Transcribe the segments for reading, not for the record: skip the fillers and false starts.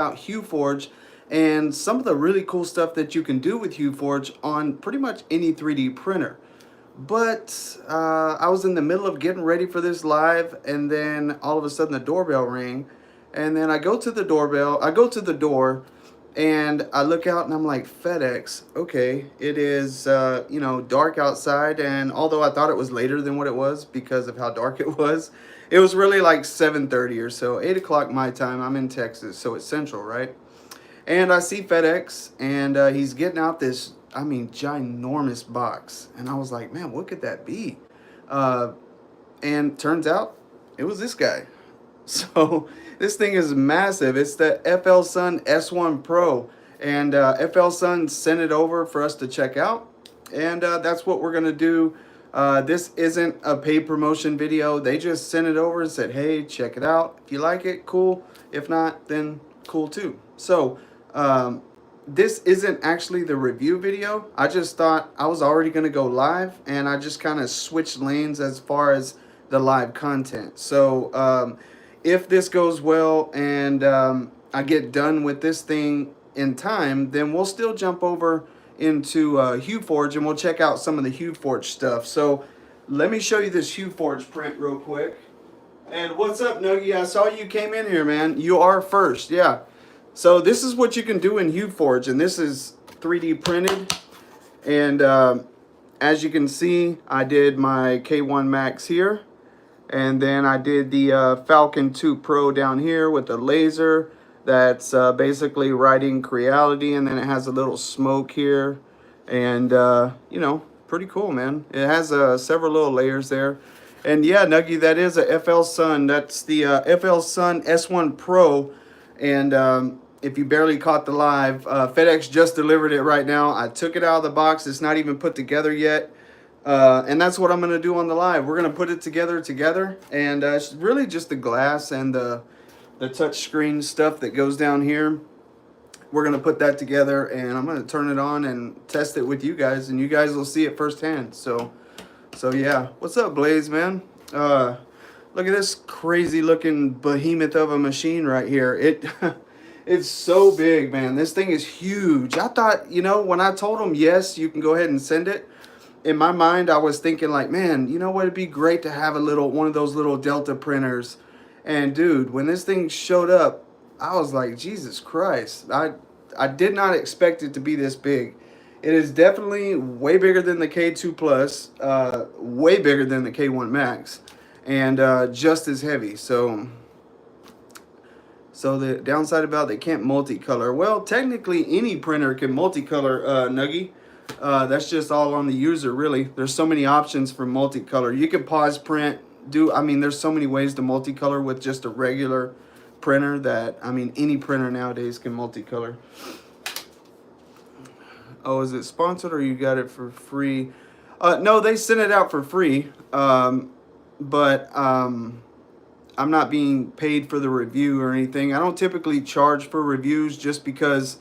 about Hueforge and some of the really cool stuff that you can do with Hueforge on pretty much any 3D printer. But I was in the middle of getting ready for this live, and then all of a sudden the doorbell rang, and then I go to the door, and I look out and I'm like, FedEx. Okay, it is dark outside, and although I thought it was later than what it was because of how dark it was really like 7:30 or so, 8 o'clock my time. I'm in Texas, so it's central, right? And I see FedEx, and he's getting out this, I mean, ginormous box. And I was like, man, what could that be? Uh, and turns out it was this guy. So this thing is massive. It's the FL Sun S1 Pro. And FL Sun sent it over for us to check out. And that's what we're going to do. This isn't a paid promotion video. They just sent it over and said, hey, check it out. If you like it, cool. If not, then cool too. So this isn't actually the review video. I just thought I was already going to go live, and I just kind of switched lanes as far as the live content. So if this goes well and I get done with this thing in time, then we'll still jump over into Hueforge, and we'll check out some of the Hueforge stuff. So let me show you this Hueforge print real quick. And what's up, Nuggy? I saw you came in here, man. You are first, yeah. So this is what you can do in Hueforge, and this is 3D printed. And as you can see, I did my K1 Max here, and then I did the Falcon 2 Pro down here with the laser. That's basically writing Creality, and then it has a little smoke here, and pretty cool, man. It has several little layers there. And yeah, Nuggy, that is a FL Sun. That's the FL Sun S1 Pro. And if you barely caught the live, FedEx just delivered it right now. I took it out of the box. It's not even put together yet. And that's what I'm going to do on the live. We're going to put it together. And it's really just the glass and the touch screen stuff that goes down here. We're going to put that together, and I'm going to turn it on and test it with you guys, and you guys will see it firsthand. So yeah. What's up, Blaze, man? Look at this crazy looking behemoth of a machine right here. It's so big, man. This thing is huge. I thought, when I told them, yes, you can go ahead and send it, in my mind, I was thinking like, man, you know what? It'd be great to have one of those little Delta printers. And dude, when this thing showed up, I was like, Jesus Christ. I did not expect it to be this big. It is definitely way bigger than the K2 Plus, way bigger than the K1 Max, and just as heavy. So the downside about they can't multicolor. Well, technically any printer can multicolor, Nuggy. That's just all on the user, really. There's so many options for multicolor. You can pause print. There's so many ways to multicolor with just a regular printer that, any printer nowadays can multicolor. Oh, is it sponsored or you got it for free? No, they sent it out for free. But I'm not being paid for the review or anything. I don't typically charge for reviews just because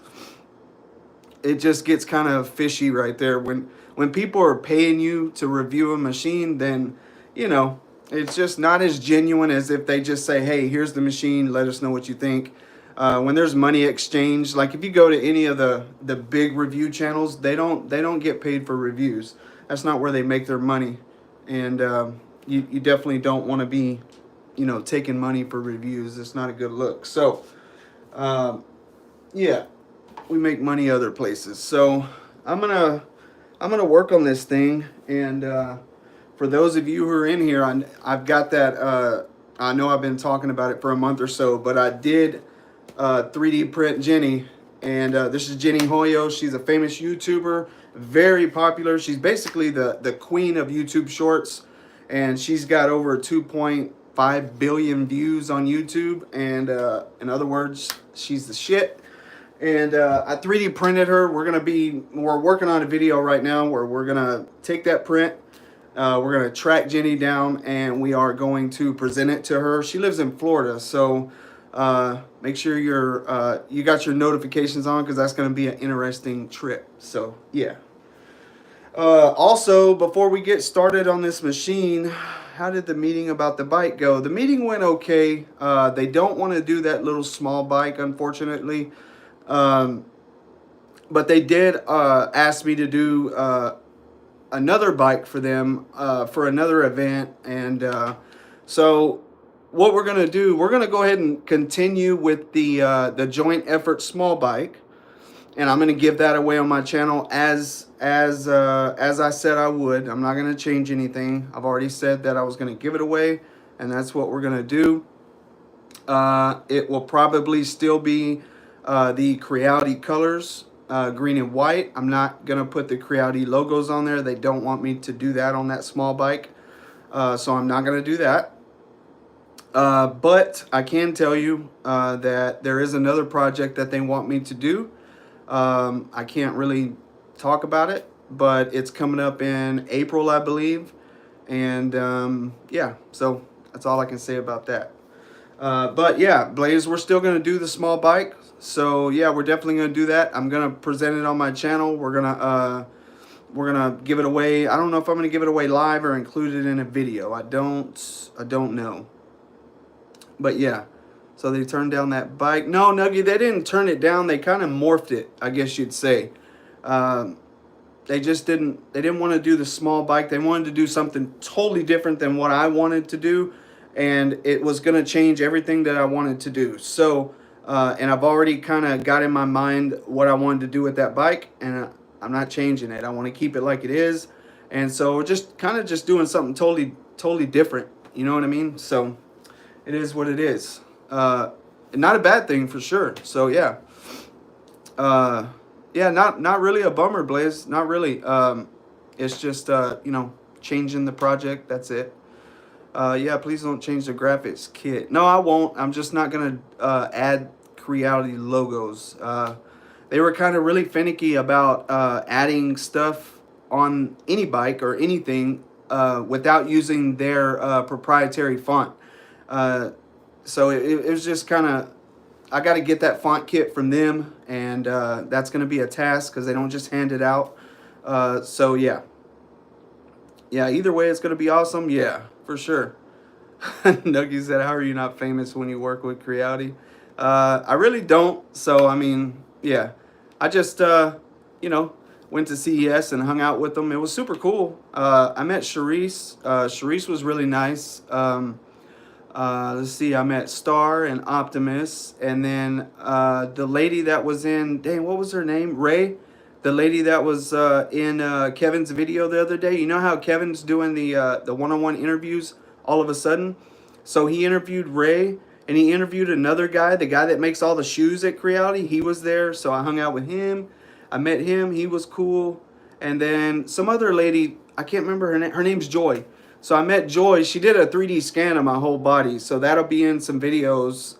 it just gets kind of fishy right there. When people are paying you to review a machine, then, it's just not as genuine as if they just say, hey, here's the machine, let us know what you think. When there's money exchange, like if you go to any of the big review channels, they don't get paid for reviews. That's not where they make their money. And you definitely don't want to be, taking money for reviews. It's not a good look. So, yeah, we make money other places. So I'm gonna work on this thing, and for those of you who are in here, I've got that. I know I've been talking about it for a month or so, but I did 3D print Jenny, and this is Jenny Hoyo. She's a famous YouTuber, very popular. She's basically the queen of YouTube Shorts, and she's got over 2.5 billion views on YouTube. And in other words, she's the shit. And I 3D printed her. We're working on a video right now where we're gonna take that print. We're gonna track Jenny down, and we are going to present it to her. She lives in Florida, so make sure you got your notifications on, because that's gonna be an interesting trip. So yeah. Also, before we get started on this machine, how did the meeting about the bike go? The meeting went okay. They don't want to do that little small bike, unfortunately. But they did ask me to do another bike for them for another event. And so what we're going to do, we're going to go ahead and continue with the joint effort small bike. And I'm going to give that away on my channel as I said I would. I'm not going to change anything. I've already said that I was going to give it away, and that's what we're going to do. It will probably still be the Creality colors, green and white. I'm not going to put the Creality logos on there. They don't want me to do that on that small bike, so I'm not going to do that. But I can tell you that there is another project that they want me to do. I can't really talk about it, but it's coming up in April, I believe. And yeah, so that's all I can say about that. But yeah, Blaze, we're still going to do the small bike. So yeah, we're definitely going to do that. I'm going to present it on my channel. We're going to give it away. I don't know if I'm going to give it away live or include it in a video. I don't know. But yeah. So they turned down that bike. No, Nuggy, they didn't turn it down. They kind of morphed it, I guess you'd say. They just didn't, they didn't want to do the small bike. They wanted to do something totally different than what I wanted to do. And it was going to change everything that I wanted to do. So, and I've already kind of got in my mind what I wanted to do with that bike. And I'm not changing it. I want to keep it like it is. And so we're just kind of just doing something totally different. You know what I mean? So it is what it is. Not a bad thing for sure. So yeah, yeah, not really a bummer, Blaze. Not really. It's just you know, changing the project. That's it. Yeah, please don't change the graphics kit. No, I won't. I'm just not gonna add Creality logos. They were kind of really finicky about adding stuff on any bike or anything without using their proprietary font. So it was just kind of, I got to get that font kit from them, and that's going to be a task because they don't just hand it out. So yeah. Yeah, either way, it's going to be awesome. Yeah, for sure. Nuggy said, how are you not famous when you work with Creality? I really don't. So, I mean, yeah. I just, you know, went to CES and hung out with them. It was super cool. I met Charisse. Charisse was really nice. Let's see, I met Star and Optimus, and then the lady that was in, dang, what was her name? Ray, the lady that was in Kevin's video the other day. You know how Kevin's doing the one-on-one interviews all of a sudden? So he interviewed Ray, and he interviewed another guy, the guy that makes all the shoes at Creality. He was there, so I hung out with him. I met him. He was cool. And then some other lady, I can't remember her name. Her name's Joy. So I met Joy. She did a 3D scan of my whole body. So that'll be in some videos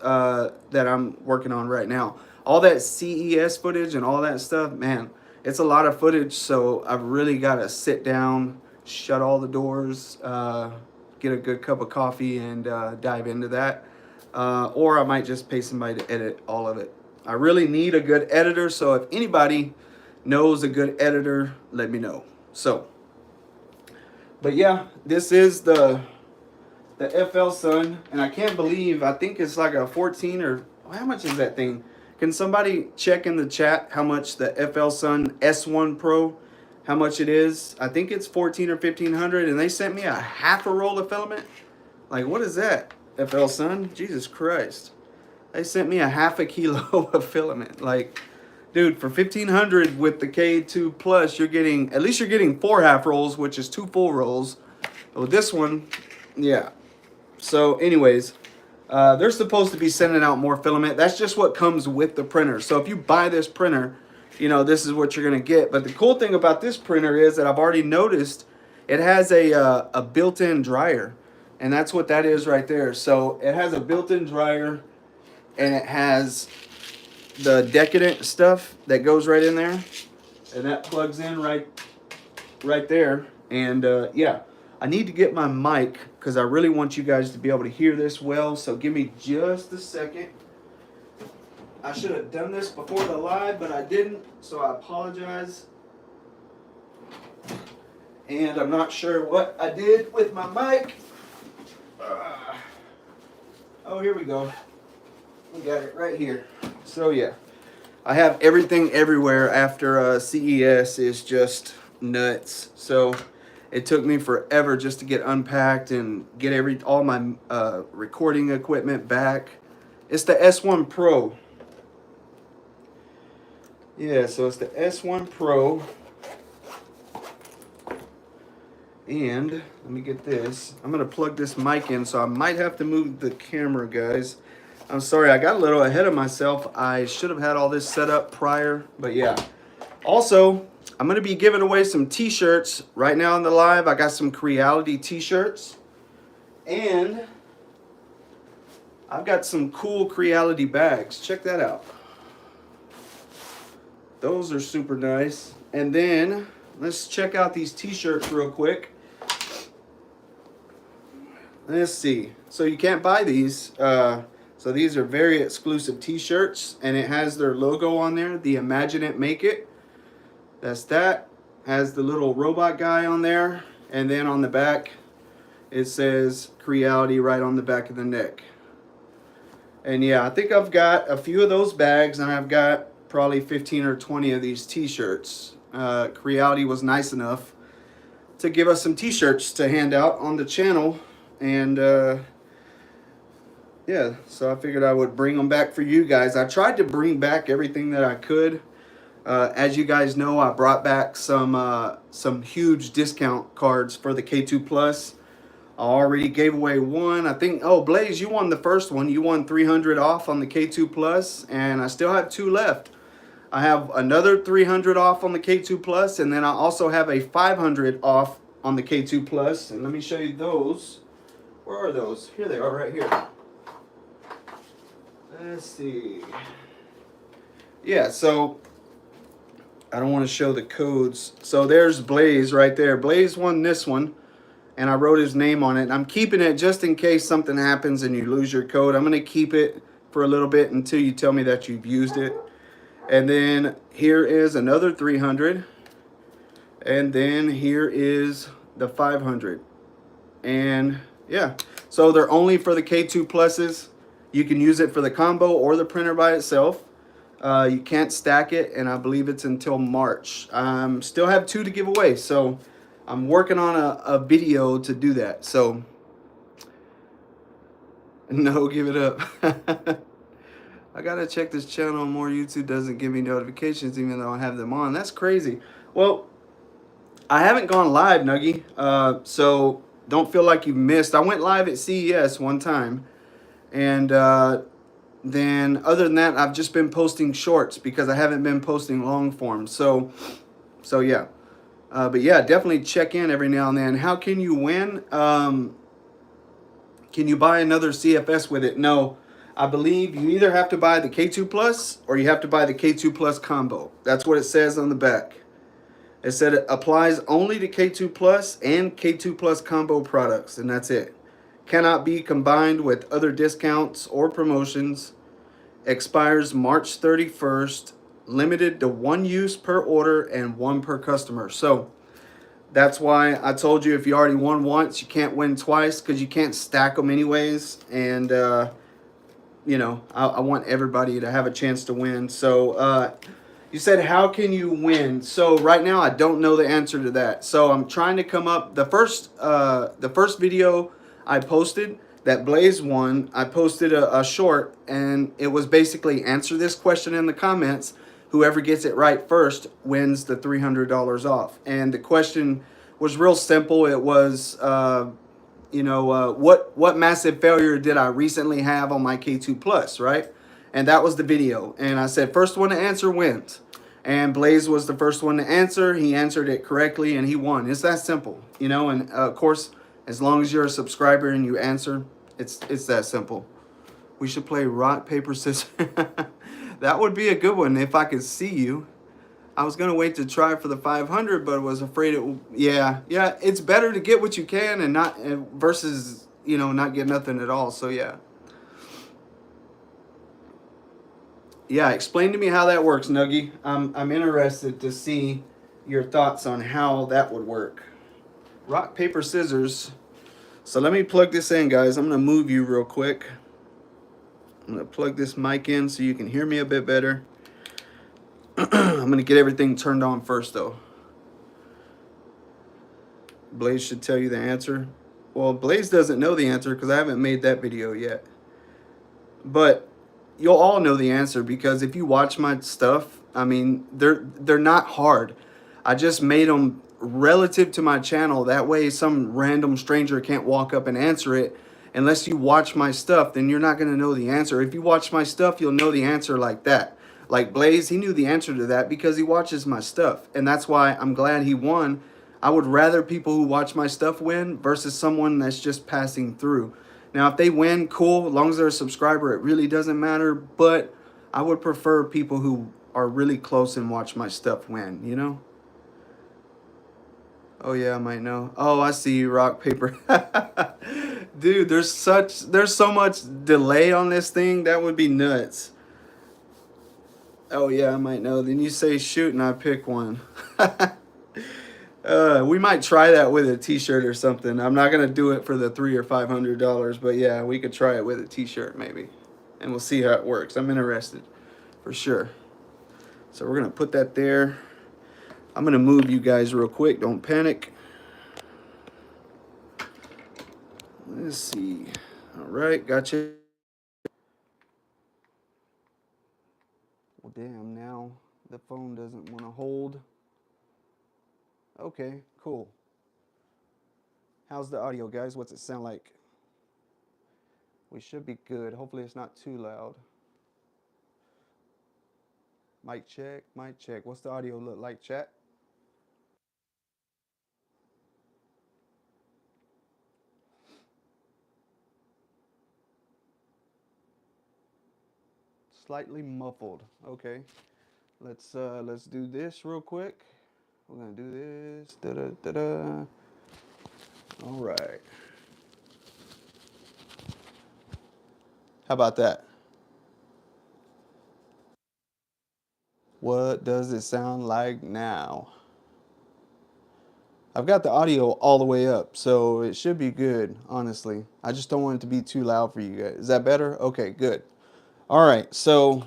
that I'm working on right now. All that CES footage and all that stuff, man, it's a lot of footage. So I've really got to sit down, shut all the doors, get a good cup of coffee, and dive into that. Or I might just pay somebody to edit all of it. I really need a good editor. So if anybody knows a good editor, let me know. So, but yeah, this is the FL Sun, and I can't believe, I think it's like a 14 or, how much is that thing? Can somebody check in the chat how much the FL Sun S1 Pro, how much it is? I think it's 14 or 1500, and they sent me a half a roll of filament. Like, what is that, FL Sun? Jesus Christ. They sent me a half a kilo of filament. Like, dude, for 1500 with the K2 Plus, you're getting, at least you're getting 4 half rolls, which is 2 full rolls. With this one, yeah. So anyways, they're supposed to be sending out more filament. That's just what comes with the printer. So if you buy this printer, you know, this is what you're going to get. But the cool thing about this printer is that I've already noticed it has a built-in dryer. And that's what that is right there. So it has a built-in dryer, and it has the decadent stuff that goes right in there, and that plugs in right there. And yeah, I need to get my mic because I really want you guys to be able to hear this well. So give me just a second. I should have done this before the live, but I didn't, so I apologize. And I'm not sure what I did with my mic. Oh, here we go. We got it right here. So yeah, I have everything everywhere after CES is just nuts. So it took me forever just to get unpacked and get all my recording equipment back. It's the S1 Pro. Yeah, so it's the S1 Pro. And let me get this. I'm going to plug this mic in, so I might have to move the camera, guys. I'm sorry, I got a little ahead of myself. I should have had all this set up prior, but yeah. Also, I'm going to be giving away some t-shirts right now in the live. I got some Creality t-shirts. And I've got some cool Creality bags. Check that out. Those are super nice. And then let's check out these t-shirts real quick. Let's see. So you can't buy these. So these are very exclusive t-shirts, and it has their logo on there, the Imagine It, Make It. That's that. Has the little robot guy on there, and then on the back it says Creality right on the back of the neck. And yeah, I think I've got a few of those bags, and I've got probably 15 or 20 of these t-shirts. Creality was nice enough to give us some t-shirts to hand out on the channel, and yeah, so I figured I would bring them back for you guys. I tried to bring back everything that I could. As you guys know, I brought back some huge discount cards for the K2 Plus. I already gave away one. I think, oh, Blaze, you won the first one. You won 300 off on the K2 Plus, and I still have 2 left. I have another 300 off on the K2 Plus, and then I also have a 500 off on the K2 Plus. And let me show you those. Where are those? Here they are, right here. Let's see. Yeah, so I don't want to show the codes. So there's Blaze right there. Blaze won this one, and I wrote his name on it. I'm keeping it just in case something happens and you lose your code. I'm going to keep it for a little bit until you tell me that you've used it. And then here is another 300. And then here is the 500. And yeah, so they're only for the K2 Pluses. You can use it for the combo or the printer by itself. You can't stack it, and I believe it's until March. Still have 2 to give away, so I'm working on a video to do that. So, no, give it up. I gotta check this channel more. YouTube doesn't give me notifications even though I have them on. That's crazy. Well, I haven't gone live, Nuggy, so don't feel like you've missed. I went live at CES one time, and then other than that, I've just been posting shorts because I haven't been posting long form. So yeah. But yeah, definitely check in every now and then. How can you win? Can you buy another CFS with it? No. I believe you either have to buy the K2 Plus or you have to buy the K2 Plus combo. That's what it says on the back. It said it applies only to K2 Plus and K2 Plus combo products, and that's it. Cannot be combined with other discounts or promotions. Expires March 31st. Limited to 1 use per order and 1 per customer. So that's why I told you if you already won once, you can't win twice because you can't stack them anyways. And, you know, I want everybody to have a chance to win. So you said, how can you win? So right now, I don't know the answer to that. So I'm trying to come up. The first video I posted that Blaze won, I posted a short, and it was basically answer this question in the comments. Whoever gets it right first wins the $300 off. And the question was real simple. It was, you know, what massive failure did I recently have on my K2 Plus, right? And that was the video. And I said, first one to answer wins. And Blaze was the first one to answer. He answered it correctly, and he won. It's that simple, you know. And of course, as long as you're a subscriber and you answer, it's that simple. We should play rock, paper, scissors. That would be a good one if I could see you. I was going to wait to try for the 500, but was afraid it... Yeah, it's better to get what you can and not... versus, you know, not get nothing at all. So, yeah. Yeah, explain to me how that works, Nuggy. I'm interested to see your thoughts on how that would work. Rock, paper, scissors. So let me plug this in, guys. I'm going to move you real quick. I'm going to plug this mic in so you can hear me a bit better. I'm going to get everything turned on first, though. Blaze should tell you the answer. Well, Blaze doesn't know the answer because I haven't made that video yet. But you'll all know the answer because if you watch my stuff, I mean, they're not hard. I just made them relative to my channel. That way some random stranger can't walk up and answer it. Unless you watch my stuff, then you're not going to know the answer. If you watch my stuff, you'll know the answer like that. Like Blaze, he knew the answer to that because he watches my stuff. And that's why I'm glad he won. I would rather people who watch my stuff win versus someone that's just passing through. Now, if they win, cool. As long as they're a subscriber, it really doesn't matter. But I would prefer people who are really close and watch my stuff win, you know? Oh, yeah, I might know. Oh, I see you, rock, paper. Dude, there's so much delay on this thing. That would be nuts. Oh, yeah, I might know. Then you say shoot and I pick one. We might try that with a t-shirt or something. I'm not going to do it for the $300 or $500, but yeah, we could try it with a t-shirt maybe. And we'll see how it works. I'm interested for sure. So we're going to put that there. I'm going to move you guys real quick. Don't panic. Let's see. All right, gotcha. Well, damn, now the phone doesn't want to hold. Okay, cool. How's the audio, guys? What's it sound like? We should be good. Hopefully it's not too loud. Mic check, mic check. What's the audio look like, chat? Slightly muffled. Okay. Let's do this real quick. We're gonna do this. Da da da da. All right. How about that? What does it sound like now? I've got the audio all the way up, so it should be good, honestly. I just don't want it to be too loud for you guys. Is that better? Okay, good. All right, so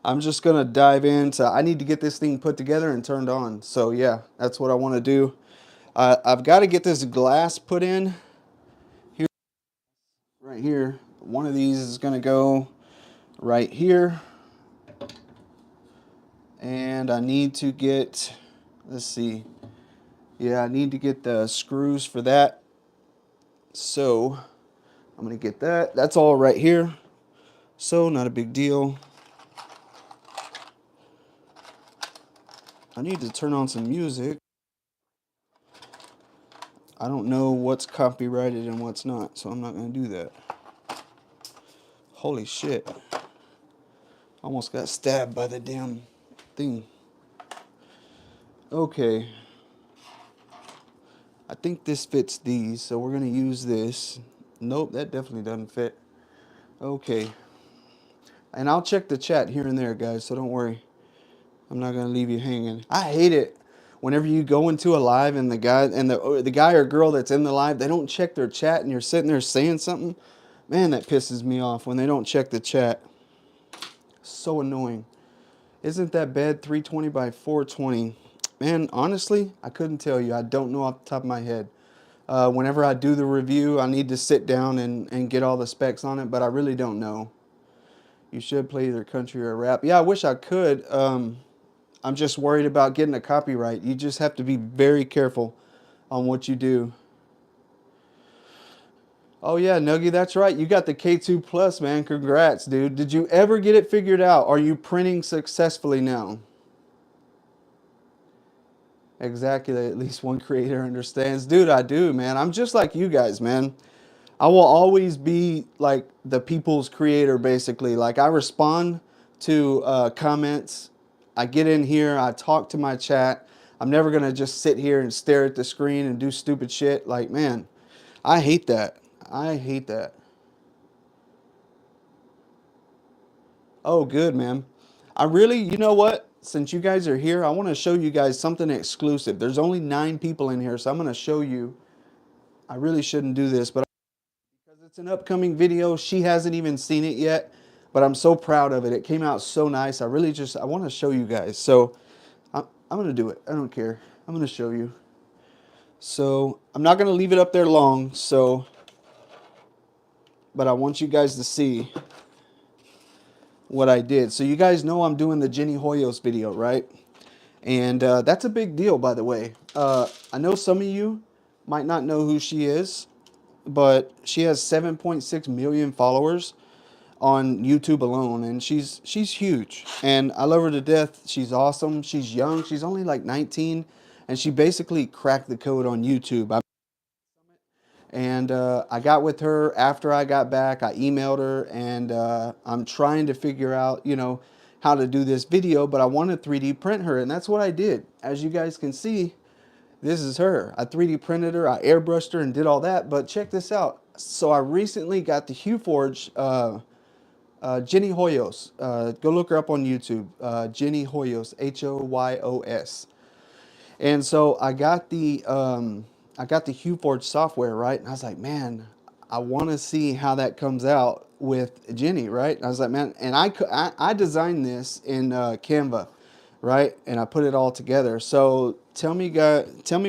I'm just going to dive into, I need to get this thing put together and turned on. So yeah, that's what I want to do. I've got to get this glass put in here, right here. One of these is going to go right here. And I need to get, let's see. Yeah, I need to get the screws for that. So I'm going to get that. That's all right here. So not a big deal. I need to turn on some music. I don't know what's copyrighted and what's not, so I'm not going to do that. Holy shit. Almost got stabbed by the damn thing. Okay. I think this fits these, so we're going to use this. Nope, that definitely doesn't fit. Okay. And I'll check the chat here and there, guys, so don't worry. I'm not going to leave you hanging. I hate it whenever you go into a live and the guy or girl that's in the live, they don't check their chat and you're sitting there saying something. Man, that pisses me off when they don't check the chat. So annoying. Isn't that bed 320 by 420? Man, honestly, I couldn't tell you. I don't know off the top of my head. Whenever I do the review, I need to sit down and get all the specs on it, but I really don't know. You should play either country or rap. Yeah, I wish I could. I'm just worried about getting a copyright. You just have to be very careful on what you do. Oh yeah, Nuggy, that's right. You got the K2 Plus, man. Congrats, dude. Did you ever get it figured out? Are you printing successfully now? Exactly, at least one creator understands. Dude, I do, man. I'm just like you guys, man. I will always be like the people's creator, basically. Like I respond to comments. I get in here, I talk to my chat. I'm never going to just sit here and stare at the screen and do stupid shit. Like, man, I hate that. I hate that. Oh, good, man. I really, you know what? Since you guys are here, I want to show you guys something exclusive. There's only 9 people in here, so I'm going to show you. I really shouldn't do this, but because It's an upcoming video. She hasn't even seen it yet, but I'm so proud of it. It came out so nice. I really just, I want to show you guys. So I'm going to do it. I don't care. I'm going to show you. So I'm not going to leave it up there long. So, but I want you guys to see what I did. So you guys know I'm doing the Jenny Hoyos video, right? And that's a big deal, by the way. I know some of you might not know who she is, but she has 7.6 million followers on YouTube alone, and she's huge, and I love her to death. She's awesome. She's young. She's only like 19, and she basically cracked the code on YouTube. And I got with her after I got back. I emailed her, and I'm trying to figure out, you know, how to do this video, but I want to 3D print her, and that's what I did. As you guys can see, this is her. I 3D printed her, I airbrushed her, and did all that. But check this out. So I recently got the Hueforge Jenny Hoyos. Go look her up on YouTube. Jenny Hoyos, Hoyos. And so I got the Hueforge software, right? And I was like, man, I want to see how that comes out with Jenny, right? And I was like, man, and I designed this in Canva, right? And I put it all together. So tell me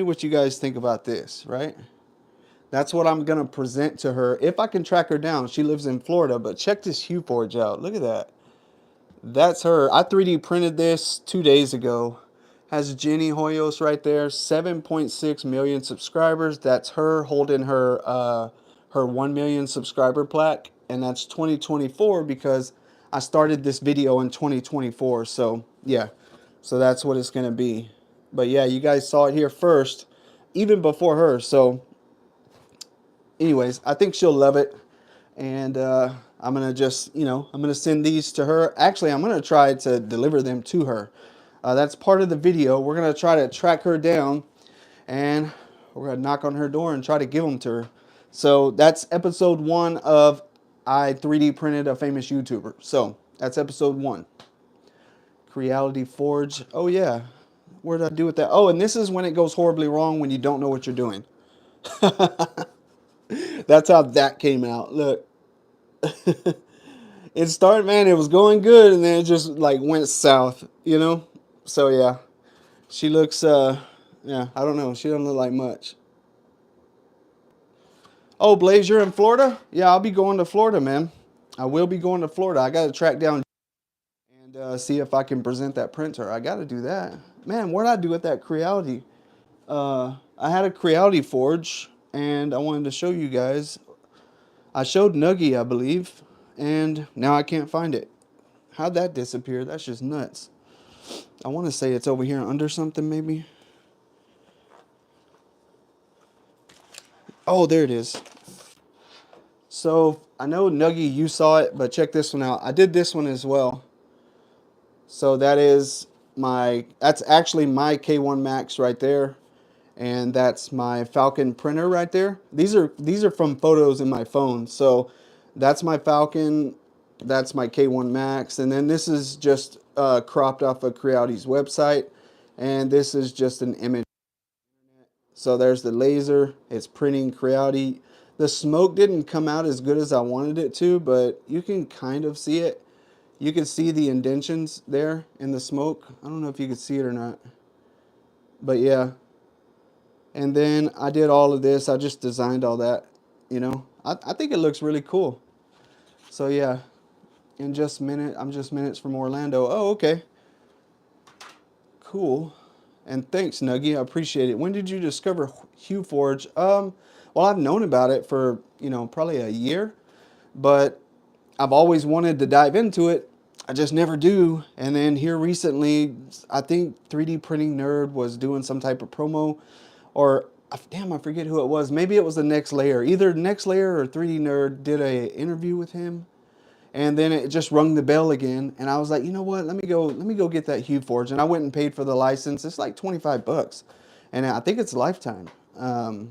what you guys think about this, right? That's what I'm gonna present to her if I can track her down. She lives in Florida, but check this Hueforge out. Look at that. That's her. I 3D printed this 2 days ago. Has Jenny Hoyos right there. 7.6 million subscribers. That's her holding her 1 million subscriber plaque, and that's 2024 because I started this video in 2024. So yeah, so that's what it's gonna be. But yeah, you guys saw it here first, even before her. So anyways, I think she'll love it. And I'm going to just, you know, I'm going to send these to her. Actually, I'm going to try to deliver them to her. That's part of the video. We're going to try to track her down, and we're going to knock on her door and try to give them to her. So that's episode 1 of I 3D printed a famous YouTuber. So that's episode 1. Creality Forge. Oh, yeah. What did I do with that? Oh, and this is when it goes horribly wrong, when you don't know what you're doing. That's how that came out. Look. It started, man, it was going good, and then it just like went south, you know? So yeah. She looks yeah, I don't know. She doesn't look like much. Oh, Blaze, you're in Florida? Yeah, I'll be going to Florida, man. I will be going to Florida. I got to track down and see if I can present that printer. I got to do that. Man, what did I do with that Creality? I had a Creality Forge, and I wanted to show you guys. I showed Nuggy, I believe, and now I can't find it. How'd that disappear? That's just nuts. I want to say it's over here under something, maybe. Oh, there it is. So, I know, Nuggy, you saw it, but check this one out. I did this one as well. So, that's actually my K1 Max right there. And that's my Falcon printer right there. These are from photos in my phone. So, that's my Falcon. That's my K1 Max. And then this is just cropped off of Creality's website. And this is just an image. So there's the laser. It's printing Creality. The smoke didn't come out as good as I wanted it to, but you can kind of see it. You can see the indentions there in the smoke. I don't know if you can see it or not. But yeah. And then I did all of this. I just designed all that, you know. I think it looks really cool. So yeah. In just a minute, I'm just minutes from Orlando. Oh, okay. Cool. And thanks, Nuggy. I appreciate it. When did you discover Hueforge? Well, I've known about it for, you know, probably a year, but I've always wanted to dive into it. I just never do. And then here recently, I think 3D Printing Nerd was doing some type of promo, or damn, I forget who it was. Maybe it was the Next Layer. Either Next Layer or 3D Nerd did a interview with him. And then it just rung the bell again, and I was like, you know what? Let me go get that Hueforge, and I went and paid for the license. It's like 25 bucks, and I think it's lifetime. How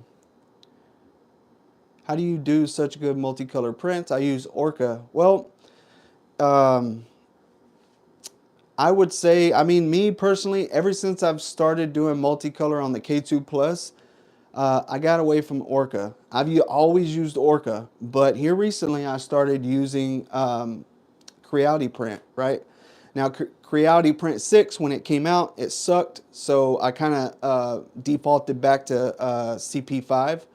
do you do such good multicolor prints? I use Orca. Well, I would say, I mean, me personally, ever since I've started doing multicolor on the K2 Plus, I got away from Orca. Always used Orca, but here recently I started using Creality print, right? Now, Creality print 6, when it came out, it sucked, so I kind of defaulted back to CP5.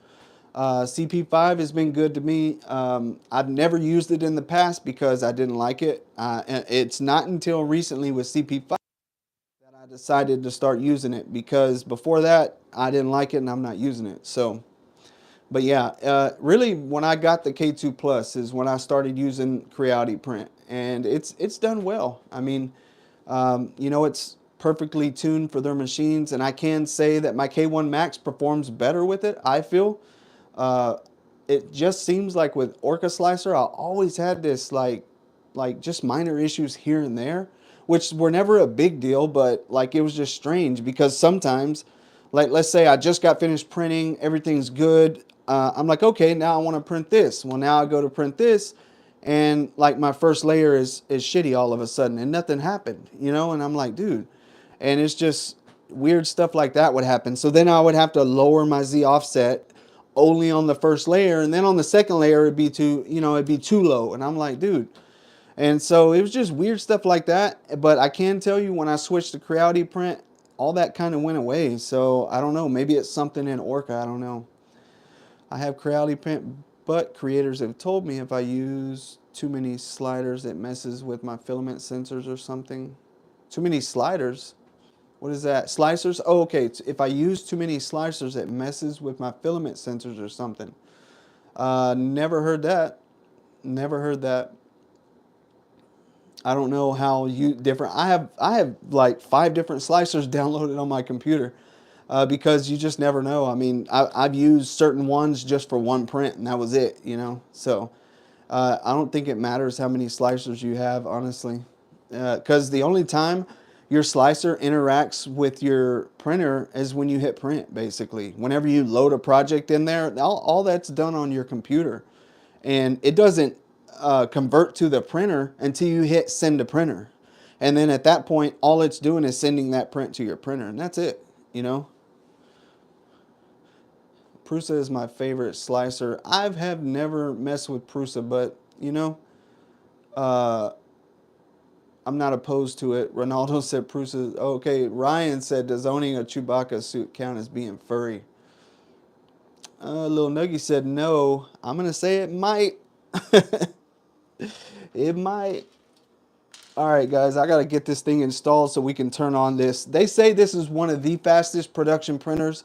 CP5 has been good to me. I've never used it in the past because I didn't like it. And it's not until recently with CP5 that I decided to start using it, because before that I didn't like it and I'm not using it. So, but yeah, really when I got the K2 Plus is when I started using Creality print, and it's done well. I mean, you know, it's perfectly tuned for their machines, and I can say that my K1 Max performs better with it, I feel. Uh, it just seems like with Orca Slicer, I always had this like just minor issues here and there, which were never a big deal, but like it was just strange because sometimes, like let's say I just got finished printing, everything's good. I'm like, okay, now I want to print this. Well, now I go to print this, and like my first layer is shitty all of a sudden, and nothing happened, you know. And I'm like, dude, and it's just weird stuff like that would happen. So then I would have to lower my Z offset only on the first layer, and then on the second layer it'd be too, you know, it'd be too low, and I'm like, dude. And so it was just weird stuff like that. But I can tell you, when I switched to Creality print, all that kind of went away. So I don't know, maybe it's something in Orca, I don't know. I have Creality print, but creators have told me if I use too many sliders it messes with my filament sensors or something. Too many sliders? What is that? Slicers? Oh, okay. If I use too many slicers, it messes with my filament sensors or something. Never heard that. Never heard that. I don't know how you different. I have like 5 different slicers downloaded on my computer, because you just never know. I mean, I've used certain ones just for one print, and that was it. You know, so I don't think it matters how many slicers you have, honestly, because the only time your slicer interacts with your printer is when you hit print, basically. Whenever you load a project in there, all that's done on your computer. And it doesn't convert to the printer until you hit send to printer. And then at that point, all it's doing is sending that print to your printer, and that's it, you know? Prusa is my favorite slicer. I have never messed with Prusa, but, you know, uh, I'm not opposed to it. Ronaldo said Prusa. Okay, Ryan said, does owning a Chewbacca suit count as being furry? Lil Nuggy said no. I'm going to say it might. It might. All right, guys, I got to get this thing installed so we can turn on this. They say this is one of the fastest production printers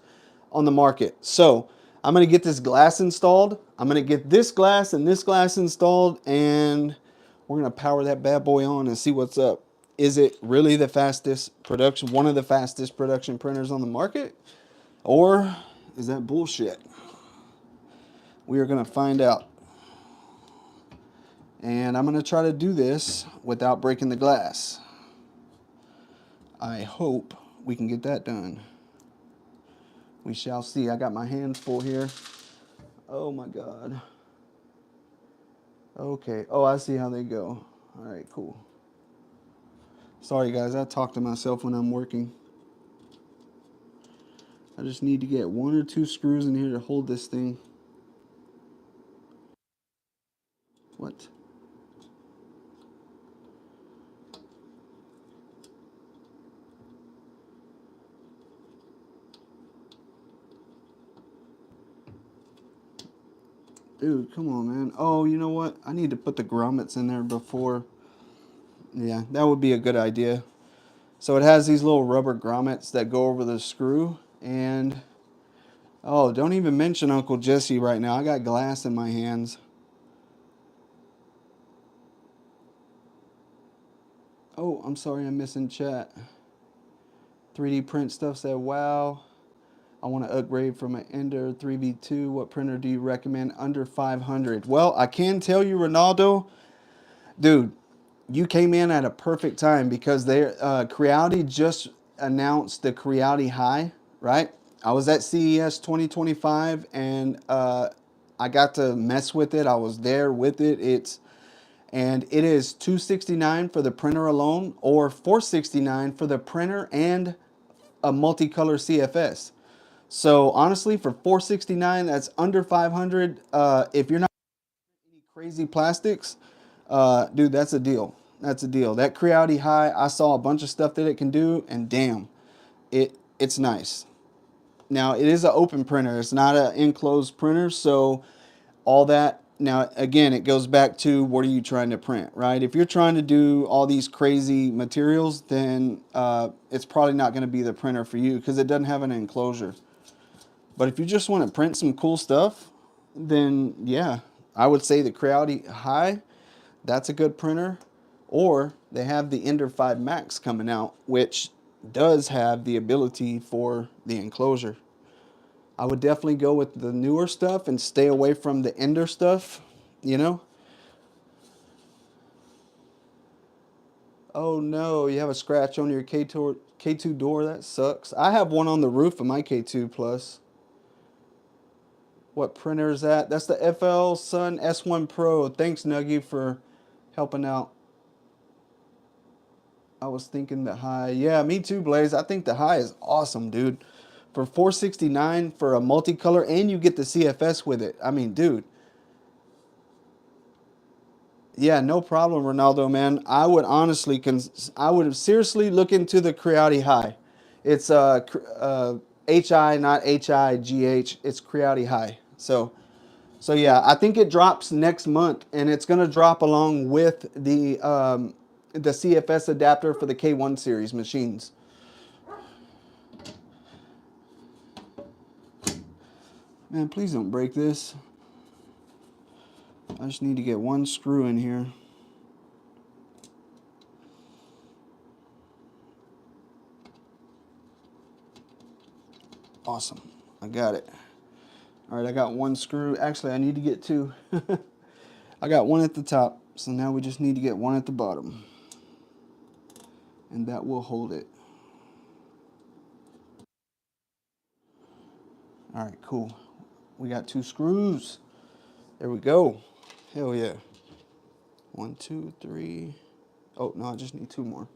on the market. So I'm going to get this glass installed. I'm going to get this glass and this glass installed, and we're going to power that bad boy on and see what's up. Is it really the fastest production, one of the fastest production printers on the market? Or is that bullshit? We are going to find out. And I'm going to try to do this without breaking the glass. I hope we can get that done. We shall see. I got my hands full here. Oh my God. Okay. Oh, I see how they go. All right, cool. Sorry guys, I talk to myself when I'm working. I just need to get 1 or 2 screws in here to hold this thing. What? Dude, come on, man. Oh, you know what? I need to put the grommets in there before. Yeah, that would be a good idea. So it has these little rubber grommets that go over the screw. And, oh, don't even mention Uncle Jesse right now. I got glass in my hands. Oh, I'm sorry, I'm missing chat. 3D print stuff said, wow. I want to upgrade from an Ender 3V2. What printer do you recommend under 500? Well, I can tell you, Ronaldo, dude, you came in at a perfect time because Creality just announced the Creality High, right? I was at CES 2025 and I got to mess with it. I was there with it. And it is $269 for the printer alone, or $469 for the printer and a multicolor CFS. So honestly, for 469, that's under 500. If you're not any crazy plastics, dude, that's a deal. That's a deal. That Creality High, I saw a bunch of stuff that it can do, and damn, it's nice. Now it is an open printer. It's not an enclosed printer, so all that. Now again, it goes back to what are you trying to print, right? If you're trying to do all these crazy materials, then it's probably not going to be the printer for you because it doesn't have an enclosure. But if you just want to print some cool stuff, then yeah, I would say the Creality High, that's a good printer. Or they have the Ender 5 Max coming out, which does have the ability for the enclosure. I would definitely go with the newer stuff and stay away from the Ender stuff, you know? Oh no, you have a scratch on your K2 door? That sucks. I have one on the roof of my K2 Plus. What printer is that? That's the FL Sun S1 Pro. Thanks, Nuggy, for helping out. I was thinking the High. Yeah, me too, Blaze. I think the High is awesome, dude. For 469 for a multicolor, and you get the CFS with it. I mean, dude. Yeah, no problem, Ronaldo, man. I would honestly, I would seriously look into the Creality High. It's HI, not HIGH. It's Creality High. So yeah, I think it drops next month, and it's gonna drop along with the CFS adapter for the K1 series machines. Man, please don't break this. I just need to get one screw in here. Awesome, I got it. All right, I got one screw. Actually, I need to get two. I got one at the top, so now we just need to get one at the bottom. And that will hold it. All right, cool. We got two screws. There we go. Hell yeah. 1, 2, 3. Oh, no, I just need two more.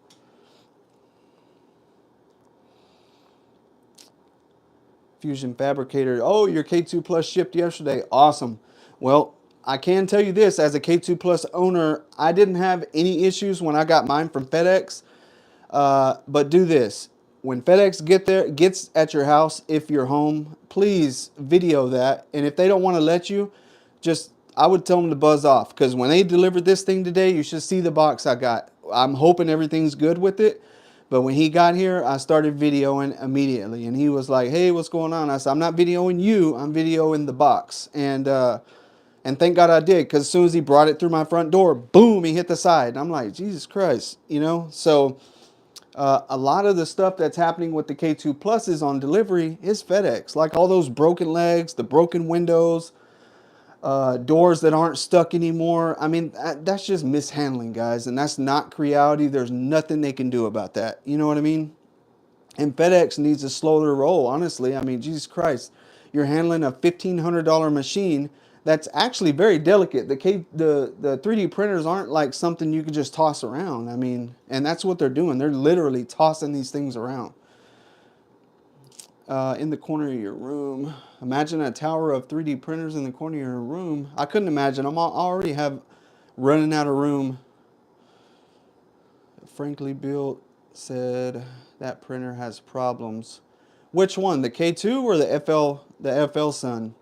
Fusion Fabricator. Oh, your K2 Plus shipped yesterday. Awesome. Well, I can tell you this, as a K2 Plus owner, I didn't have any issues when I got mine from FedEx. But do this. When FedEx gets at your house, if you're home, please video that. And if they don't want to let you, I would tell them to buzz off. Because when they delivered this thing today, you should see the box I got. I'm hoping everything's good with it. But when he got here, I started videoing immediately. And he was like, hey, what's going on? I said, I'm not videoing you. I'm videoing the box. And thank God I did. Because as soon as he brought it through my front door, boom, he hit the side. And I'm like, Jesus Christ, you know? So a lot of the stuff that's happening with the K2 Pluses on delivery is FedEx. Like all those broken legs, the broken windows, doors that aren't stuck anymore. I mean, that's just mishandling, guys. And that's not Creality. There's nothing they can do about that. You know what I mean? And FedEx needs to slow their roll, honestly. I mean, Jesus Christ. You're handling a $1,500 machine that's actually very delicate. The 3D printers aren't like something you can just toss around. I mean, and that's what they're doing. They're literally tossing these things around. In the corner of your room. Imagine a tower of 3D printers in the corner of your room. I couldn't imagine. I already have running out of room. Frankly Built said that printer has problems. Which one, the K2 or the FL Sun?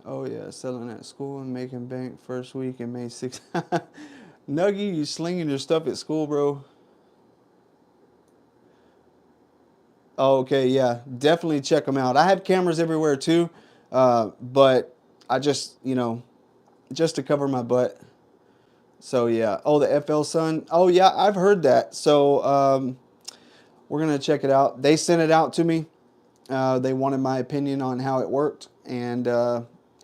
Oh yeah, selling at school and making bank first week in May 6th. Nuggy, you slinging your stuff at school, bro? Oh, okay, yeah, definitely check them out. I have cameras everywhere too, but I just, just to cover my butt. So yeah. Oh, the FL Sun. Oh yeah, I've heard that. So we're gonna check it out. They sent it out to me. They wanted my opinion on how it worked, and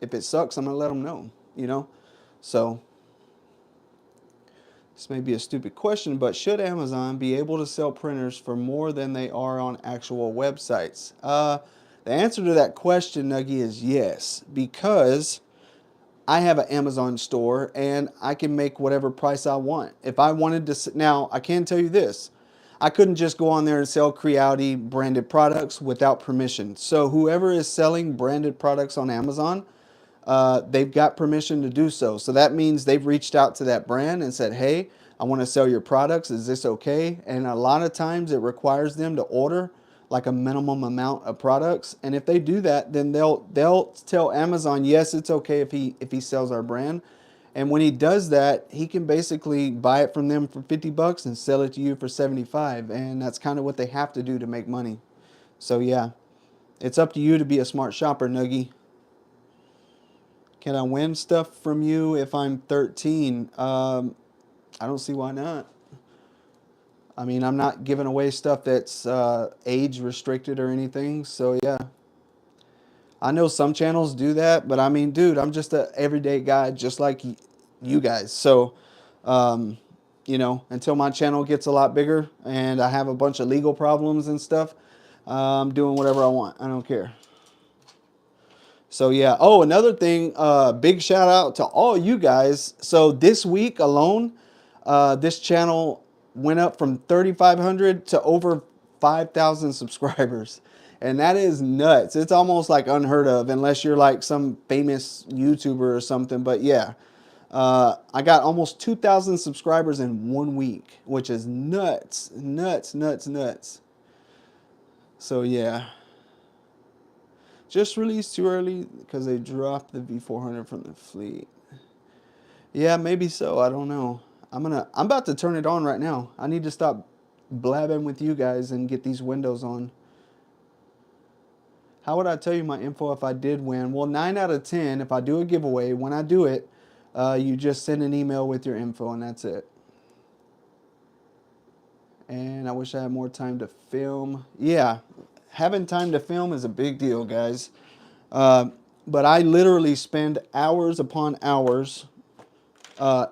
if it sucks, I'm gonna let them know. So this may be a stupid question, but should Amazon be able to sell printers for more than they are on actual websites? The answer to that question, Nuggy, is yes, because I have an Amazon store and I can make whatever price I want. If I wanted to, now I can tell you this, I couldn't just go on there and sell Creality branded products without permission. So whoever is selling branded products on Amazon, they've got permission to do so. So that means they've reached out to that brand and said, hey, I want to sell your products. Is this okay? And a lot of times it requires them to order like a minimum amount of products. And if they do that, then they'll tell Amazon, yes, it's okay if he sells our brand. And when he does that, he can basically buy it from them for 50 bucks and sell it to you for 75. And that's kind of what they have to do to make money. So yeah, it's up to you to be a smart shopper, Nuggie. Can I win stuff from you if I'm 13? I don't see why not. I mean, I'm not giving away stuff that's age restricted or anything. So yeah, I know some channels do that, but I mean, dude, I'm just a everyday guy, just like you guys. So, um, you know, until my channel gets a lot bigger and I have a bunch of legal problems and stuff, I'm doing whatever I want. I don't care. So yeah. Oh, another thing, big shout out to all you guys. So this week alone, this channel went up from 3,500 to over 5,000 subscribers. And that is nuts. It's almost like unheard of unless you're like some famous YouTuber or something. But yeah, I got almost 2,000 subscribers in 1 week, which is nuts, nuts, nuts, nuts. So yeah. Just released too early because they dropped the V400 from the fleet. Yeah, maybe so. I don't know. I'm about to turn it on right now. I need to stop blabbing with you guys and get these windows on. How would I tell you my info if I did win? Well, 9 out of 10, if I do a giveaway, when I do it, you just send an email with your info and that's it. And I wish I had more time to film. Yeah, having time to film is a big deal, guys. But I literally spend hours upon hours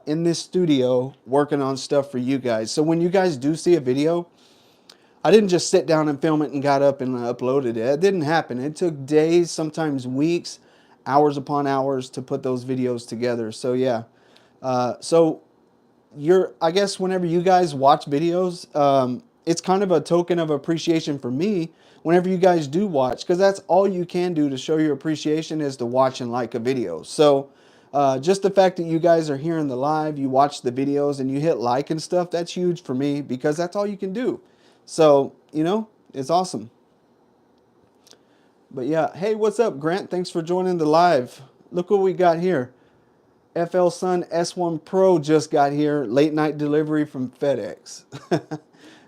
in this studio working on stuff for you guys. So when you guys do see a video, I didn't just sit down and film it and got up and uploaded it. It didn't happen. It took days, sometimes weeks, hours upon hours to put those videos together. So yeah. So I guess whenever you guys watch videos, it's kind of a token of appreciation for me whenever you guys do watch, because that's all you can do to show your appreciation is to watch and like a video. So just the fact that you guys are here in the live, you watch the videos and you hit like and stuff, that's huge for me because that's all you can do. So, you know, it's awesome. But yeah, hey, what's up, Grant? Thanks for joining the live. Look what we got here. FL Sun S1 Pro just got here. Late night delivery from FedEx.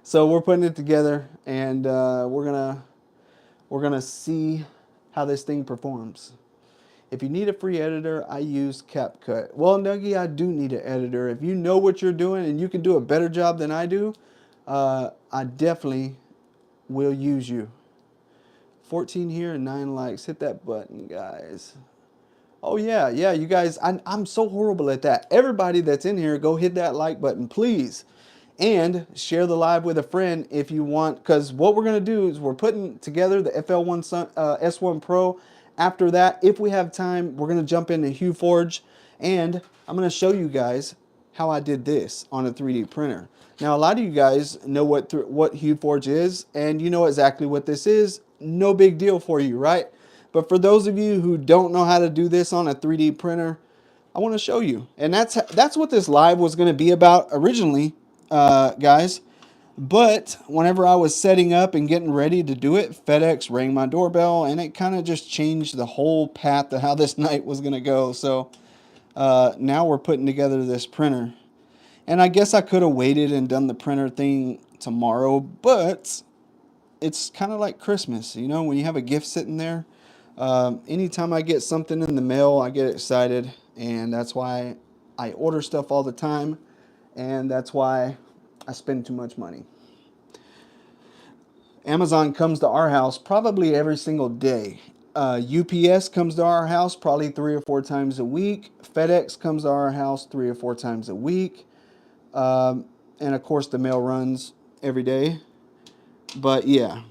So we're putting it together, and we're gonna see how this thing performs. If you need a free editor, I use CapCut. Well, Nuggie, I do need an editor. If you know what you're doing and you can do a better job than I do, I definitely will use you. 14 here and 9 likes. Hit that button, guys. Oh yeah, yeah, you guys, I'm so horrible at that. Everybody that's in here, go hit that like button, please. And share the live with a friend if you want, because what we're going to do is we're putting together the S1 Pro. After that, if we have time, we're going to jump into Hueforge, and I'm going to show you guys how I did this on a 3D printer. Now, a lot of you guys know what Hueforge is, and you know exactly what this is. No big deal for you, right? But for those of you who don't know how to do this on a 3D printer, I want to show you. And that's what this live was going to be about originally, guys. But whenever I was setting up and getting ready to do it, FedEx rang my doorbell, and it kind of just changed the whole path of how this night was going to go. So now we're putting together this printer. And I guess I could have waited and done the printer thing tomorrow, but it's kind of like Christmas, you know, when you have a gift sitting there. Anytime I get something in the mail, I get excited, and that's why I order stuff all the time, and that's why I spend too much money. Amazon comes to our house probably every single day. UPS comes to our house probably 3 or 4 times a week. FedEx comes to our house 3 or 4 times a week. And of course the mail runs every day. But yeah,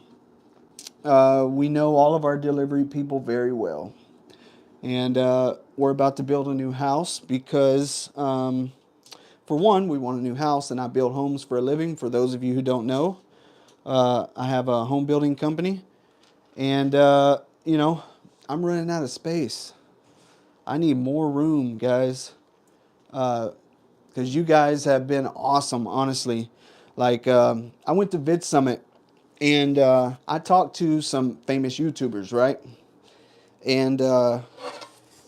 we know all of our delivery people very well. And we're about to build a new house because, for one, we want a new house, and I build homes for a living. For those of you who don't know, I have a home building company, and you know, I'm running out of space. I need more room, guys, because you guys have been awesome, honestly. Like, I went to Vid Summit, and I talked to some famous YouTubers, right? And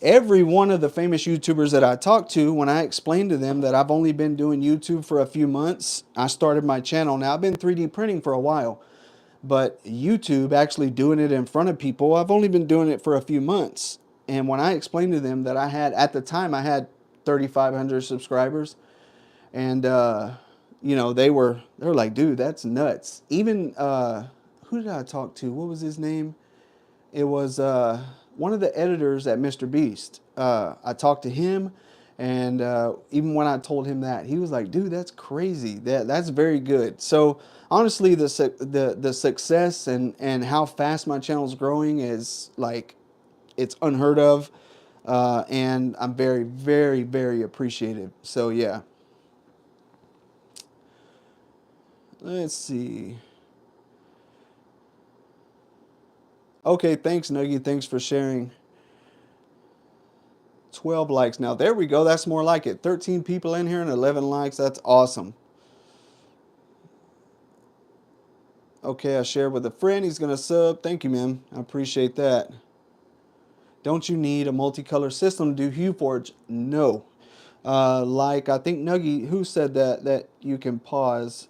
every one of the famous YouTubers that I talked to, when I explained to them that I've only been doing YouTube for a few months, I started my channel. Now, I've been 3D printing for a while, but YouTube, actually doing it in front of people, I've only been doing it for a few months. And when I explained to them that I had, at the time, I had 3,500 subscribers, and you know, they were like, dude, that's nuts. Even who did I talk to? What was his name? It was one of the editors at Mr. Beast. I talked to him, and even when I told him that, he was like, dude, that's crazy. That's very good. So honestly, the success and how fast my channel's growing is like, it's unheard of. And I'm very, very, very appreciative. So yeah. Let's see. Okay, thanks, Nuggy. Thanks for sharing. 12 likes. Now, there we go. That's more like it. 13 people in here and 11 likes. That's awesome. Okay, I shared with a friend. He's going to sub. Thank you, man. I appreciate that. Don't you need a multicolor system to do Hueforge? No. Like, I think Nuggy, who said that you can pause?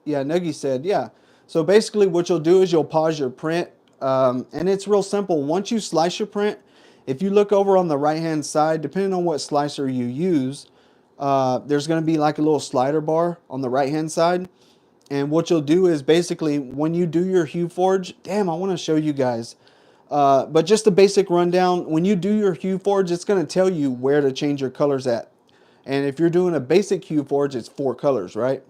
Yeah, Nuggy said, yeah. So basically what you'll do is you'll pause your print. And it's real simple. Once you slice your print, if you look over on the right-hand side, depending on what slicer you use, there's going to be like a little slider bar on the right-hand side. And what you'll do is basically when you do your Hueforge, damn, I want to show you guys. But just a basic rundown, when you do your Hueforge, it's going to tell you where to change your colors at. And if you're doing a basic Hueforge, it's 4 colors, right?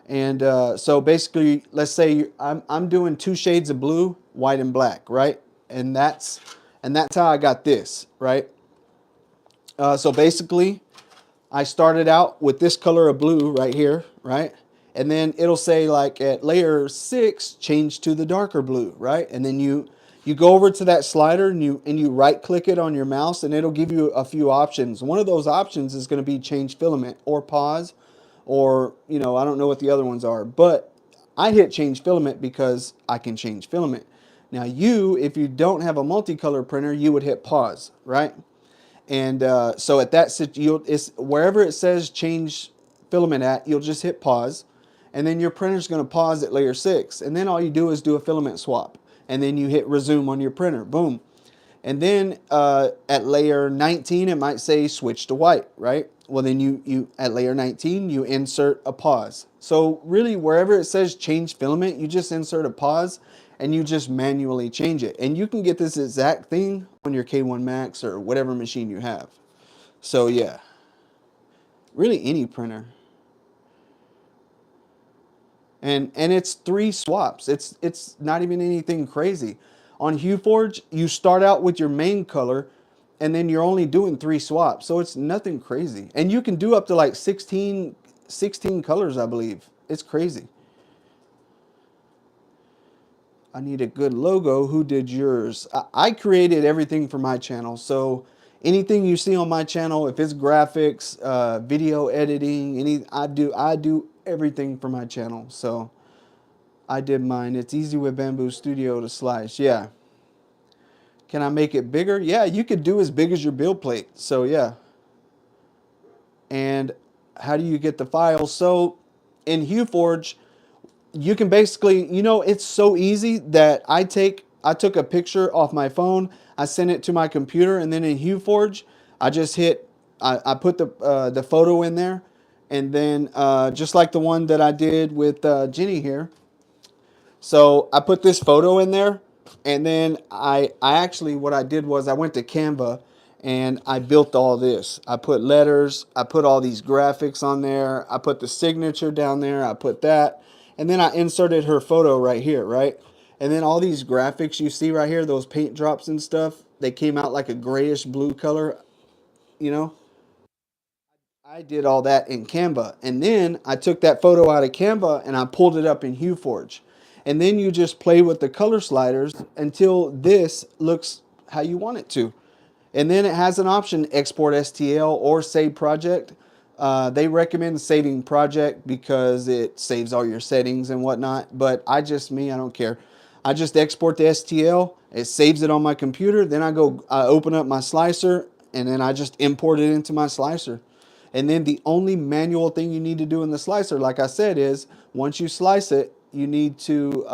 And so basically, let's say I'm doing 2 shades of blue, white and black, right? And that's how I got this, right? So basically, I started out with this color of blue right here, right? And then it'll say like at layer 6, change to the darker blue, right? And then you go over to that slider and you right click it on your mouse, and it'll give you a few options. One of those options is going to be change filament or pause, or, you know, I don't know what the other ones are, but I hit change filament because I can change filament. Now if you don't have a multicolor printer, you would hit pause, right? And so at that, wherever it says change filament at, you'll just hit pause, and then your printer's going to pause at layer 6, and then all you do is do a filament swap, and then you hit resume on your printer, boom. And then at layer 19, it might say switch to white, right? Well, then you at layer 19, you insert a pause. So really, wherever it says change filament, you just insert a pause, and you just manually change it. And you can get this exact thing on your K1 Max or whatever machine you have. So yeah, really any printer. And it's 3 swaps. It's not even anything crazy. On Hueforge, you start out with your main color, and then you're only doing 3 swaps. So it's nothing crazy. And you can do up to like 16 colors, I believe. It's crazy. I need a good logo. Who did yours? I created everything for my channel. So anything you see on my channel, if it's graphics, video editing, I do everything for my channel. So I did mine. It's easy with Bamboo Studio to slice. Yeah. Can I make it bigger? Yeah, you could do as big as your build plate. So yeah. And how do you get the files? So in Hueforge, you can basically, you know, it's so easy that I took a picture off my phone, I sent it to my computer, and then in Hueforge, I put the photo in there, and then just like the one that I did with Jenny here. So I put this photo in there, and then I actually, what I did was I went to Canva and I built all this. I put letters, I put all these graphics on there, I put the signature down there, I put that, and then I inserted her photo right here, right? And then all these graphics you see right here, those paint drops and stuff, they came out like a grayish blue color. you know. I did all that in Canva, and then I took that photo out of Canva and I pulled it up in Hueforge. And then you just play with the color sliders until this looks how you want it to. And then it has an option, export STL or save project. They recommend saving project because it saves all your settings and whatnot. But I don't care. I just export the STL. It saves it on my computer. Then I open up my slicer, and then I just import it into my slicer. And then the only manual thing you need to do in the slicer, like I said, is once you slice it, you need to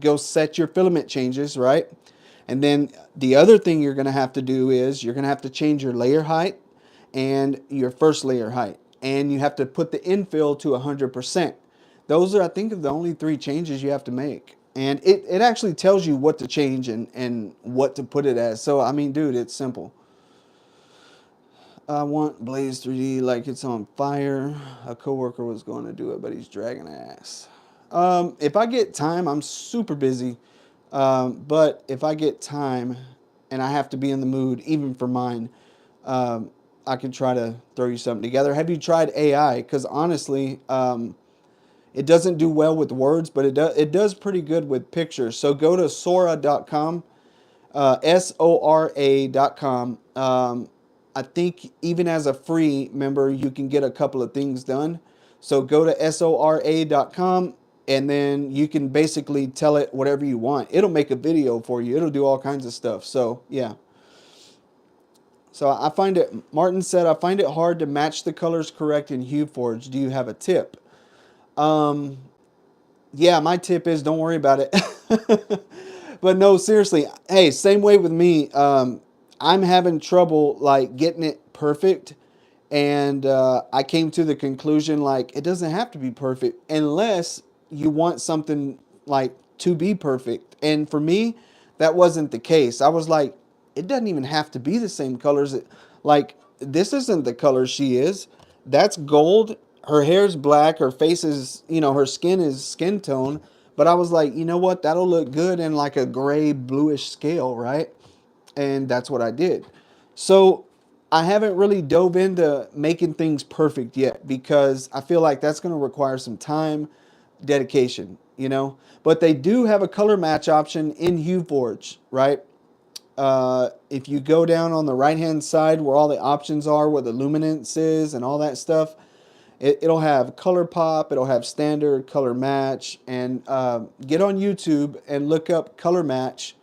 go set your filament changes, right? And then the other thing you're going to have to do is you're going to have to change your layer height and your first layer height. And you have to put the infill to 100%. Those are, I think, the only three changes you have to make. And it actually tells you what to change and what to put it as. So, I mean, dude, it's simple. I want Blaze 3D like it's on fire. A coworker was going to do it, but he's dragging ass. If I get time, I'm super busy. But if I get time and I have to be in the mood, even for mine, I can try to throw you something together. Have you tried AI? Because honestly, it doesn't do well with words, but it does pretty good with pictures. So go to Sora.com, Sora.com. I think even as a free member, you can get a couple of things done. So go to Sora.com and then you can basically tell it whatever you want. It'll make a video for you. It'll do all kinds of stuff. So yeah. So I find it, Martin said, I find it hard to match the colors correct in Hueforge. Do you have a tip? Yeah, my tip is don't worry about it. But no, seriously. Hey, same way with me. I'm having trouble like getting it perfect, and I came to the conclusion like it doesn't have to be perfect unless you want something like to be perfect. And for me, that wasn't the case. I was like, it doesn't even have to be the same colors. Like this isn't the color she is. That's gold. Her hair's black. Her face is, her skin is skin tone. But I was like, you know what? That'll look good in like a gray bluish scale, right? And that's what I did. So I haven't really dove into making things perfect yet because I feel like that's going to require some time, dedication. But they do have a color match option in Hueforge, right? If you go down on the right hand side where all the options are, where the luminance is and all that stuff, it'll have color pop, it'll have standard, color match, and get on YouTube and look up color match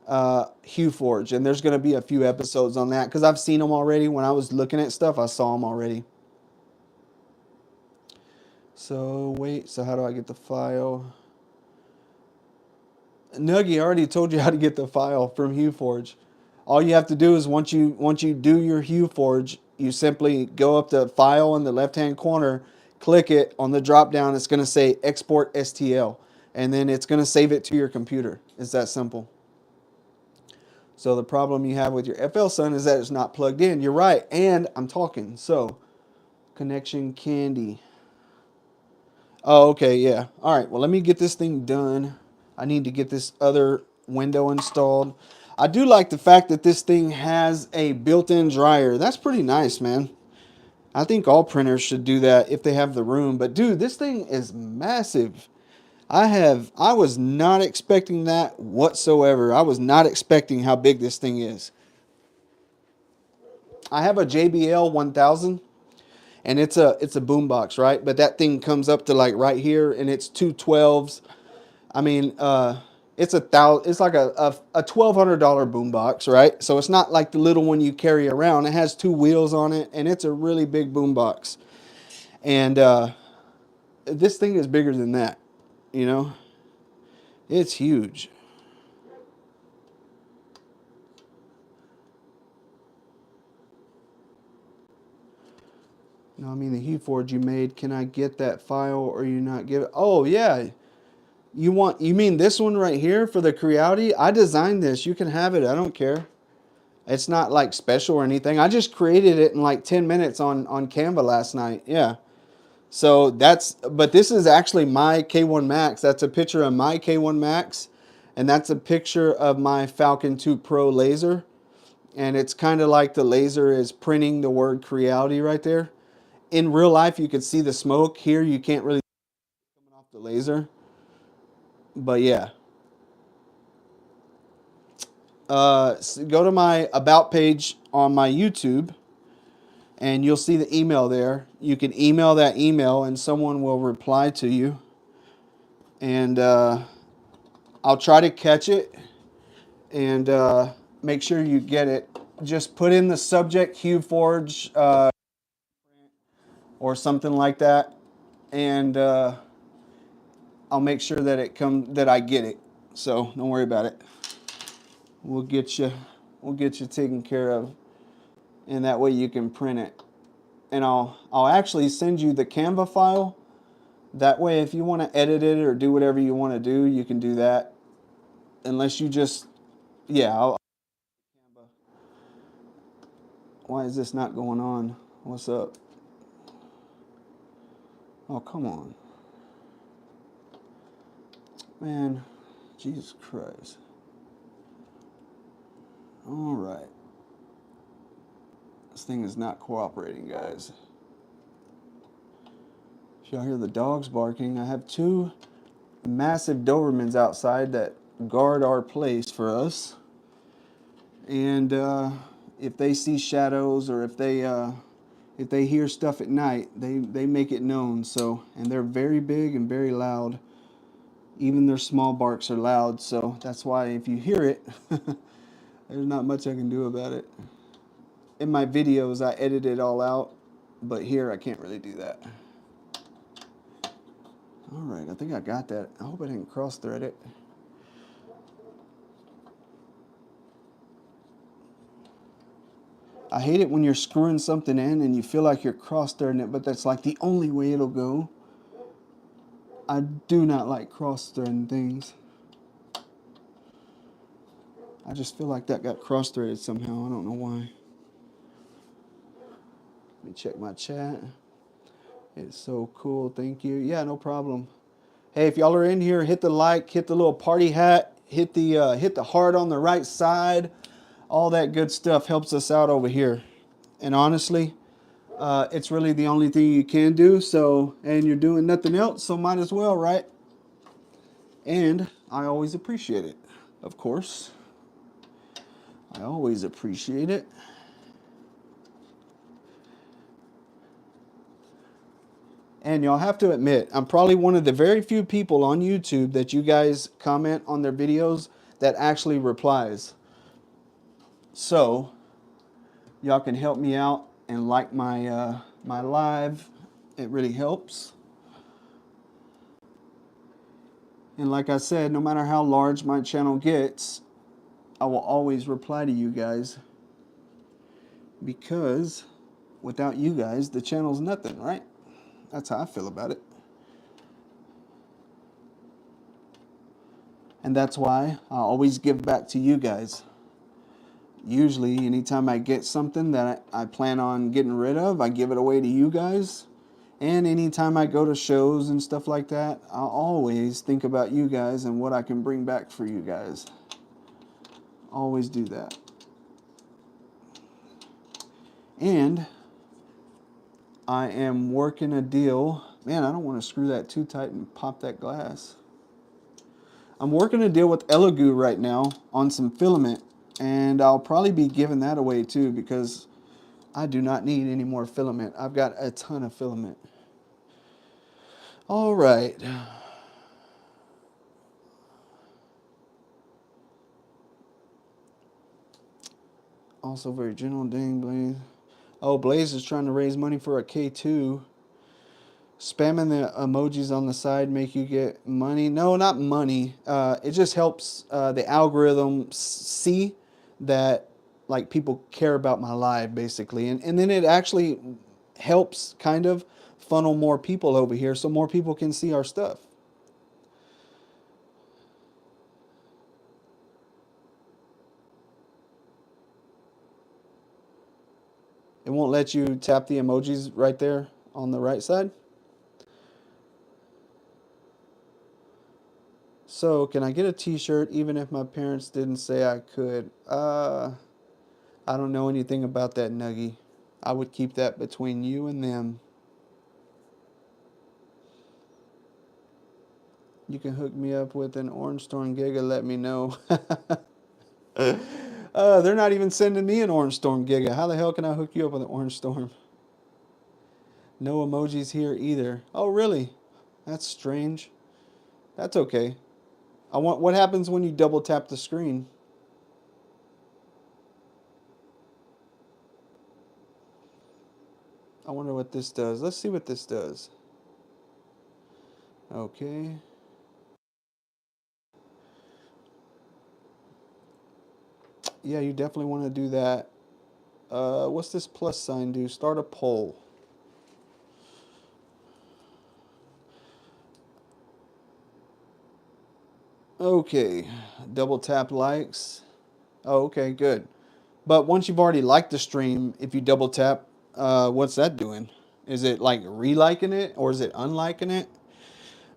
Hueforge, and there's going to be a few episodes on that because I've seen them already. When I was looking at stuff, I saw them already. So wait, so how do I get the file? Nuggy already told you how to get the file from Hueforge. All you have to do is once you do your Hueforge, you simply go up to File in the left-hand corner, click it on the drop-down. It's going to say Export STL, and then it's going to save it to your computer. It's that simple. So the problem you have with your FL Sun is that it's not plugged in. You're right, and I'm talking. So connection candy. Oh, okay, yeah. All right, well, let me get this thing done. I need to get this other window installed. I do like the fact that this thing has a built-in dryer. That's pretty nice, man. I think all printers should do that if they have the room. But dude, this thing is massive. I was not expecting that whatsoever. I was not expecting how big this thing is. I have a JBL 1000 and it's a boombox, right? But that thing comes up to like right here and it's two 12s. I mean, it's like a $1,200 boombox, right? So it's not like the little one you carry around. It has two wheels on it, and it's a really big boombox. And this thing is bigger than that, you know. It's huge. No, I mean the Hueforge you made. Can I get that file, or you not give it? Oh yeah. You mean this one right here for the Creality? I designed this. You can have it. I don't care. It's not like special or anything. I just created it in like 10 minutes on Canva last night. Yeah. So but this is actually my K1 Max. That's a picture of my K1 Max. And that's a picture of my Falcon 2 Pro laser. And it's kind of like the laser is printing the word Creality right there. In real life, you could see the smoke. Here, you can't really see it coming off the laser. But yeah, go to my About page on my YouTube, and you'll see the email there. You can email that email, and someone will reply to you. And I'll try to catch it and make sure you get it. Just put in the subject Hueforge or something like that, and I'll make sure that that I get it. So don't worry about it. We'll get you taken care of, and that way you can print it. And I'll actually send you the Canva file. That way, if you want to edit it or do whatever you want to do, you can do that. Unless you just, yeah. Why is this not going on? What's up? Oh, come on, man. Jesus Christ. All right. This thing is not cooperating, guys. If y'all hear the dogs barking, I have two massive Dobermans outside that guard our place for us. And if they see shadows or if they hear stuff at night, they make it known. So, and they're very big and very loud. Even their small barks are loud. So that's why if you hear it, there's not much I can do about it. In my videos, I edit it all out, but here I can't really do that. All right, I think I got that. I hope I didn't cross-thread it. I hate it when you're screwing something in and you feel like you're cross-threading it, but that's like the only way it'll go. I do not like cross-threading things. I just feel like that got cross-threaded somehow. I don't know why. Let me check my chat. It's so cool. Thank you. Yeah, no problem. Hey, if y'all are in here, hit the like, hit the little party hat, hit the heart on the right side. All that good stuff helps us out over here. And honestly, it's really the only thing you can do. So, and you're doing nothing else, so might as well, right? And I always appreciate it, of course. I always appreciate it. And y'all have to admit, I'm probably one of the very few people on YouTube that you guys comment on their videos that actually replies. So, y'all can help me out and like my live. It really helps. And like I said, no matter how large my channel gets, I will always reply to you guys. Because without you guys, the channel's nothing, right? That's how I feel about it. And that's why I always give back to you guys. Usually, anytime I get something that I plan on getting rid of, I give it away to you guys. And anytime I go to shows and stuff like that, I always think about you guys and what I can bring back for you guys. Always do that. And I am working a deal. Man, I don't want to screw that too tight and pop that glass. I'm working a deal with Elegoo right now on some filament. And I'll probably be giving that away too because I do not need any more filament. I've got a ton of filament. All right. Also very gentle, dang Blaze. Oh, Blaze is trying to raise money for a K2. Spamming the emojis on the side make you get money? No, not money. It just helps the algorithm see that like people care about my live basically, and then it actually helps kind of funnel more people over here so more people can see our stuff. It won't let you tap the emojis right there on the right side. So, can I get a t-shirt even if my parents didn't say I could? I don't know anything about that, Nuggy. I would keep that between you and them. You can hook me up with an Orange Storm Giga, let me know. They're not even sending me an Orange Storm Giga. How the hell can I hook you up with an Orange Storm? No emojis here either. Oh, really? That's strange. That's okay. What happens when you double tap the screen? I wonder what this does. Let's see what this does. Okay. Yeah, you definitely want to do that. What's this plus sign do? Start a poll. Okay. Double tap likes. Oh, okay, good. But once you've already liked the stream, if you double tap, what's that doing? Is it like reliking it or is it unliking it?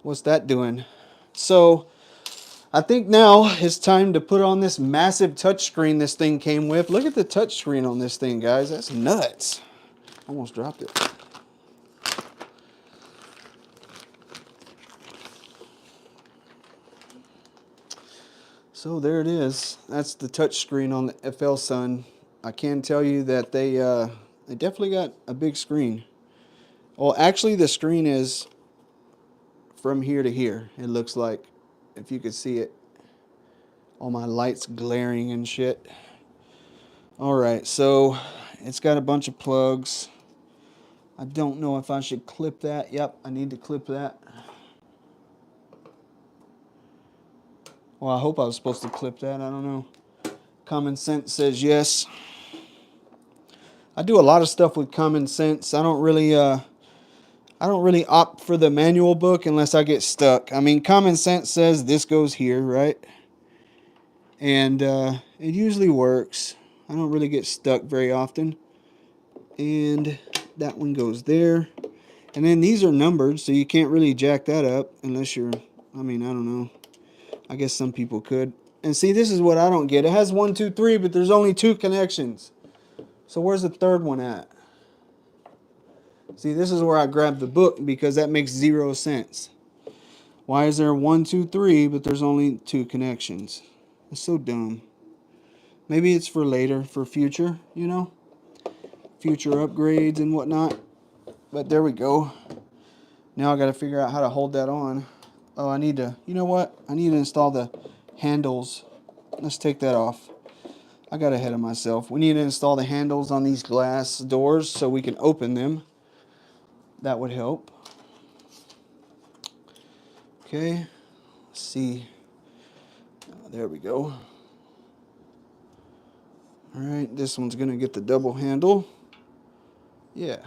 What's that doing? So I think now it's time to put on this massive touchscreen this thing came with. Look at the touchscreen on this thing, guys. That's nuts. Almost dropped it. So there it is. That's the touchscreen on the FL Sun. I can tell you that they definitely got a big screen. Well, actually, the screen is from here to here. It looks like, if you could see it, all my lights glaring and shit. All right, so it's got a bunch of plugs. I don't know if I should clip that. Yep, I need to clip that. Well, I hope I was supposed to clip that. I don't know. Common sense says yes. I do a lot of stuff with common sense. I don't really opt for the manual book unless I get stuck. I mean, common sense says this goes here, right? And it usually works. I don't really get stuck very often. And that one goes there. And then these are numbered, so you can't really jack that up unless you're, I mean, I don't know. I guess some people could. And see, this is what I don't get. It has 1, 2, 3, but there's only 2 connections. So where's the third one at? See, this is where I grabbed the book because that makes 0 sense. Why is there 1, 2, 3, but there's only 2 connections? It's so dumb. Maybe it's for later, for future, you know? Future upgrades and whatnot. But there we go. Now I got to figure out how to hold that on. Oh, I need to, you know what? I need to install the handles. Let's take that off. I got ahead of myself. We need to install the handles on these glass doors so we can open them. That would help. Okay. Let's see. There we go. All right, this one's going to get the double handle. Yeah.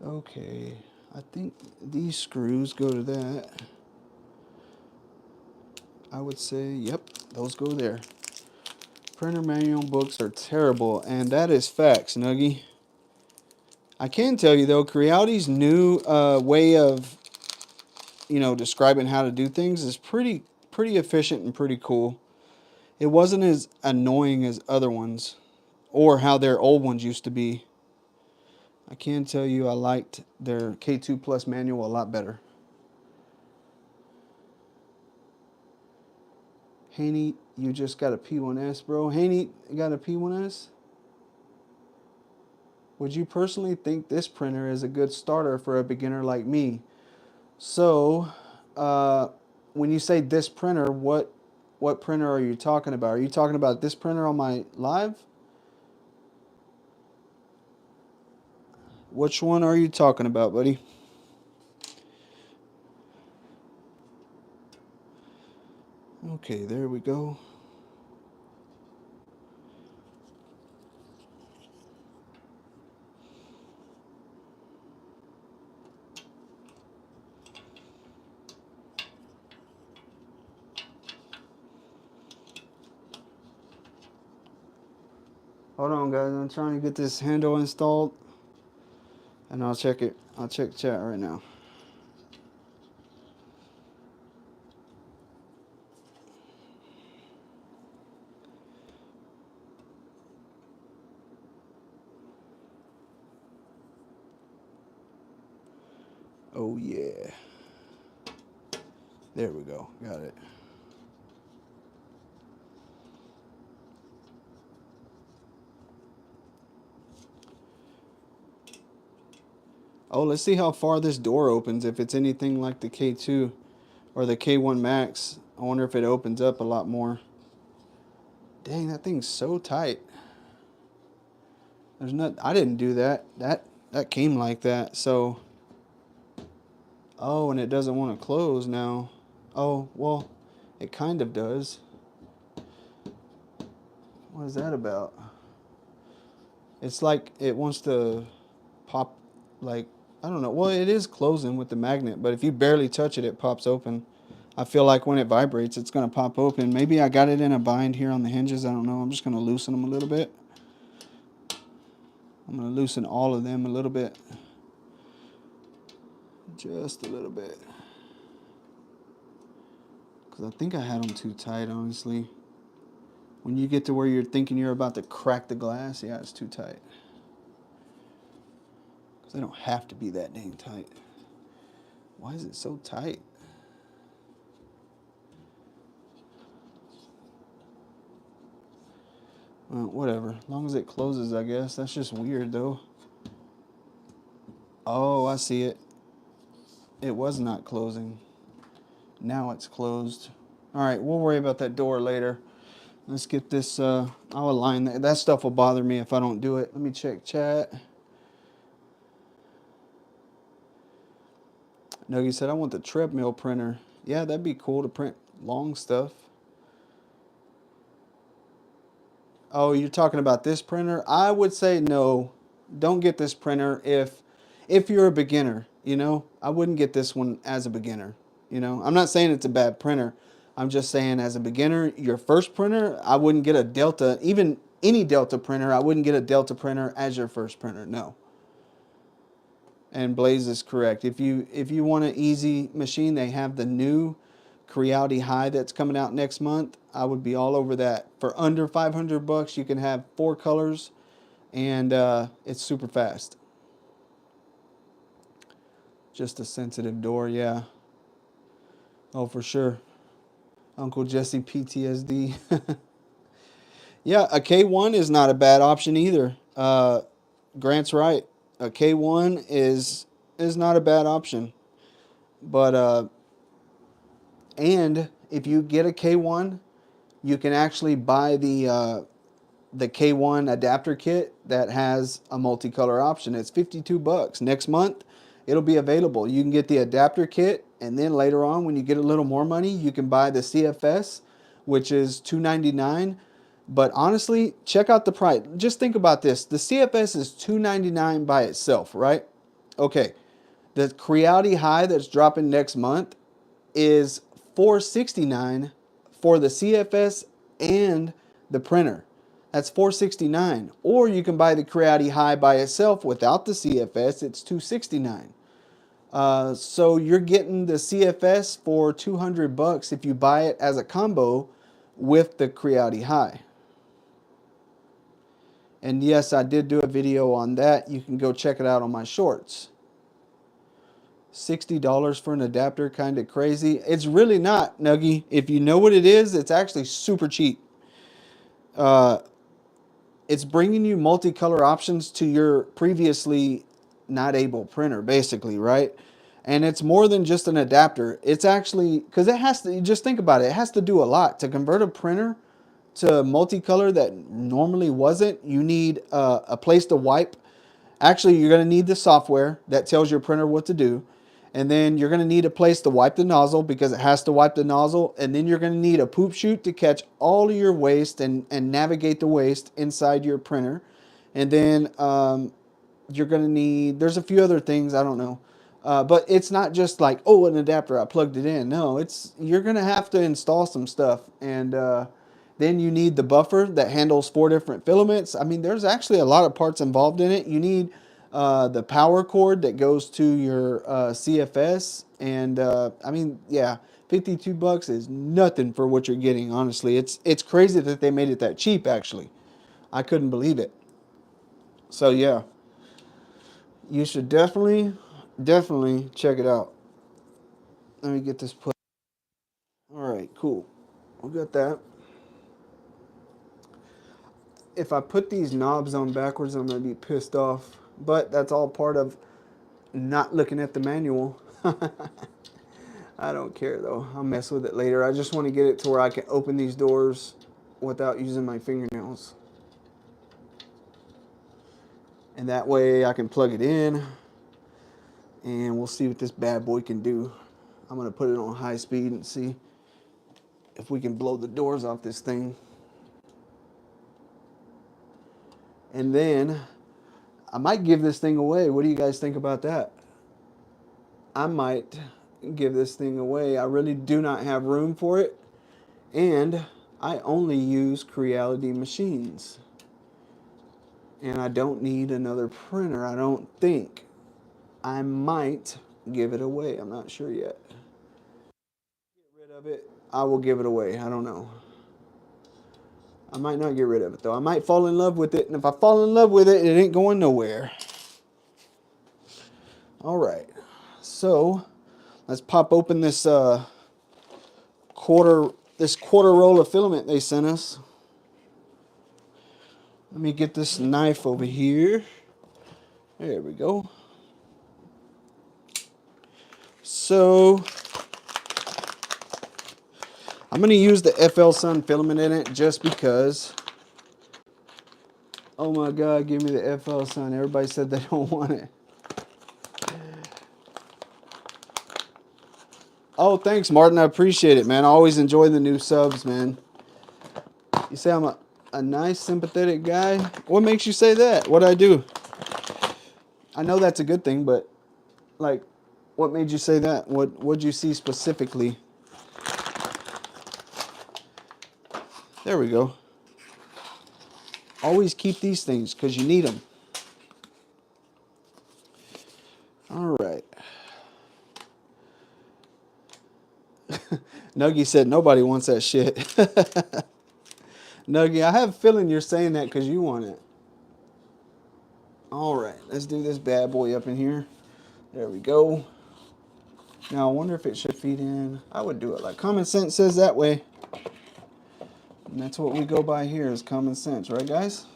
Okay. I think these screws go to that. I would say, yep, those go there. Printer manual books are terrible, and that is facts, Nuggy. I can tell you, though, Creality's new way of, describing how to do things is pretty efficient and pretty cool. It wasn't as annoying as other ones, or how their old ones used to be. I can tell you I liked their K2 Plus manual a lot better. Haney, you just got a P1S, bro. Haney got a P1S? Would you personally think this printer is a good starter for a beginner like me? So, when you say this printer, what printer are you talking about? Are you talking about this printer on my live? Which one are you talking about, buddy? Okay, there we go. Hold on, guys. I'm trying to get this handle installed, and I'll check it. I'll check chat right now. Oh yeah. There we go. Got it. Oh, let's see how far this door opens. If it's anything like the K2 or the K1 Max, I wonder if it opens up a lot more. Dang, that thing's so tight. There's not. I didn't do that. That came like that. So. Oh, and it doesn't want to close now. Oh, well, it kind of does. What is that about? It's like it wants to pop, like, I don't know. Well, it is closing with the magnet, but if you barely touch it, it pops open. I feel like when it vibrates, it's going to pop open. Maybe I got it in a bind here on the hinges. I don't know. I'm just going to loosen them a little bit. I'm going to loosen all of them a little bit. Just a little bit. Because I think I had them too tight, honestly. When you get to where you're thinking you're about to crack the glass, yeah, it's too tight. Because they don't have to be that dang tight. Why is it so tight? Well, whatever. As long as it closes, I guess. That's just weird, though. Oh, I see it. It was not closing. Now it's closed. All right, we'll worry about that door later. Let's get this. I'll align that. That stuff will bother me if I don't do it. Let me check chat. Nuggy said, I want the treadmill printer. Yeah, that'd be cool to print long stuff. Oh, you're talking about this printer? I would say no. Don't get this printer if you're a beginner, you know? I wouldn't get this one as a beginner, you know? I'm not saying it's a bad printer. I'm just saying as a beginner, your first printer, I wouldn't get a Delta, even any Delta printer, I wouldn't get a Delta printer as your first printer. No. And Blaze is correct. If you want an easy machine, they have the new Creality High that's coming out next month. I would be all over that. For under $500, you can have 4 colors, and it's super fast. Just a sensitive door, yeah. Oh, for sure. Uncle Jesse PTSD. Yeah, a K1 is not a bad option either. Grant's right. A K1 is not a bad option. But and if you get a K1, you can actually buy the K1 adapter kit that has a multicolor option. It's $52. Next month, it'll be available. You can get the adapter kit, and then later on, when you get a little more money, you can buy the CFS, which is $299. But honestly, check out the price. Just think about this. The CFS is $299 by itself, right? Okay. The Creality High that's dropping next month is $469 for the CFS and the printer. That's $469. Or you can buy the Creality High by itself without the CFS. It's $269. So you're getting the CFS for $200 if you buy it as a combo with the Creality High. And yes, I did do a video on that. You can go check it out on my shorts. $60 for an adapter, kind of crazy. It's really not, Nuggy. If you know what it is, it's actually super cheap. It's bringing you multicolor options to your previously not able printer, basically, right? And it's more than just an adapter. It's actually, because it has to, just think about it, it has to do a lot. To convert a printer to multicolor that normally wasn't, you need a place to wipe. Actually, you're going to need the software that tells your printer what to do. And then you're going to need a place to wipe the nozzle because it has to wipe the nozzle. And then you're going to need a poop chute to catch all of your waste and navigate the waste inside your printer. And then you're going to need, there's a few other things, I don't know. But it's not just like, oh, an adapter, I plugged it in. No, you're going to have to install some stuff. And then you need the buffer that handles 4 different filaments. I mean, there's actually a lot of parts involved in it. You need the power cord that goes to your CFS. And I mean, yeah, $52 is nothing for what you're getting, honestly. It's crazy that they made it that cheap, actually. I couldn't believe it. So, yeah, you should definitely definitely check it out. Let me get this put. All right, cool. We got that. If I put these knobs on backwards, I'm gonna be pissed off. But that's all part of not looking at the manual. I don't care though. I'll mess with it later. I just want to get it to where I can open these doors without using my fingernails. And that way I can plug it in and we'll see what this bad boy can do. I'm gonna put it on high speed and see if we can blow the doors off this thing. And then I might give this thing away. What do you guys think about that? I might give this thing away. I really do not have room for it. And I only use Creality machines. And I don't need another printer, I don't think. I might give it away. I'm not sure yet. Get rid of it. I will give it away. I don't know. I might not get rid of it though. I might fall in love with it. And if I fall in love with it, it ain't going nowhere. All right. So let's pop open this quarter roll of filament they sent us. Let me get this knife over here. There we go. So I'm going to use the FL Sun filament in it just because. Oh my God, give me the FL Sun. Everybody said they don't want it. Oh, thanks, Martin. I appreciate it, man. I always enjoy the new subs, man. You say I'm a nice, sympathetic guy? What makes you say that? What'd I do? I know that's a good thing, but, like, what made you say that? What'd you see specifically? There we go. Always keep these things because you need them. All right. Nuggy said nobody wants that shit. Nuggy, I have a feeling you're saying that because you want it. All right, let's do this bad boy up in here. There we go. Now, I wonder if it should feed in. I would do it like common sense says that way. And that's what we go by here is common sense, right, guys?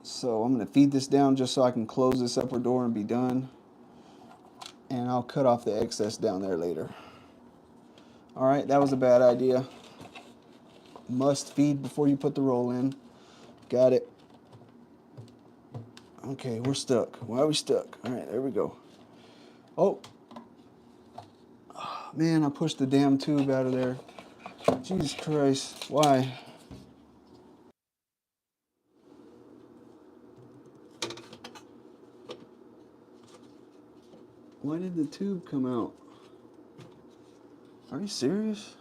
So I'm going to feed this down just so I can close this upper door and be done. And I'll cut off the excess down there later. All right, that was a bad idea. Must feed before you put the roll in. Got it. Okay, we're stuck. Why are we stuck? All right, there we go. Oh. Oh, man, I pushed the damn tube out of there. Jesus Christ. Why? Why did the tube come out? Are you serious?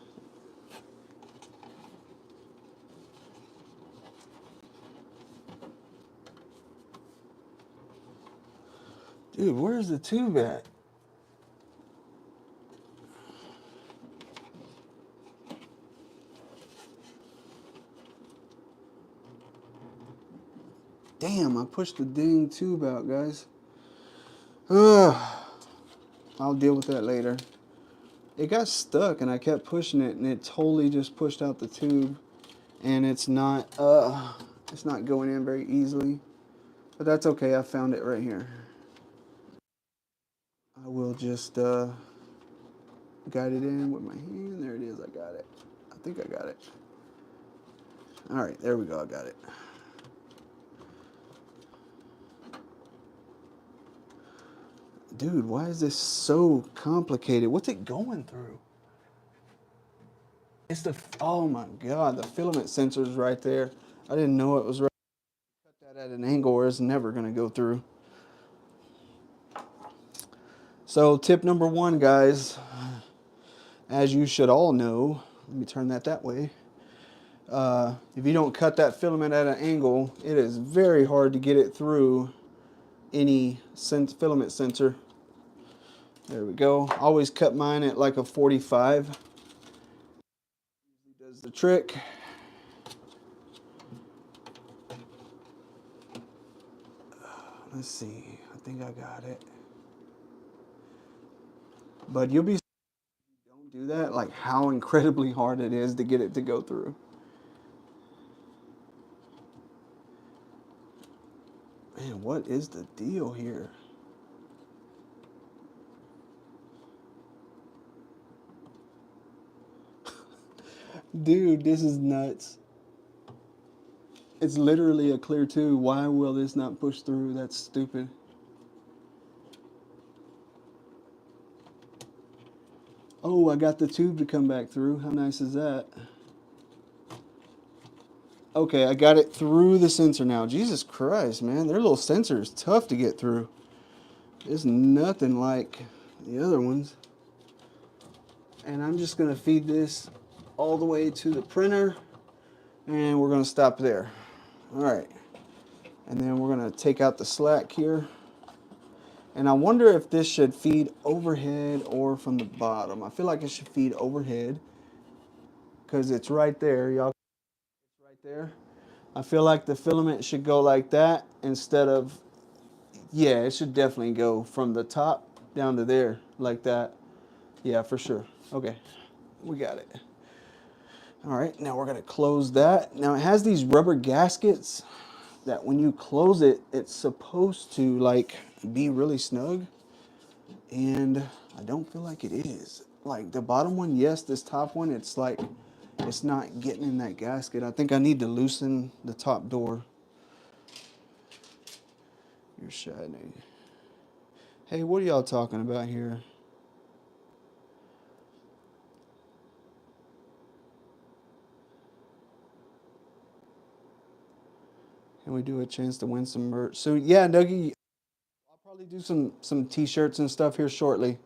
Dude, where's the tube at? Damn, I pushed the dang tube out, guys. Ugh. I'll deal with that later. It got stuck and I kept pushing it and it totally just pushed out the tube. And it's not going in very easily. But that's okay, I found it right here. I will just guide it in with my hand. There it is, I got it. I think I got it. Alright, there we go, I got it. Dude, why is this so complicated? What's it going through? It's the, oh my God, the filament sensor's right there. I didn't know it was right. Cut that at an angle or it's never gonna go through. So tip number one, guys, as you should all know, let me turn that way. If you don't cut that filament at an angle, it is very hard to get it through any filament sensor. There we go. Always cut mine at like a 45. Usually does the trick. Let's see. I think I got it. But you'll be don't do that, like how incredibly hard it is to get it to go through. Man, what is the deal here? Dude, this is nuts. It's literally a clear 2. Why will this not push through? That's stupid. Oh, I got the tube to come back through. How nice is that? Okay, I got it through the sensor now. Jesus Christ, man. Their little sensor is tough to get through. It's nothing like the other ones. And I'm just going to feed this all the way to the printer. And we're going to stop there. All right. And then we're going to take out the slack here. And I wonder if this should feed overhead or from the bottom. I feel like it should feed overhead because it's right there, y'all. It's right there. I feel like the filament should go like that instead of, yeah, it should definitely go from the top down to there like that. Yeah, for sure. Okay, we got it. All right, now we're gonna close that. Now it has these rubber gaskets that when you close it, it's supposed to like be really snug. And I don't feel like it is. Like the bottom one, yes, this top one, it's like, it's not getting in that gasket. I think I need to loosen the top door. You're shining. Hey, what are y'all talking about here? Can we do a chance to win some merch? So yeah, Dougie, I'll probably do some t-shirts and stuff here shortly.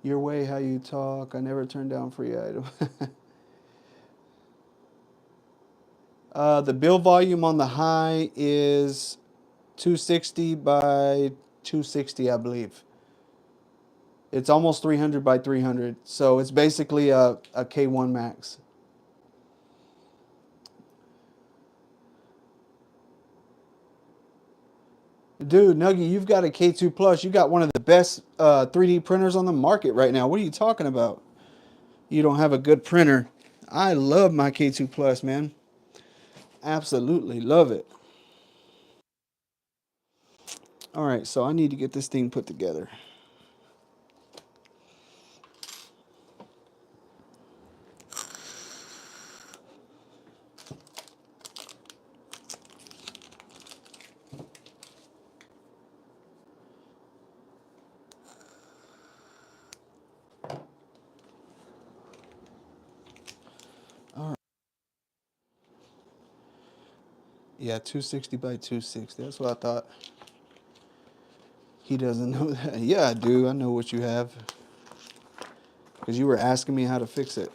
Your way, how you talk. I never turn down free item. The build volume on the high is 260 by 260, I believe. It's almost 300 by 300. So it's basically a K1 Max. Dude, Nuggy, you've got a K2 Plus. You got one of the best 3D printers on the market right now. What are you talking about? You don't have a good printer. I love my K2 Plus, man. Absolutely love it. All right, so I need to get this thing put together. All right. Yeah, 260 by 260. That's what I thought. He doesn't know that. Yeah, I do. I know what you have. Because you were asking me how to fix it.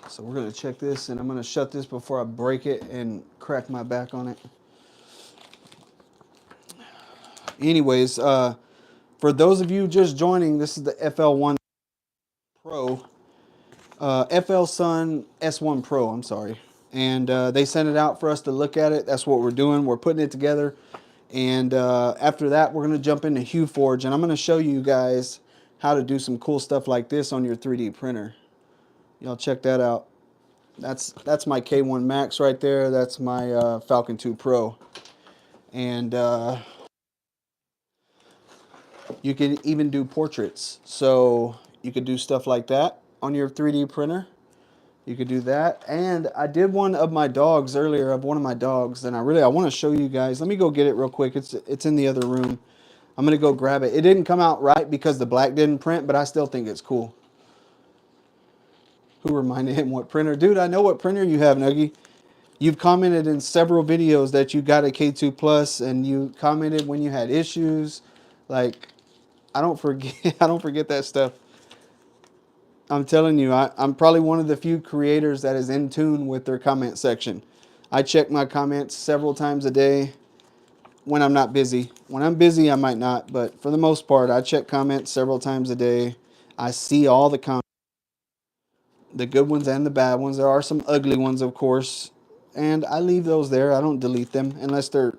So we're going to check this, and I'm going to shut this before I break it and crack my back on it. Anyways, for those of you just joining, this is the FL1 Pro. FL Sun S1 Pro, I'm sorry. And they sent it out for us to look at it. That's what we're doing. We're putting it together. And after that, we're going to jump into Hueforge. And I'm going to show you guys how to do some cool stuff like this on your 3D printer. Y'all check that out. That's my K1 Max right there. That's my Falcon 2 Pro. And you can even do portraits. So you could do stuff like that on your 3D printer. You could do that. And I did one of my dogs earlier, of one of my dogs, and I want to show you guys. Let me go get it real quick. It's in the other room. I'm going to go grab it. It didn't come out right because the black didn't print, but I still think it's cool. Who reminded him what printer? Dude, I know what printer you have, Nuggy. You've commented in several videos that you got a K2 Plus, and you commented when you had issues. Like, I don't forget I don't forget that stuff. I'm telling you, I'm probably one of the few creators that is in tune with their comment section. I check my comments several times a day when I'm not busy. When I'm busy, I might not, but for the most part, I check comments several times a day. I see all the comments. The good ones and the bad ones. There are some ugly ones, of course, and I leave those there. I don't delete them unless they're...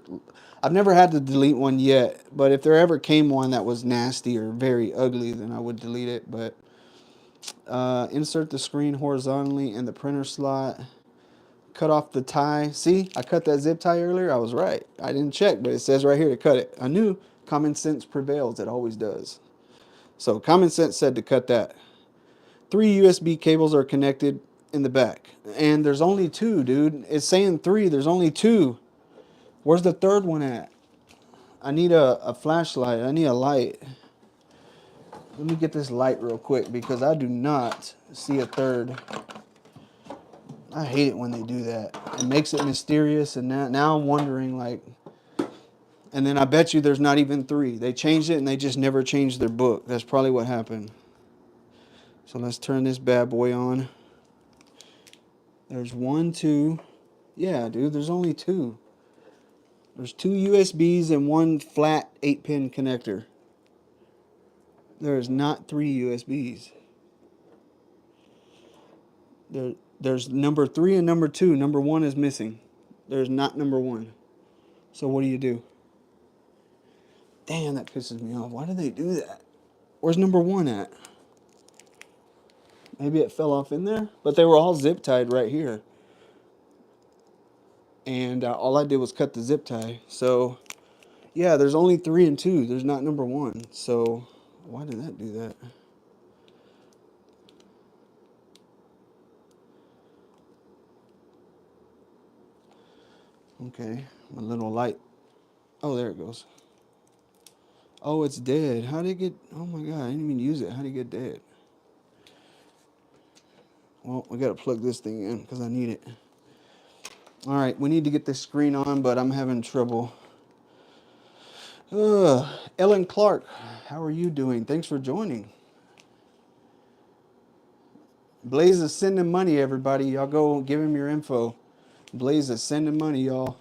I've never had to delete one yet, but if there ever came one that was nasty or very ugly, then I would delete it. But insert the screen horizontally in the printer slot. Cut off the tie. See, I cut that zip tie earlier. I was right. I didn't check, but it says right here to cut it. I knew common sense prevails. It always does. So common sense said to cut that. 3 USB cables are connected in the back. And there's only 2, dude. It's saying 3. There's only 2. Where's the third one at? I need a flashlight. I need a light. Let me get this light real quick because I do not see a third. I hate it when they do that. It makes it mysterious, and now I'm wondering, like... And then I bet you there's not even 3. They changed it, and they just never changed their book. That's probably what happened. So let's turn this bad boy on. There's 1, 2. Yeah, dude, there's only 2. There's 2 USBs and 1 flat 8-pin connector. There's not 3 USBs. There's number 3 and number 2. Number 1 is missing. There's not number 1. So what do you do? Damn, that pisses me off. Why do they do that? Where's number 1 at? Maybe it fell off in there? But they were all zip tied right here. And all I did was cut the zip tie. So, yeah, there's only 3 and 2. There's not number 1. So, why did that do that? Okay, my little light. Oh, there it goes. Oh, it's dead. How did it get... Oh, my God, I didn't even use it. How did it get dead? Well, we got to plug this thing in because I need it. All right, we need to get this screen on, but I'm having trouble. Ellen Clark, how are you doing? Thanks for joining. Blaze is sending money, everybody. Y'all go give him your info. Blaze is sending money, y'all.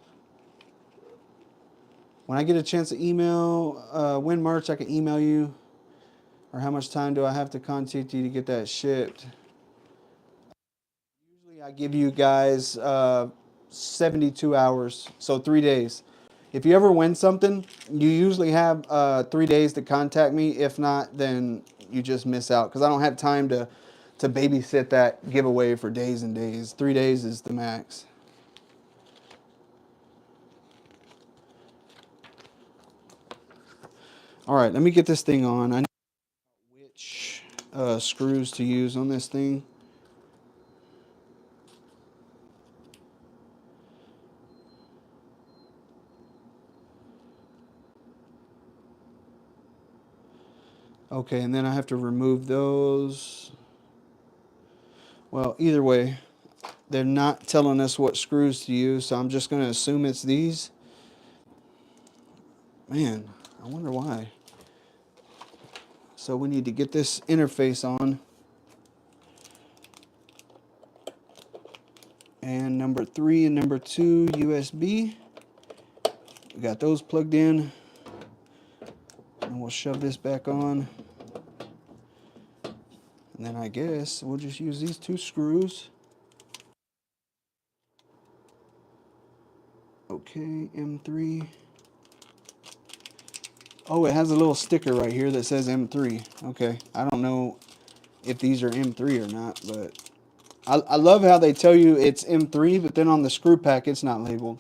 When I get a chance to email, win merch, I can email you. Or how much time do I have to contact you to get that shipped? Usually I give you guys 72 hours, so 3 days. If you ever win something, you usually have 3 days to contact me. If not, then you just miss out because I don't have time to babysit that giveaway for days and days. 3 days is the max. All right, let me get this thing on. I know which screws to use on this thing. Okay, and then I have to remove those. Well, either way, they're not telling us what screws to use, so I'm just going to assume it's these. Man, I wonder why. So we need to get this interface on. And number 3 and number 2 USB. We got those plugged in. And we'll shove this back on. And then I guess we'll just use these 2 screws. Okay, M3. Oh, it has a little sticker right here that says M3. Okay, I don't know if these are M3 or not, but I love how they tell you it's M3, but then on the screw pack it's not labeled.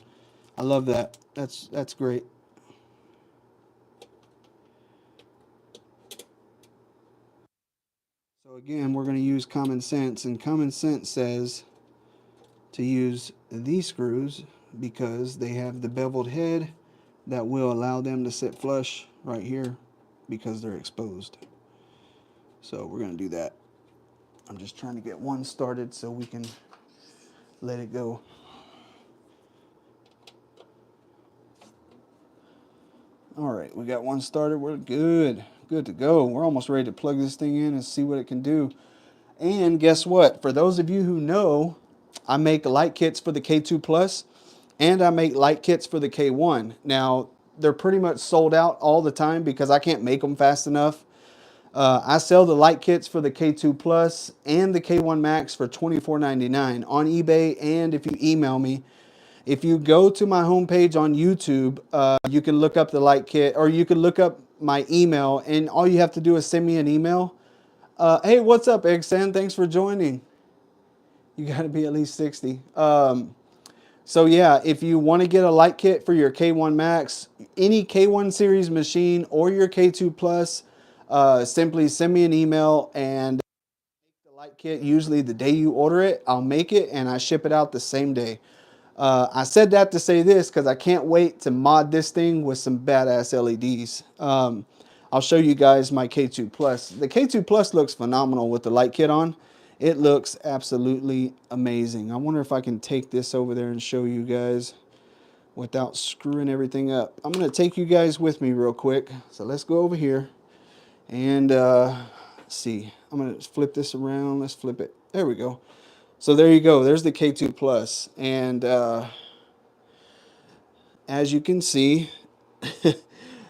I love that. That's great. So again, we're going to use common sense, and common sense says to use these screws because they have the beveled head that will allow them to sit flush right here because they're exposed. So we're going to do that. I'm just trying to get one started so we can let it go. All right, we got one started. We're good to go. We're almost ready to plug this thing in and see what it can do. And guess what? For those of you who know, I make light kits for the K2 Plus and I make light kits for the K1. Now, they're pretty much sold out all the time because I can't make them fast enough. I sell the light kits for the K2 Plus and the K1 Max for $24.99 on eBay, and if you email me. If you go to my homepage on YouTube, you can look up the light kit, or you can look up my email, and all you have to do is send me an email. Hey, what's up, Exxon? Thanks for joining. You got to be at least 60. So yeah, if you want to get a light kit for your K1 Max, any K1 series machine, or your K2 Plus, simply send me an email, and the light kit, usually the day you order it, I'll make it and I ship it out the same day. I said that to say this because I can't wait to mod this thing with some badass LEDs. I'll show you guys my K2 Plus. The K2 Plus looks phenomenal with the light kit on. It looks absolutely amazing. I wonder if I can take this over there and show you guys without screwing everything up. I'm going to take you guys with me real quick. So let's go over here and see. I'm going to flip this around. Let's flip it. There we go. So there you go. There's the K2 Plus. And as you can see,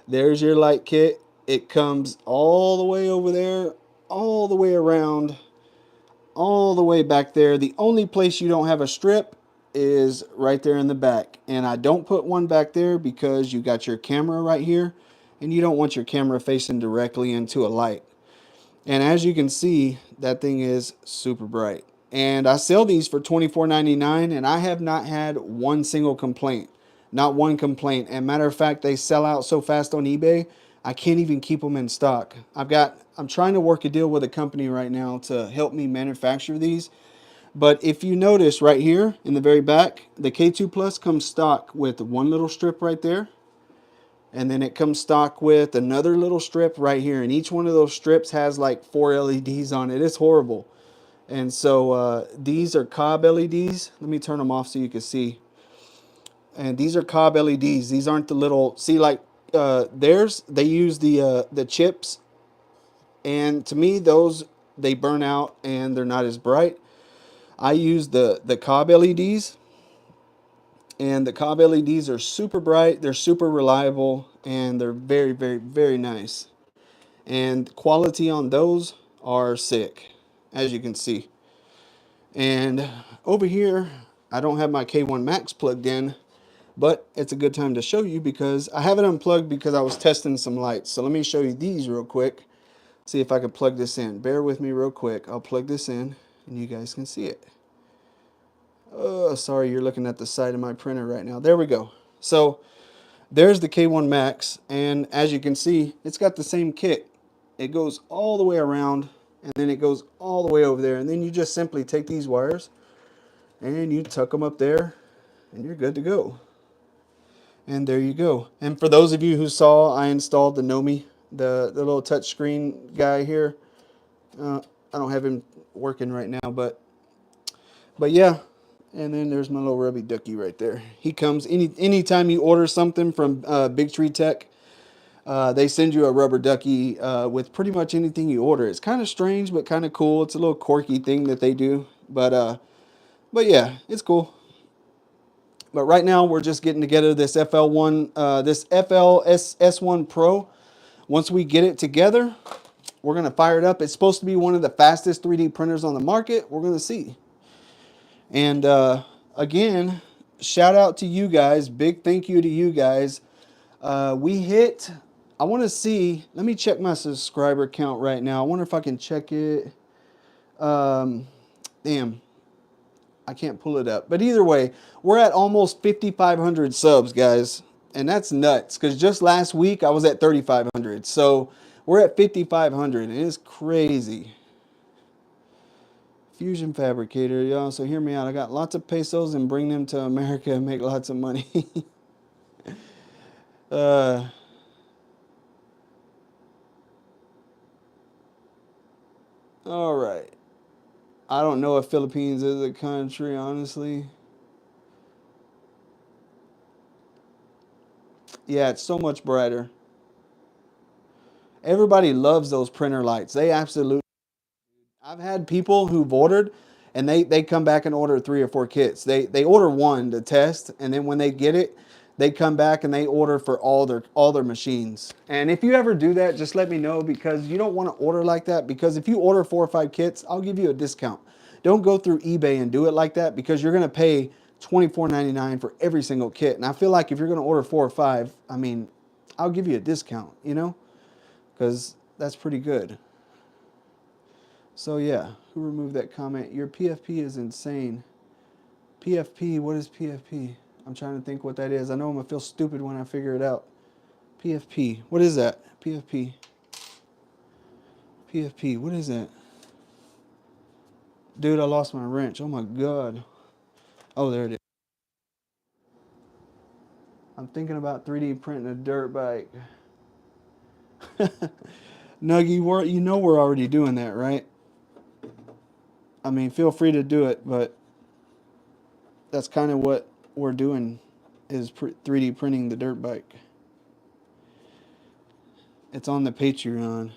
there's your light kit. It comes all the way over there, all the way around, all the way back there. The only place you don't have a strip is right there in the back. And I don't put one back there because you got your camera right here, and you don't want your camera facing directly into a light. And as you can see, that thing is super bright. And I sell these for $24.99, and I have not had one single complaint. Not one complaint. And matter of fact, they sell out so fast on eBay, I can't even keep them in stock. I'm trying to work a deal with a company right now to help me manufacture these. But if you notice right here in the very back, the K2 Plus comes stock with one little strip right there. And then it comes stock with another little strip right here. And each one of those strips has like 4 LEDs on it. It's horrible. And so these are cob LEDs. Let me turn them off so you can see. And these are cob LEDs. These aren't the little, see, like theirs, they use the chips. And to me, those, they burn out and they're not as bright. I use the cob LEDs. And the cob LEDs are super bright, they're super reliable, and they're very, very, very nice. And quality on those are sick, as you can see. And over here, I don't have my K1 Max plugged in, but it's a good time to show you because I have it unplugged because I was testing some lights. So let me show you these real quick. See if I can plug this in. Bear with me real quick. I'll plug this in and you guys can see it. Oh, sorry, you're looking at the side of my printer right now. There we go. So there's the K1 Max, and as you can see, it's got the same kit. It goes all the way around, and then it goes all the way over there, and then you just simply take these wires and you tuck them up there, and you're good to go. And there you go. And for those of you who saw, I installed the Nomi, the little touchscreen guy here. I don't have him working right now, but yeah. And then there's my little rubby ducky right there. He comes anytime you order something from Big Tree Tech. They send you a rubber ducky with pretty much anything you order. It's kind of strange, but kind of cool. It's a little quirky thing that they do, but yeah, it's cool. But right now we're just getting together this FL1, this FLS1 Pro. Once we get it together, we're gonna fire it up. It's supposed to be one of the fastest 3D printers on the market. We're gonna see. And again, shout out to you guys. Big thank you to you guys. We hit, I want to see, let me check my subscriber count right now. I wonder if I can check it. Damn, I can't pull it up. But either way, we're at almost 5,500 subs, guys. And that's nuts, because just last week I was at 3,500. So we're at 5,500, and it's crazy. Fusion fabricator, y'all. So hear me out. I got lots of pesos and bring them to America and make lots of money. All right. I don't know if Philippines is a country, honestly. Yeah, it's so much brighter. Everybody loves those printer lights. They absolutely. I've had people who've ordered, and they come back and order 3 or 4 kits. They order one to test, and then when they get it, they come back and they order for all their machines. And if you ever do that, just let me know, because you don't want to order like that, because if you order 4 or 5 kits, I'll give you a discount. Don't go through eBay and do it like that, because you're going to pay $24.99 for every single kit. And I feel like if you're going to order 4 or 5, I mean, I'll give you a discount, you know, because that's pretty good. So yeah, who removed that comment? Your PFP is insane. PFP, what is PFP? I'm trying to think what that is. I know I'm gonna feel stupid when I figure it out. PFP, what is that? PFP. PFP, what is that? Dude, I lost my wrench. Oh my God. Oh, there it is. I'm thinking about 3D printing a dirt bike. Nuggy, you know we're already doing that, right? I mean, feel free to do it, but that's kind of what we're doing, is 3D printing the dirt bike. It's on the Patreon,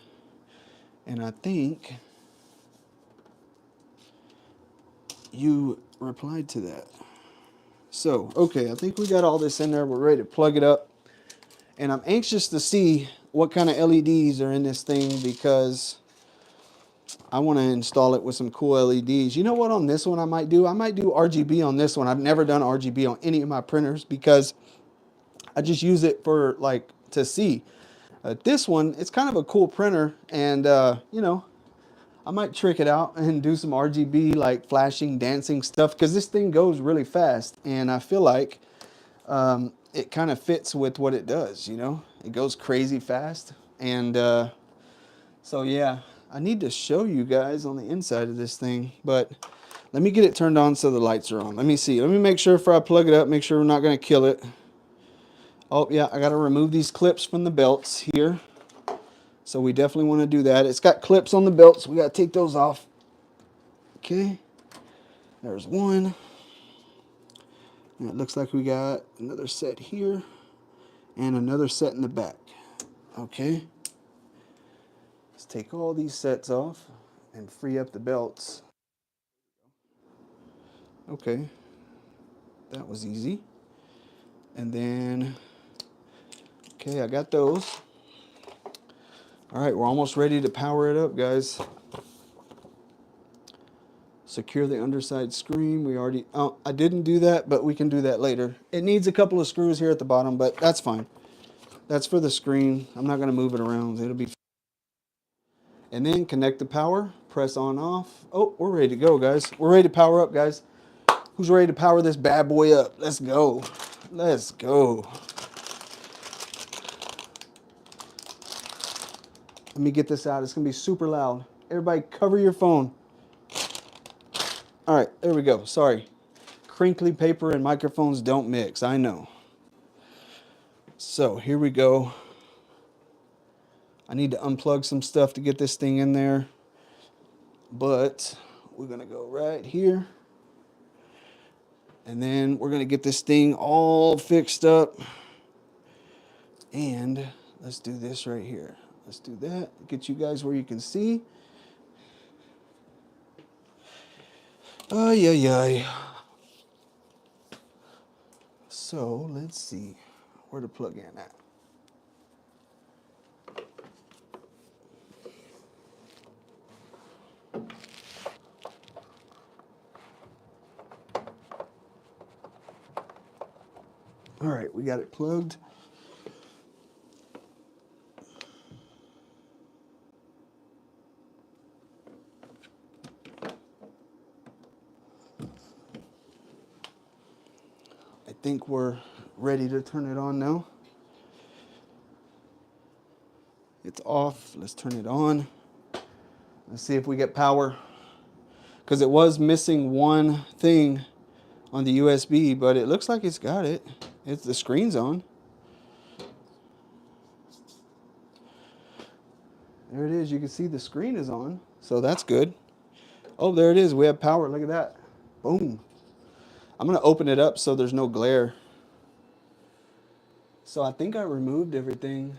and I think you replied to that. So, okay, I think we got all this in there. We're ready to plug it up. And I'm anxious to see what kind of LEDs are in this thing, because I want to install it with some cool LEDs. You know what, on this one I might do? I might do RGB on this one. I've never done RGB on any of my printers, because I just use it for, like, to see. This one, it's kind of a cool printer, and, you know, I might trick it out and do some RGB, like flashing, dancing stuff, because this thing goes really fast, and I feel like it kind of fits with what it does, you know? It goes crazy fast, and so yeah, I need to show you guys on the inside of this thing, but let me get it turned on so the lights are on. Let me see. Let me make sure before I plug it up, make sure we're not going to kill it. Oh, yeah, I got to remove these clips from the belts here. So we definitely want to do that. It's got clips on the belts. We got to take those off. Okay. There's one. And it looks like we got another set here and another set in the back. Okay. Let's take all these sets off and free up the belts. Okay. That was easy. And then, okay, I got those. All right, we're almost ready to power it up, guys. Secure the underside screen. We already, oh, I didn't do that, but we can do that later. It needs a couple of screws here at the bottom, but that's fine. That's for the screen. I'm not going to move it around. It'll be. And then connect the power, press on off. Oh, we're ready to go, guys. We're ready to power up, guys. Who's ready to power this bad boy up? Let's go. Let's go. Let me get this out. It's going to be super loud. Everybody cover your phone. All right, there we go. Sorry. Crinkly paper and microphones don't mix. I know. So here we go. I need to unplug some stuff to get this thing in there. But we're going to go right here. And then we're going to get this thing all fixed up. And let's do this right here. Let's do that. Get you guys where you can see. Ay, ay, ay. So let's see where to plug in at. All right, we got it plugged. I think we're ready to turn it on now. It's off. Let's turn it on. Let's see if we get power. Because it was missing one thing on the USB, but it looks like it's got it. The screen's on. There it is. You can see the screen is on. So that's good. Oh, there it is. We have power. Look at that. Boom. I'm going to open it up so there's no glare. So I think I removed everything.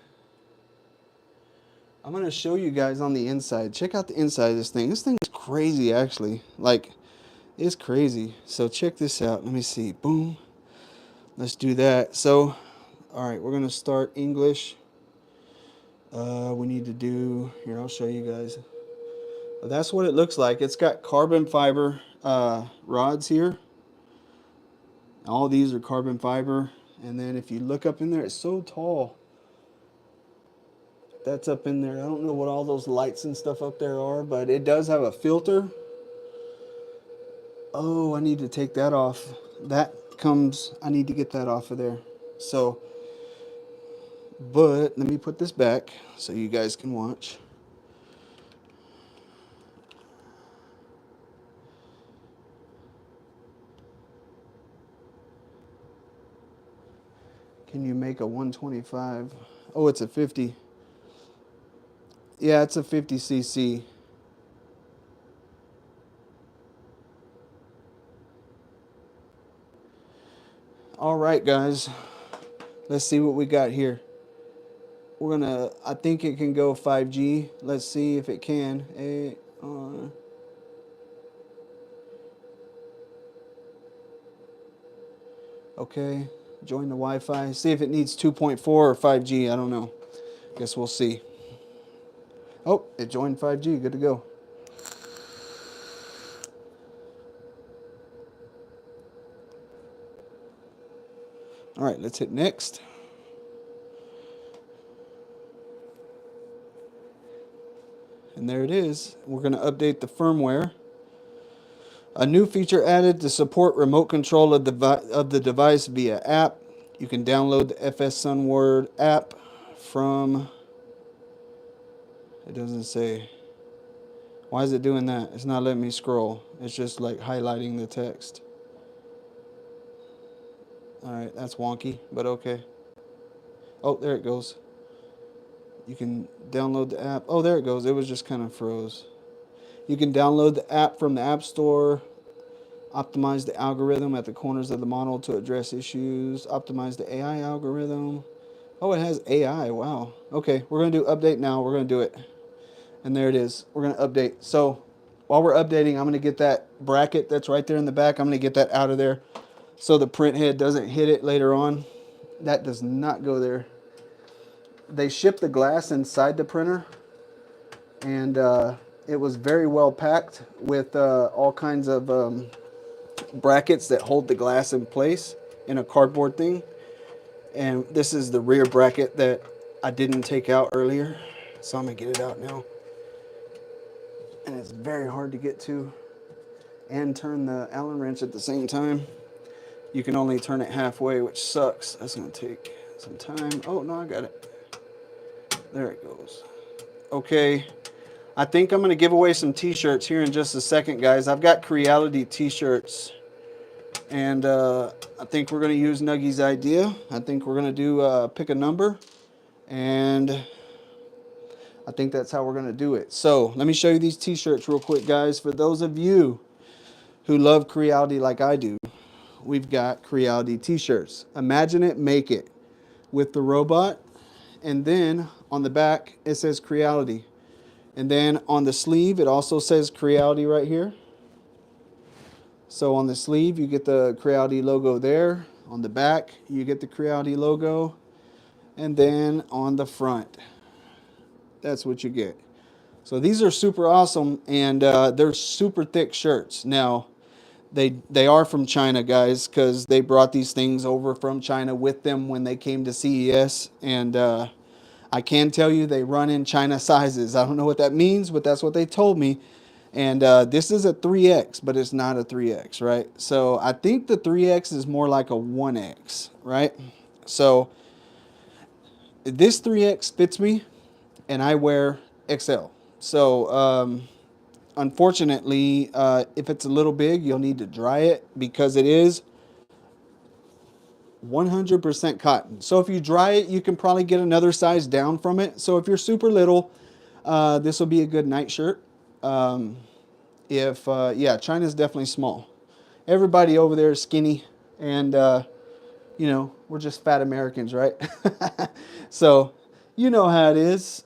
I'm going to show you guys on the inside. Check out the inside of this thing. This thing is crazy, actually. Like, it's crazy. So check this out. Let me see. Boom. Let's do that. So, all right, we're going to start English. We need to do, here, I'll show you guys. That's what it looks like. It's got carbon fiber rods here. All these are carbon fiber. And then if you look up in there, it's so tall. That's up in there. I don't know what all those lights and stuff up there are, but it does have a filter. Oh, I need to take that off. That comes, I need to get that off of there. So, but let me put this back so you guys can watch. Can you make a 125? Oh, it's a 50. Yeah, it's a 50 cc. All right, guys. Let's see what we got here. We're gonna, I think it can go 5G. Let's see if it can. Okay, join the Wi-Fi. See if it needs 2.4 or 5G. I don't know. Guess we'll see. Oh, it joined 5G. Good to go. All right, let's hit next. And there it is. We're going to update the firmware. A new feature added to support remote control of the device via app. You can download the FS Sunword app from, it doesn't say. Why is it doing that? It's not letting me scroll. It's just like highlighting the text. All right, that's wonky, but okay. Oh, there it goes. You can download the app. Oh, there it goes. It was just kind of froze. You can download the app from the App Store. Optimize the algorithm at the corners of the model to address issues. Optimize the AI algorithm. Oh, it has AI. Wow. Okay, we're going to do update now. We're going to do it. And there it is. We're going to update. So while we're updating, I'm going to get that bracket that's right there in the back. I'm going to get that out of there so the print head doesn't hit it later on. That does not go there. They ship the glass inside the printer, and it was very well packed with all kinds of brackets that hold the glass in place in a cardboard thing. And this is the rear bracket that I didn't take out earlier, so I'm gonna get it out now. And it's very hard to get to and turn the Allen wrench at the same time. You can only turn it halfway, which sucks. That's gonna take some time. Oh no, I got it. There it goes. Okay, I think I'm gonna give away some t-shirts here in just a second, guys. I've got Creality t-shirts, and I think we're gonna use Nuggy's idea. I think we're gonna do pick a number, and I think that's how we're gonna do it. So let me show you these t-shirts real quick, guys. For those of you who love Creality like I do, we've got Creality t-shirts. Imagine it, make it, with the robot, and then on the back it says Creality. And then on the sleeve, it also says Creality right here. So on the sleeve, you get the Creality logo there. On the back, you get the Creality logo. And then on the front, that's what you get. So these are super awesome, and they're super thick shirts. Now, they are from China, guys, because they brought these things over from China with them when they came to CES. And I can tell you they run in China sizes. I don't know what that means, but that's what they told me. And this is a 3X, but it's not a 3X, right? So I think the 3X is more like a 1X, right? So this 3X fits me, and I wear XL. So unfortunately, if it's a little big, you'll need to dry it because it is 100% cotton. So if you dry it, you can probably get another size down from it. So if you're super little, this will be a good night shirt. Yeah, China's definitely small. Everybody over there is skinny, and you know, we're just fat Americans, right? So you know how it is.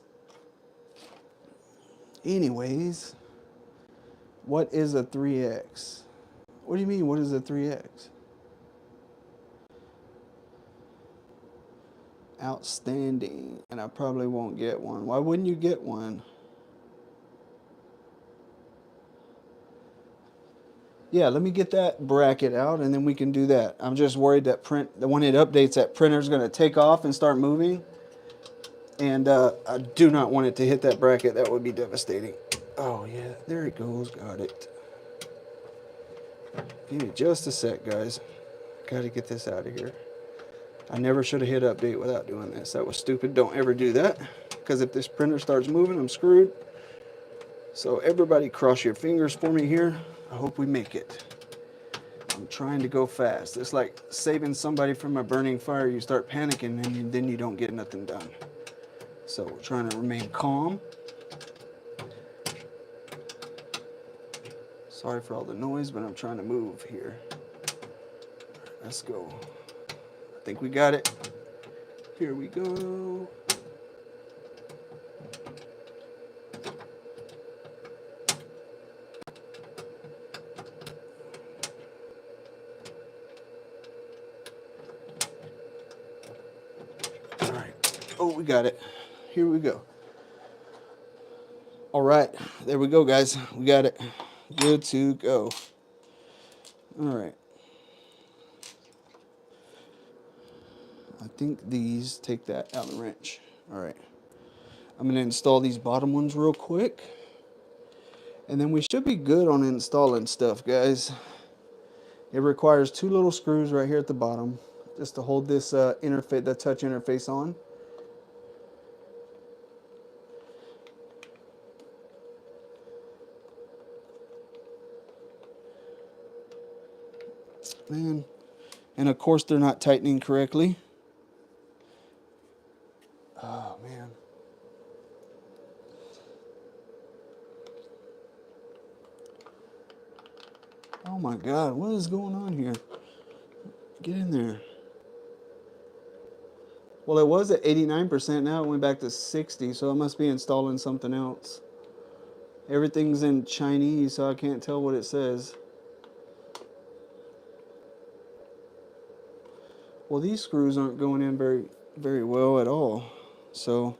Anyways, what is a 3X? What do you mean, what is a 3X? Outstanding. And I probably won't get one. Why wouldn't you get one? Yeah, let me get that bracket out and then we can do that. I'm just worried that when it updates, that printer's going to take off and start moving. And I do not want it to hit that bracket. That would be devastating. Oh, yeah, there it goes. Got it. Give me just a sec, guys. Got to get this out of here. I never should have hit update without doing this. That was stupid. Don't ever do that. Because if this printer starts moving, I'm screwed. So everybody cross your fingers for me here. I hope we make it. I'm trying to go fast. It's like saving somebody from a burning fire. You start panicking and then you don't get nothing done. So we're trying to remain calm. Sorry for all the noise, but I'm trying to move here. Let's go. I think we got it. Here we go. All right. Oh, we got it. Here we go. All right. There we go, guys. We got it. Good to go. All right. I think these take that Allen wrench. All right. I'm going to install these bottom ones real quick. And then we should be good on installing stuff, guys. It requires 2 little screws right here at the bottom just to hold this interface, the touch interface on. Man. And of course they're not tightening correctly. Oh, man. Oh my God, what is going on here? Get in there. Well, it was at 89%, now it went back to 60, so it must be installing something else. Everything's in Chinese, so I can't tell what it says. Well, these screws aren't going in very well at all. So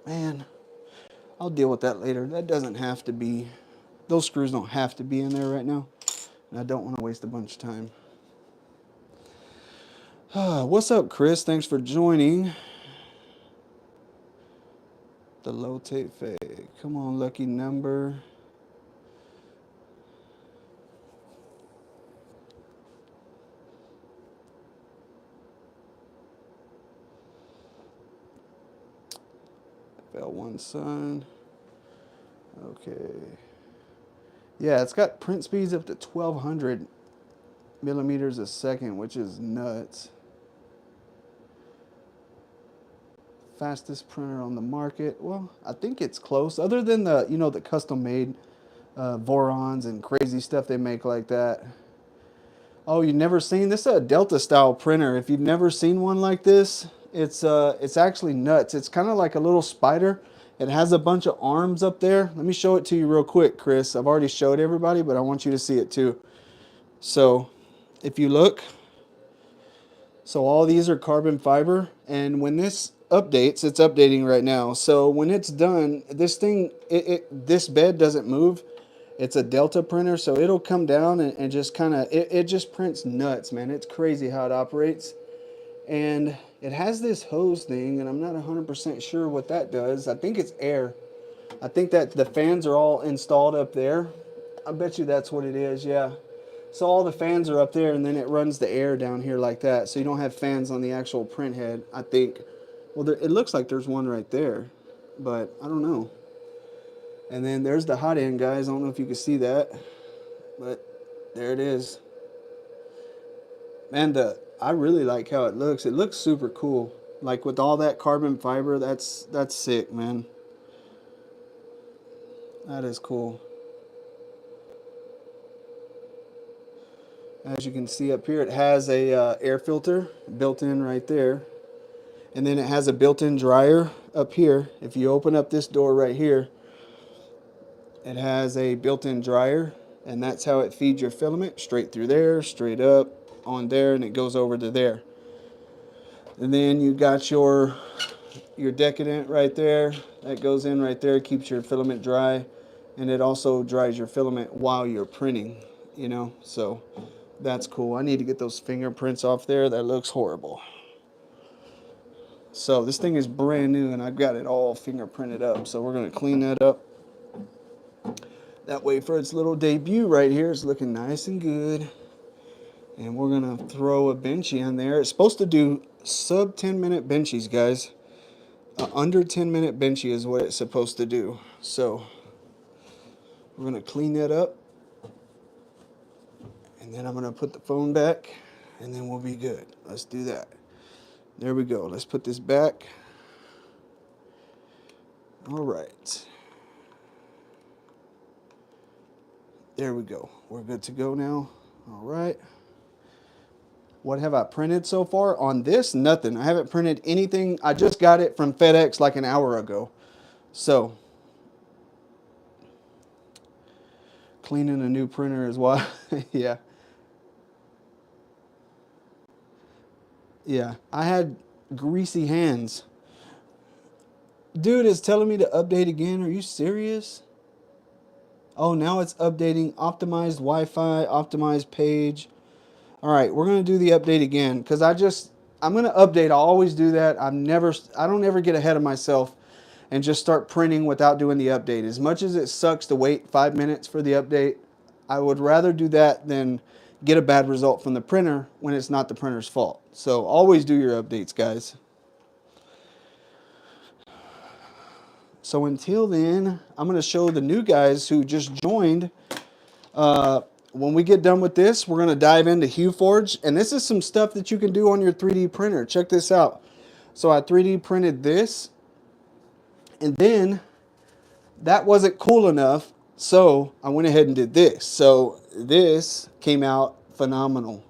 man, I'll deal with that later. That doesn't have to be, those screws don't have to be in there right now. And I don't want to waste a bunch of time. What's up, Chris? Thanks for joining. The low tape fade. Come on, lucky number. L1 Sun. Okay. Yeah, it's got print speeds up to 1200 millimeters a second, which is nuts. Fastest printer on the market. Well, I think it's close. Other than the, the custom made Vorons and crazy stuff they make like that. Oh, you've never seen this? Is a Delta style printer. If you've never seen one like this, it's actually nuts. It's kind of like a little spider. It has a bunch of arms up there. Let me show it to you real quick, Chris. I've already showed everybody, but I want you to see it too. So, if you look, so all these are carbon fiber, and when this updates, it's updating right now. So when it's done, this thing, this bed doesn't move. It's a Delta printer, so it'll come down and just kind of, it just prints nuts, man. It's crazy how it operates. And it has this hose thing, and I'm not 100% sure what that does. I think it's air. I think that the fans are all installed up there. I bet you that's what it is, yeah. So all the fans are up there, and then it runs the air down here like that. So you don't have fans on the actual print head, I think. Well, it looks like there's one right there, but I don't know. And then there's the hot end, guys. I don't know if you can see that, but there it is. And I really like how it looks. It looks super cool. Like with all that carbon fiber, that's sick, man. That is cool. As you can see up here, it has a air filter built in right there. And then it has a built-in dryer up here. If you open up this door right here, it has a built-in dryer, and that's how it feeds your filament, straight through there, straight up, on there, and it goes over to there. And then you got your decadent right there. That goes in right there, keeps your filament dry, and it also dries your filament while you're printing, you know, so that's cool. I need to get those fingerprints off there. That looks horrible. So this thing is brand new, and I've got it all fingerprinted up, so we're going to clean that up. That way for its little debut right here, it's looking nice and good. And we're going to throw a benchy in there. It's supposed to do sub 10-minute benchies, guys. Under 10-minute benchy is what it's supposed to do. So we're going to clean that up. And then I'm going to put the phone back, and then we'll be good. Let's do that. There we go. Let's put this back. All right. There we go. We're good to go now. All right. What have I printed so far? On this, nothing. I haven't printed anything. I just got it from FedEx like an hour ago. So, cleaning a new printer as well. Yeah. Yeah. I had greasy hands. Dude, it's telling me to update again. Are you serious? Oh, now it's updating optimized Wi-Fi, optimized page. All right, we're going to do the update again because I'm going to update. I always do that. I don't ever get ahead of myself and just start printing without doing the update. As much as it sucks to wait 5 minutes for the update, I would rather do that than get a bad result from the printer when it's not the printer's fault. So always do your updates, guys. So until then, I'm going to show the new guys who just joined. When we get done with this, we're going to dive into Hueforge. And this is some stuff that you can do on your 3D printer. Check this out. So I 3D printed this. And then that wasn't cool enough. So I went ahead and did this. So this came out phenomenal.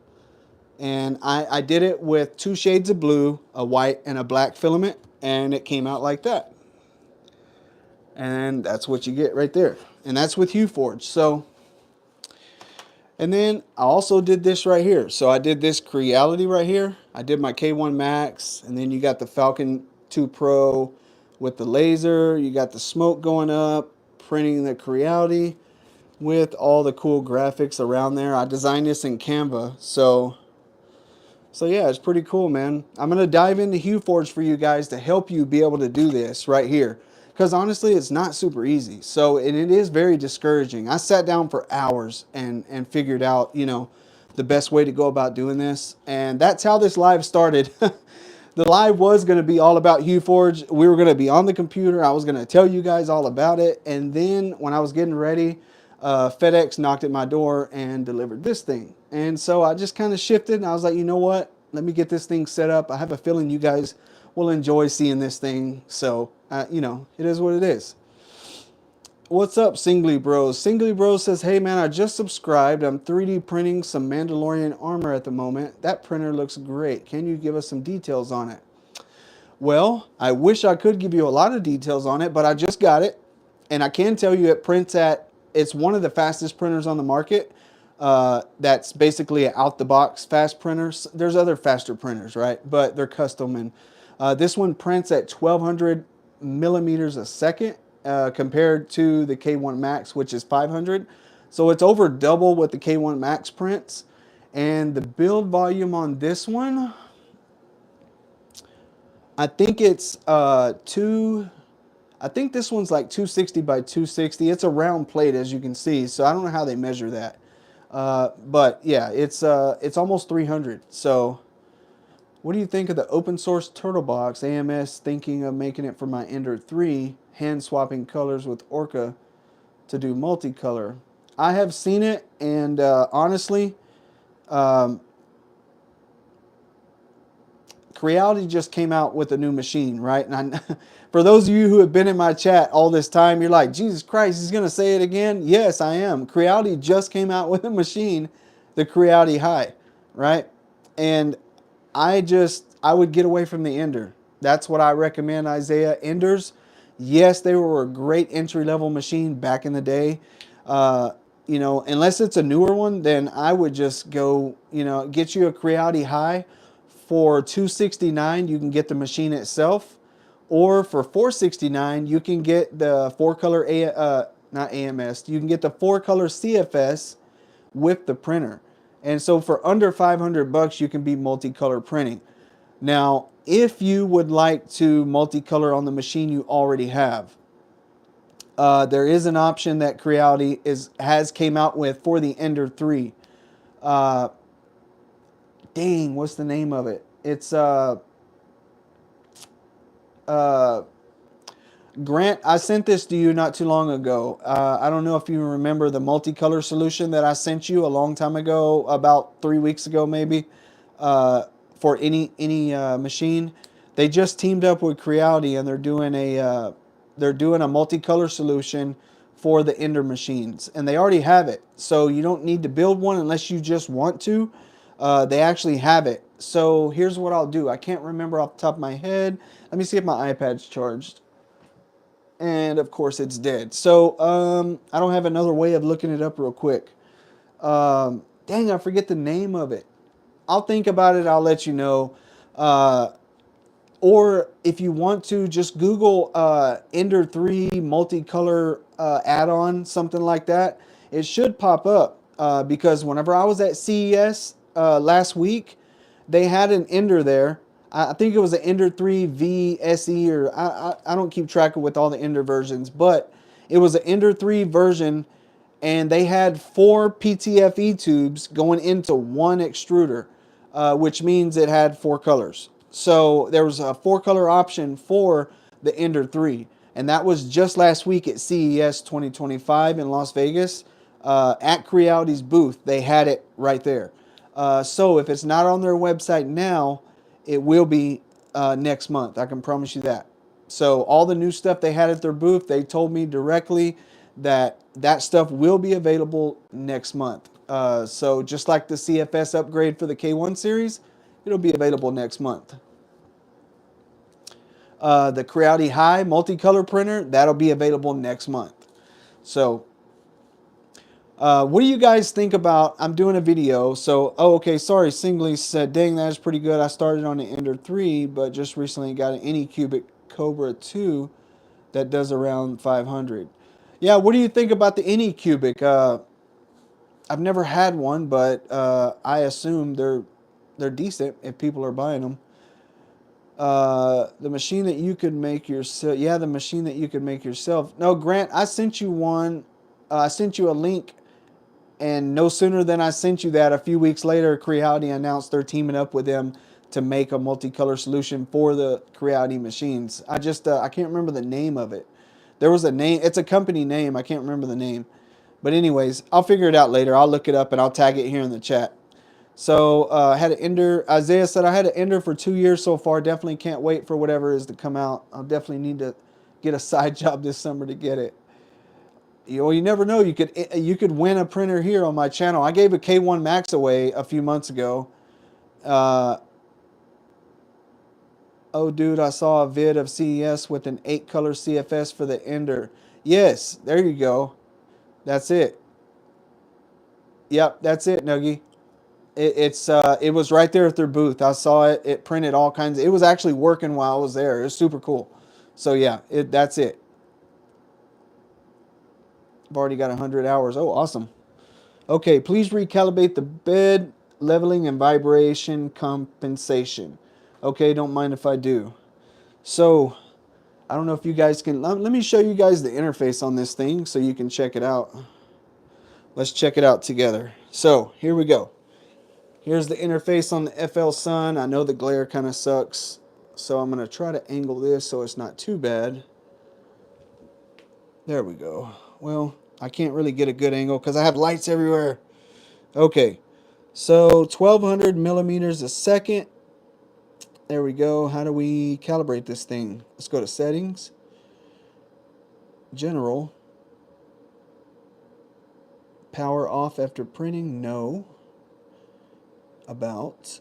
And I did it with 2 shades of blue, a white, and a black filament. And it came out like that. And that's what you get right there. And that's with Hueforge. So, and then I also did this right here. So I did this Creality right here. I did my K1 Max. And then you got the Falcon 2 Pro with the laser. You got the smoke going up, printing the Creality with all the cool graphics around there. I designed this in Canva. So yeah, it's pretty cool, man. I'm going to dive into Hueforge for you guys to help you be able to do this right here. Because honestly, it's not super easy. So, and it is very discouraging. I sat down for hours and figured out, you know, the best way to go about doing this. And that's how this live started. The live was going to be all about Hueforge. We were going to be on the computer. I was going to tell you guys all about it. And then when I was getting ready, FedEx knocked at my door and delivered this thing. And so I just kind of shifted and I was like, you know what? Let me get this thing set up. I have a feeling you guys will enjoy seeing this thing. So, you know, it is what it is. What's up, Singly Bros? Singly Bros says, hey man, I just subscribed. I'm 3D printing some Mandalorian armor at the moment. That printer looks great. Can you give us some details on it? Well, I wish I could give you a lot of details on it, but I just got it. And I can tell you it prints at, it's one of the fastest printers on the market. That's basically an out-the-box fast printer. There's other faster printers, right? But they're custom. And this one prints at 1200 millimeters a second compared to the K1 Max, which is 500. So it's over double what the K1 Max prints. And the build volume on this one, I think it's I think this one's like 260 by 260. It's a round plate, as you can see. So I don't know how they measure that. But yeah, it's almost 300. So what do you think of the open source turtle box? AMS thinking of making it for my Ender 3, hand swapping colors with Orca to do multicolor. I have seen it, and honestly, Creality just came out with a new machine, right? And for those of you who have been in my chat all this time, you're like, Jesus Christ, he's going to say it again? Yes, I am. Creality just came out with a machine the Creality High, right? And I would get away from the Ender. That's what I recommend, Isaiah. Enders, yes, they were a great entry level machine back in the day. Uh, you know, unless it's a newer one, then I would just go, you know, get you a Creality High for $269. You can get the machine itself, or for $469, you can get the four color not AMS. You can get the four color CFS with the printer. And so for under 500 bucks, you can be multicolor printing. Now, if you would like to multicolor on the machine you already have, there is an option that Creality has came out with for the Ender 3. Uh, Dang, what's the name of it? It's uh, Grant, I sent this to you not too long ago. I don't know if you remember the multicolor solution that I sent you a long time ago, about 3 weeks ago maybe, for any machine. They just teamed up with Creality and they're doing a multicolor solution for the Ender machines, and they already have it. So you don't need to build one unless you just want to. They actually have it. So here's what I'll do. I can't remember off the top of my head. Let me see if my iPad's charged, and of course it's dead. So I don't have another way of looking it up real quick. Dang, I forget the name of it. I'll think about it. I'll let you know. Uh, or if you want to, just Google Ender 3 multicolor add-on, something like that. It should pop up because whenever I was at CES last week, they had an Ender there. I think it was an Ender 3 VSE, or I don't keep track of with all the Ender versions, but it was an Ender 3 version, and they had 4 PTFE tubes going into one extruder, which means it had 4 colors. So there was a 4 color option for the Ender 3, and that was just last week at CES 2025 in Las Vegas. At Creality's booth, they had it right there. So if it's not on their website now, it will be next month. I can promise you that. So all the new stuff they had at their booth, they told me directly that that stuff will be available next month. So just like the CFS upgrade for the K1 series, it'll be available next month. The Creality High multicolor printer, that'll be available next month. So what do you guys think about, I'm doing a video, so, oh, okay, sorry, Singly said, dang, that is pretty good. I started on the Ender 3, but just recently got an Anycubic Cobra 2 that does around 500. Yeah, what do you think about the Anycubic? I've never had one, but I assume they're decent if people are buying them. The machine that you could make yourself. Yeah, the machine that you could make yourself. No, Grant, I sent you one. I sent you a link, and no sooner than I sent you that, a few weeks later, Creality announced they're teaming up with them to make a multicolor solution for the Creality machines. I can't remember the name of it. There was a name. It's a company name. I can't remember the name. But anyways, I'll figure it out later. I'll look it up and I'll tag it here in the chat. So I had an Ender. Isaiah said I had an Ender for 2 years so far. Definitely can't wait for whatever is to come out. I'll definitely need to get a side job this summer to get it. You never know. You could win a printer here on my channel. I gave a K1 Max away a few months ago. Uh, oh, dude, I saw a vid of CES with an 8-color CFS for the Ender. Yes, there you go. That's it. Yep, that's it, Nuggy. It was right there at their booth. I saw it. It printed all kinds. It was actually working while I was there. It was super cool. So yeah, that's it. I've already got 100 hours. Oh, awesome. Okay, please recalibrate the bed leveling and vibration compensation. Okay, don't mind if I do. So I don't know if you guys can. Let me show you guys the interface on this thing so you can check it out. Let's check it out together. So here we go. Here's the interface on the FL Sun. I know the glare kind of sucks, so I'm going to try to angle this so it's not too bad. There we go. Well, I can't really get a good angle because I have lights everywhere. Okay, so 1200 millimeters a second. There we go. How do we calibrate this thing? Let's go to settings, general, power off after printing, no. about.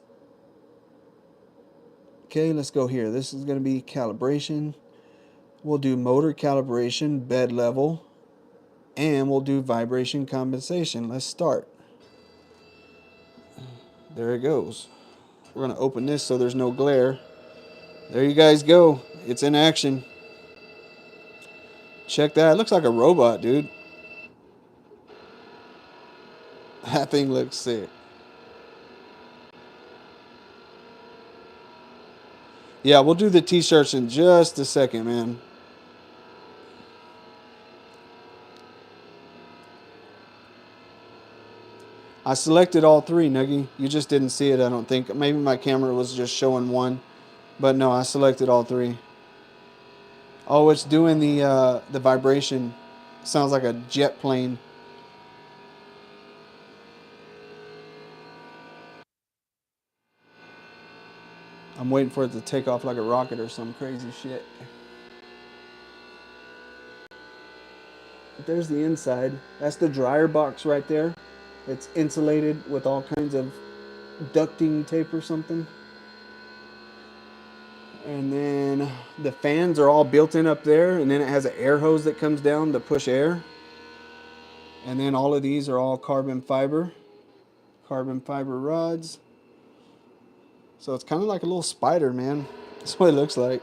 Okay, let's go here. This is going to be calibration. We'll do motor calibration, bed level, and we'll do vibration compensation. Let's start. There it goes. We're going to open this so there's no glare. There you guys go. It's in action. Check that. It looks like a robot, dude. That thing looks sick. Yeah, we'll do the t-shirts in just a second, man. I selected all three, Nuggy. You just didn't see it, I don't think. Maybe my camera was just showing one. But no, I selected all three. Oh, it's doing the vibration. Sounds like a jet plane. I'm waiting for it to take off like a rocket or some crazy shit. But there's the inside. That's the dryer box right there. It's insulated with all kinds of ducting tape or something. And then the fans are all built in up there, and then it has an air hose that comes down to push air. And then all of these are all carbon fiber rods. So it's kind of like a little spider, man. That's what it looks like.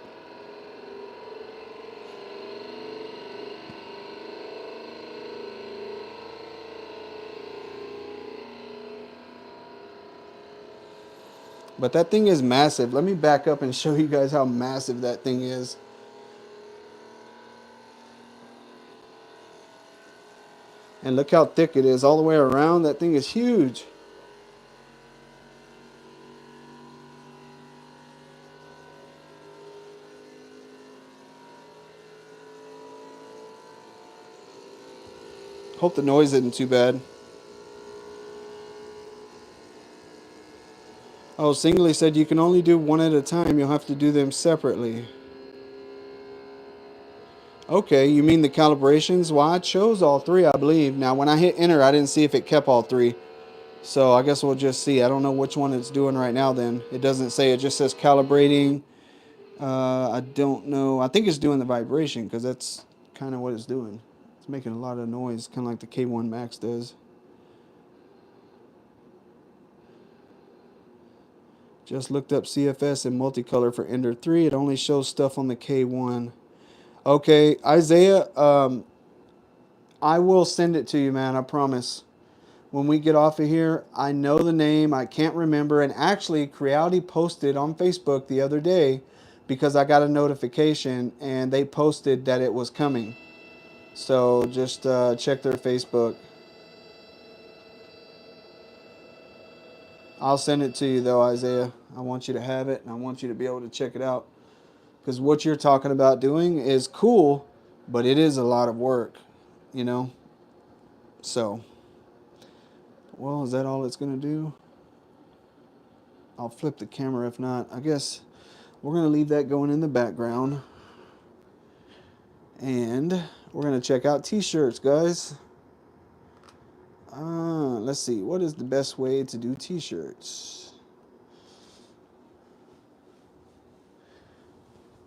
But that thing is massive. Let me back up and show you guys how massive that thing is. And look how thick it is all the way around. That thing is huge. Hope the noise isn't too bad. Oh, Singly said you can only do one at a time. You'll have to do them separately. Okay, you mean the calibrations? Well, I chose all three, I believe. Now, when I hit enter, I didn't see if it kept all three. So I guess we'll just see. I don't know which one it's doing right now then. It doesn't say. It just says calibrating. I don't know. I think it's doing the vibration because that's kind of what it's doing. It's making a lot of noise, kind of like the K1 Max does. Just looked up CFS and multicolor for Ender 3. It only shows stuff on the K1. Okay, Isaiah, I will send it to you, man. I promise. When we get off of here, I know the name. I can't remember. And actually, Creality posted on Facebook the other day because I got a notification and they posted that it was coming. So just check their Facebook. I'll send it to you though, Isaiah. I want you to have it and I want you to be able to check it out. Because what you're talking about doing is cool, but it is a lot of work, you know? So, well, is that all it's going to do? I'll flip the camera if not. I guess we're going to leave that going in the background. And we're going to check out t-shirts, guys. Let's see. What is the best way to do t-shirts?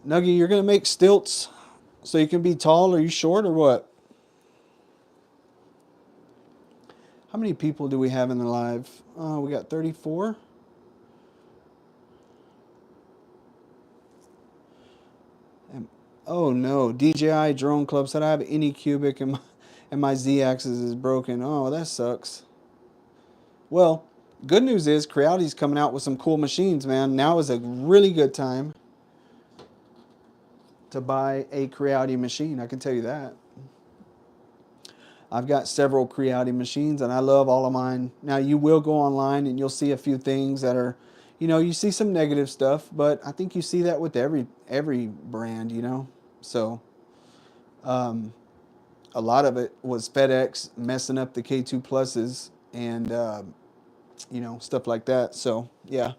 Nuggy, you're going to make stilts so you can be tall. Are you short or what? How many people do we have in the live? We got 34. Oh no, DJI Drone Club said I have any cubic and my Z-axis is broken. Oh, that sucks. Well, good news is Creality's coming out with some cool machines, man. Now is a really good time to buy a Creality machine. I can tell you that. I've got several Creality machines and I love all of mine. Now you will go online and you'll see a few things that are, you know, you see some negative stuff, but I think you see that with every brand, you know. So, a lot of it was FedEx messing up the K2 pluses and you know, stuff like that. So yeah.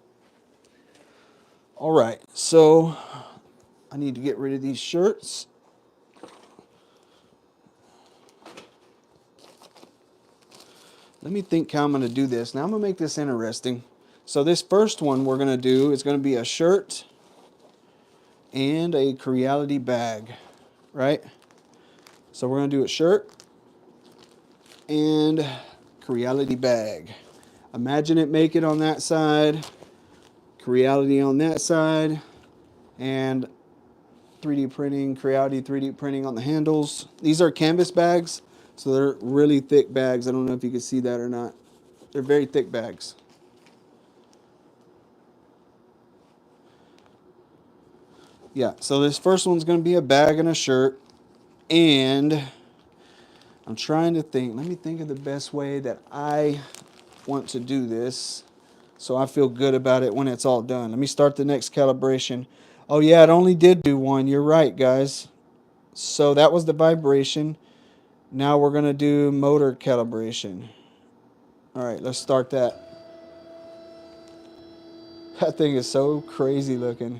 All right. So I need to get rid of these shirts. Let me think how I'm going to do this. Now I'm going to make this interesting. So this first one we're going to do is going to be a shirt and a Creality bag, right? So we're going to do a shirt and Creality bag. Imagine it make it on that side, Creality on that side, and 3D printing, Creality 3D printing on the handles. These are canvas bags, so they're really thick bags. I don't know if you can see that or not. They're very thick bags. Yeah, so this first one's going to be a bag and a shirt. And I'm trying to think. Let me think of the best way that I want to do this so I feel good about it when it's all done. Let me start the next calibration. Oh, yeah, it only did do one. You're right, guys. So that was the vibration. Now we're going to do motor calibration. All right, let's start that. That thing is so crazy looking.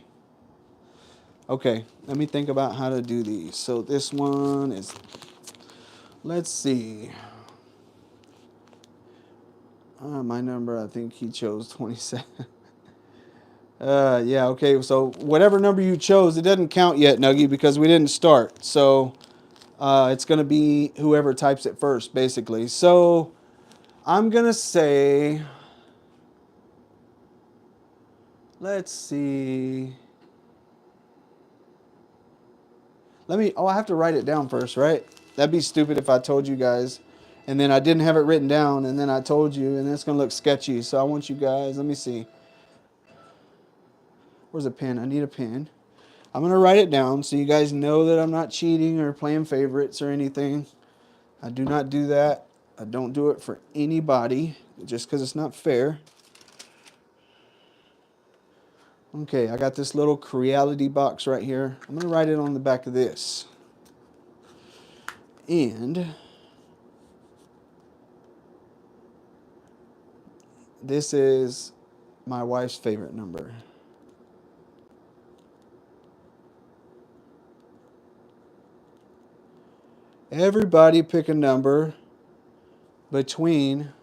Okay, let me think about how to do these. So this one is, let's see. My number, I think he chose 27. Yeah, okay, so whatever number you chose, it doesn't count yet, Nuggy, because we didn't start. So it's going to be whoever types it first, basically. So I'm going to say, let's see. I have to write it down first, right? That'd be stupid if I told you guys and then I didn't have it written down and then I told you and it's going to look sketchy. So I want you guys, let me see. Where's a pen? I need a pen. I'm going to write it down so you guys know that I'm not cheating or playing favorites or anything. I do not do that. I don't do it for anybody just because it's not fair. Okay, I got this little Creality box right here. I'm going to write it on the back of this. And this is my wife's favorite number. Everybody pick a number between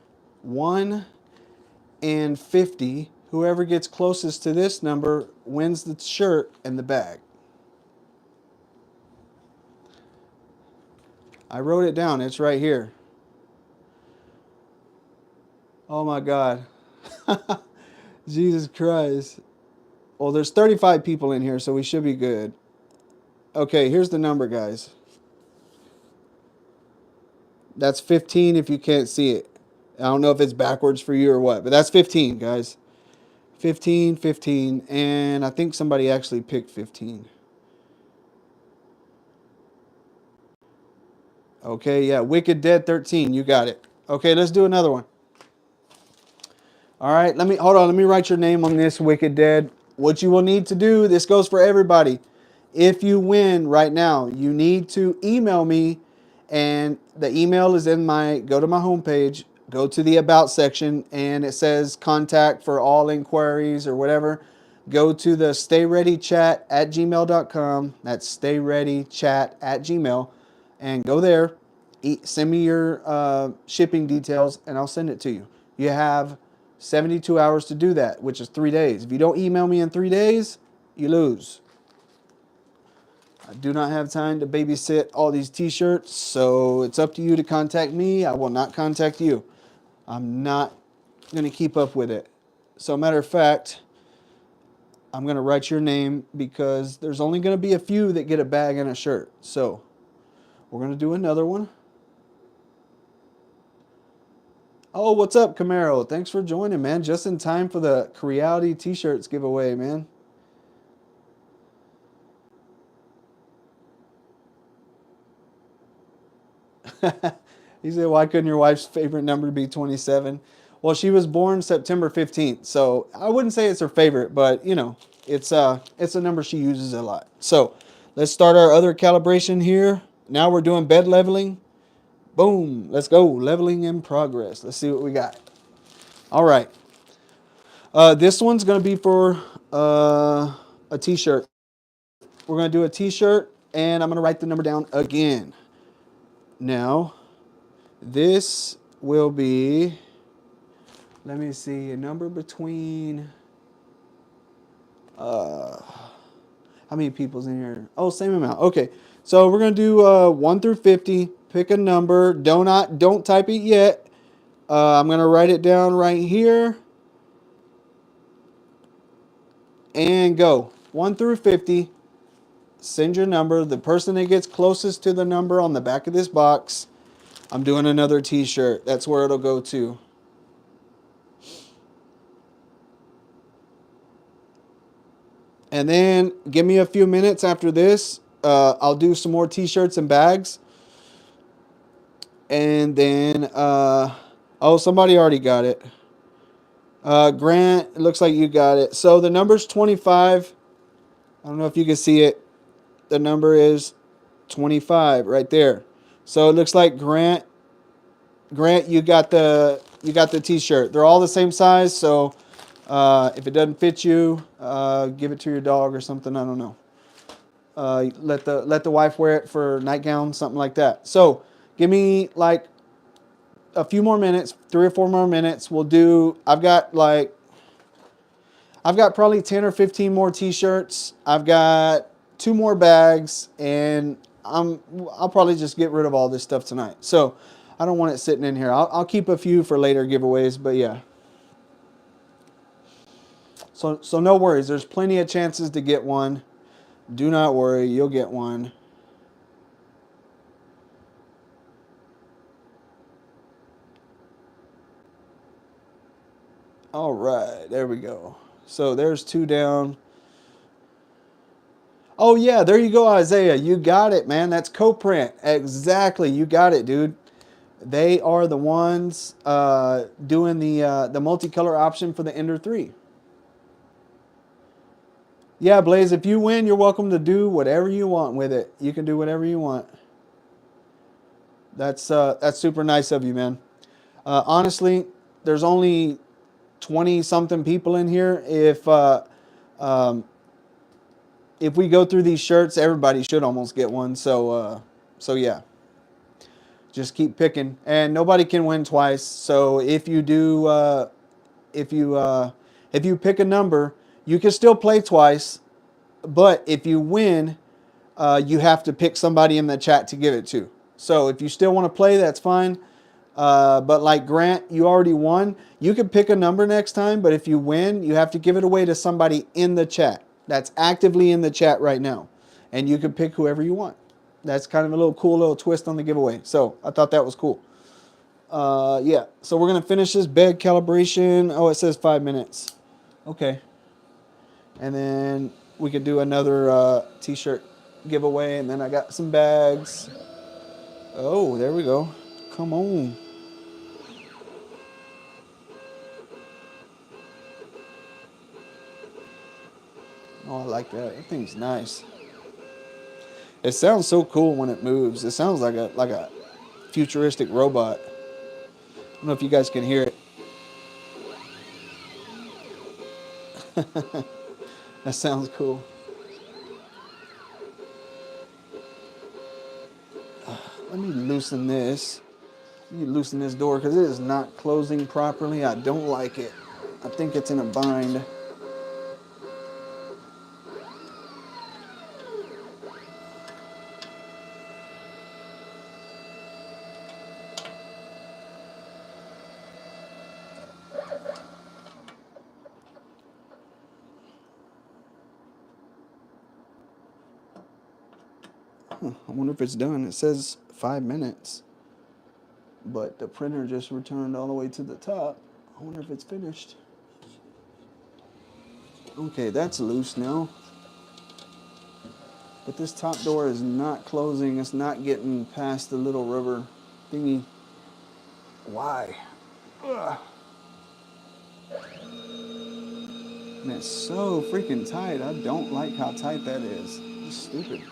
1 and 50. Whoever gets closest to this number wins the shirt and the bag. I wrote it down. It's right here. Oh my God. Jesus Christ. Well, there's 35 people in here, so we should be good. Okay, here's the number, guys. That's 15 if you can't see it. I don't know if it's backwards for you or what, but that's 15, guys. 15, 15, and I think somebody actually picked 15. Okay, yeah, Wicked Dead 13, you got it. Okay, let's do another one. All right, hold on, let me write your name on this, Wicked Dead. What you will need to do, this goes for everybody. If you win right now, you need to email me, and the email is go to my homepage, go to the About section, and it says contact for all inquiries or whatever. Go to the stayreadychat@gmail.com. That's stayreadychat@gmail. And go there, send me your shipping details, and I'll send it to you. You have 72 hours to do that, which is 3 days. If you don't email me in 3 days, you lose. I do not have time to babysit all these t-shirts, so it's up to you to contact me. I will not contact you. I'm not going to keep up with it. So, matter of fact, I'm going to write your name because there's only going to be a few that get a bag and a shirt. So, we're going to do another one. Oh, what's up, Camaro? Thanks for joining, man. Just in time for the Creality t-shirts giveaway, man. He said, why couldn't your wife's favorite number be 27? Well, she was born September 15th, so I wouldn't say it's her favorite, but, you know, it's a number she uses a lot. So let's start our other calibration here. Now we're doing bed leveling. Boom. Let's go. Leveling in progress. Let's see what we got. All right. This one's going to be for a t-shirt. We're going to do a t-shirt, and I'm going to write the number down again. Now, this will be Let me see. A number between. How many people's in here? Oh, same amount. Okay. So we're gonna do 1 through 50. Pick a number. Don't type it yet. I'm gonna write it down right here. And go. 1 through 50. Send your number. The person that gets closest to the number on the back of this box, I'm doing another t-shirt. That's where it'll go to. And then give me a few minutes after this. I'll do some more t-shirts and bags. And then, oh, somebody already got it. Grant, it looks like you got it. So the number's 25. I don't know if you can see it. The number is 25 right there. So it looks like Grant, you got the t-shirt. They're all the same size, so if it doesn't fit you, give it to your dog or something. I don't know. Let the wife wear it for nightgown, something like that. So give me like a few more minutes, 3 or 4 more minutes. I've got probably 10 or 15 more t-shirts. I've got 2 more bags, and I'll probably just get rid of all this stuff tonight. So I don't want it sitting in here. I'll keep a few for later giveaways, but yeah. So no worries. There's plenty of chances to get one. Do not worry. You'll get one. All right. There we go. So there's 2 down. Oh, yeah. There you go, Isaiah. You got it, man. That's co-print. Exactly. You got it, dude. They are the ones doing the multicolor option for the Ender 3. Yeah, Blaze, if you win, you're welcome to do whatever you want with it. You can do whatever you want. That's super nice of you, man. Honestly, there's only 20-something people in here. If we go through these shirts, everybody should almost get one. So yeah. Just keep picking, and nobody can win twice. So if you pick a number, you can still play twice. But if you win, you have to pick somebody in the chat to give it to. So if you still want to play, that's fine. But like Grant, you already won. You can pick a number next time, but if you win, you have to give it away to somebody in the chat that's actively in the chat right now, and you can pick whoever you want. That's kind of a little cool little twist on the giveaway. So I thought that was cool. Yeah, so we're going to finish this bed calibration. Oh, it says 5 minutes. Okay. And then we could do another t-shirt giveaway, and then I got some bags. Oh, there we go. Come on. Oh, I like that. That thing's nice. It sounds so cool when it moves. It sounds like a futuristic robot. I don't know if you guys can hear it. That sounds cool. Let me loosen this. Let me loosen this door because it is not closing properly. I don't like it. I think it's in a bind. I wonder if it's done. It says 5 minutes, but the printer just returned all the way to the top. I wonder if it's finished. Okay, that's loose now. But this top door is not closing. It's not getting past the little rubber thingy. Why? Ugh. And it's so freaking tight. I don't like how tight that is. It's stupid.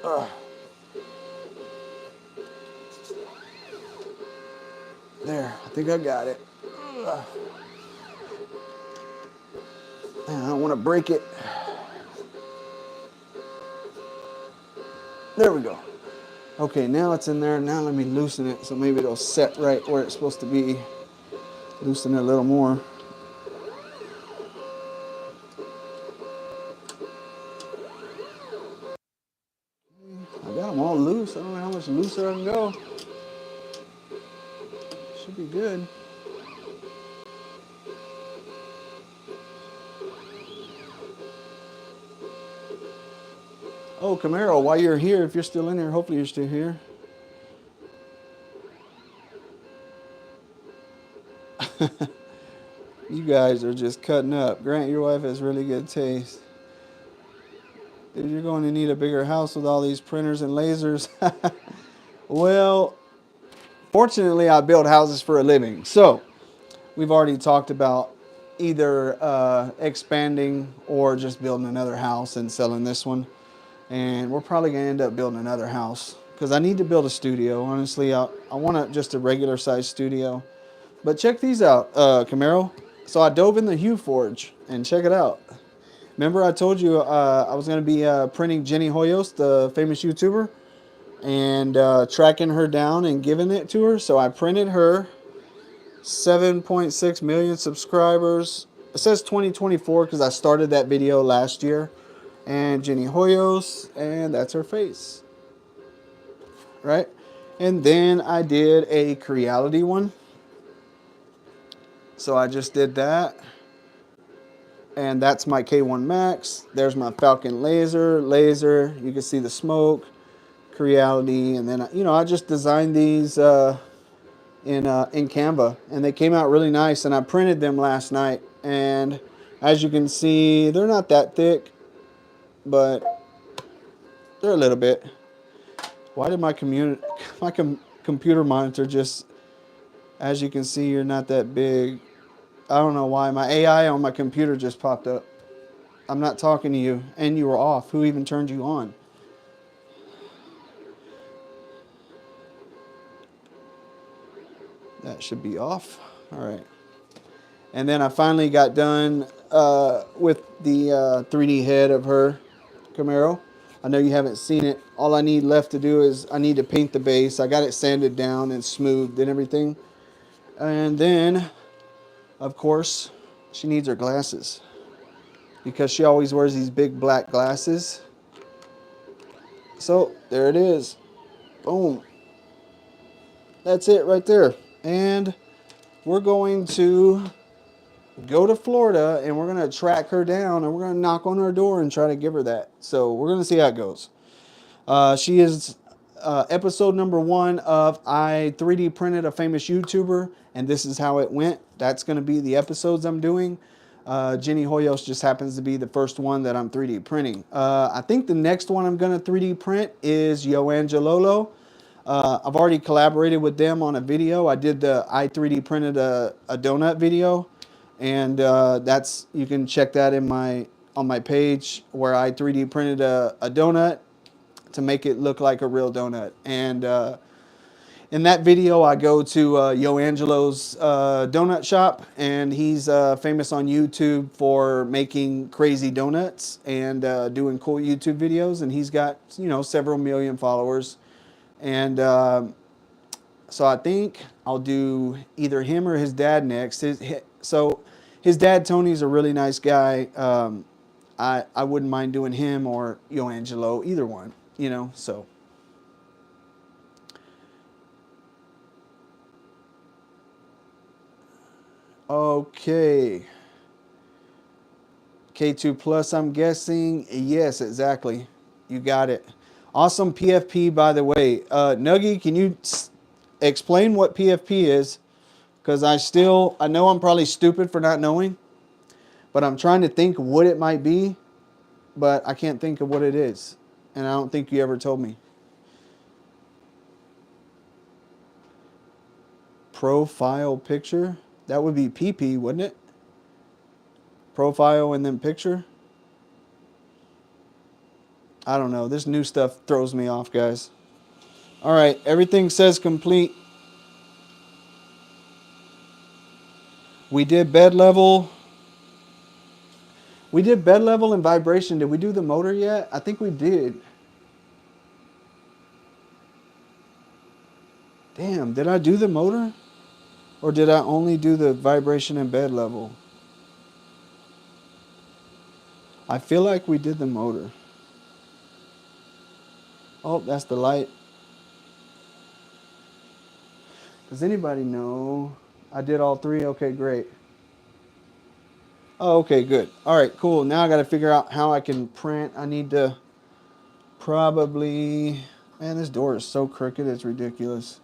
Ugh. There, I think I got it. Ugh. Man, I don't want to break it. There we go. Okay, now it's in there. Now let me loosen it so maybe it'll set right where it's supposed to be. Loosen it a little more. I got them all loose. I don't know how much looser I can go. Should be good. Oh, Camaro, while you're here, if you're still in here, hopefully you're still here. You guys are just cutting up. Grant, your wife has really good taste. Dude, you're going to need a bigger house with all these printers and lasers. Well, fortunately, I build houses for a living. So, we've already talked about either expanding or just building another house and selling this one. And we're probably going to end up building another house because I need to build a studio. Honestly, I want just a regular size studio. But check these out, Camaro. So I dove in the Hueforge and check it out. Remember I told you I was going to be printing Jenny Hoyos, the famous YouTuber, and tracking her down and giving it to her. So I printed her. 7.6 million subscribers. It says 2024 because I started that video last year. And Jenny Hoyos, and that's her face. Right? And then I did a Creality one. So I just did that. And that's my K1 Max. There's my Falcon laser. You can see the smoke, Creality, and then I just designed these in Canva, and they came out really nice. And I printed them last night, and as you can see, they're not that thick, but they're a little bit. Why did my computer monitor just? As you can see, you're not that big. I don't know why my AI on my computer just popped up. I'm not talking to you, and you were off. Who even turned you on? That should be off. All right. And then I finally got done with the 3D head of her Camaro. I know you haven't seen it. All I need left to do is I need to paint the base. I got it sanded down and smoothed and everything. And then, of course, she needs her glasses because she always wears these big black glasses. So there it is. Boom. That's it right there. And we're going to go to Florida and we're going to track her down and we're going to knock on her door and try to give her that. So we're going to see how it goes. She is episode number 1 of I 3D printed a famous YouTuber, and this is how it went. That's going to be the episodes I'm doing. Jenny Hoyos just happens to be the first one that I'm 3D printing. I think the next one I'm going to 3D print is Yoangelolo. I've already collaborated with them on a video. I did the I 3D printed a donut video, and that's, you can check that in on my page where I 3D printed a donut to make it look like a real donut. And in that video, I go to Yo Angelo's donut shop, and he's famous on YouTube for making crazy donuts and doing cool YouTube videos. And he's got, several million followers. And so I think I'll do either him or his dad next. So his dad, Tony's a really nice guy. I wouldn't mind doing him or Yo Angelo, either one, so. Okay. K2 Plus, I'm guessing. Yes, exactly. You got it. Awesome PFP, by the way. Nuggy, can you explain what PFP is? Because I know I'm probably stupid for not knowing, but I'm trying to think what it might be, but I can't think of what it is. And I don't think you ever told me. Profile picture? That would be PP, wouldn't it? Profile and then picture? I don't know. This new stuff throws me off, guys. All right, everything says complete. We did bed level. We did bed level and vibration. Did we do the motor yet? I think we did. Damn, did I do the motor? Or did I only do the vibration and bed level? I feel like we did the motor. Oh, that's the light. Does anybody know? I did all three? Okay, great. Oh, okay, good. All right, cool. Now I got to figure out how I can print. I need to probably... Man, this door is so crooked, it's ridiculous.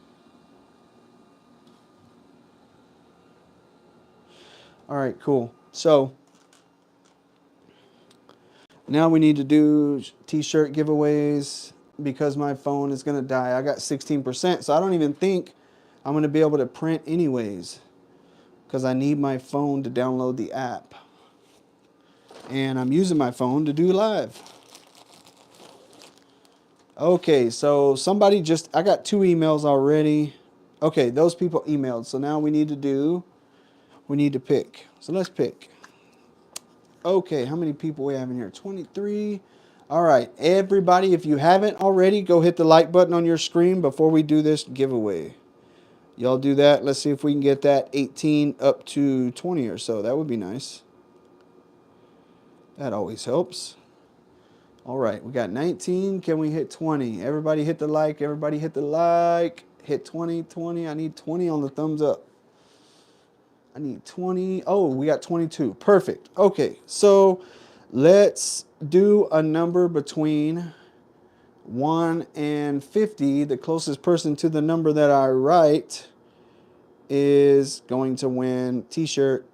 All right, cool. So now we need to do t-shirt giveaways because my phone is going to die. I got 16%, so I don't even think I'm going to be able to print anyways because I need my phone to download the app. And I'm using my phone to do live. Okay, so somebody just, I got 2 emails already. Okay, those people emailed. So now we need to pick. So let's pick. Okay, how many people we have in here? 23. All right, everybody, if you haven't already, go hit the like button on your screen before we do this giveaway. Y'all do that. Let's see if we can get that 18 up to 20 or so. That would be nice. That always helps. All right, we got 19. Can we hit 20? Everybody hit the like. Everybody hit the like. Hit 20, 20. I need 20 on the thumbs up. I need 20. Oh, we got 22. Perfect. Okay, so let's do a number between 1 and 50. The closest person to the number that I write is going to win t-shirt.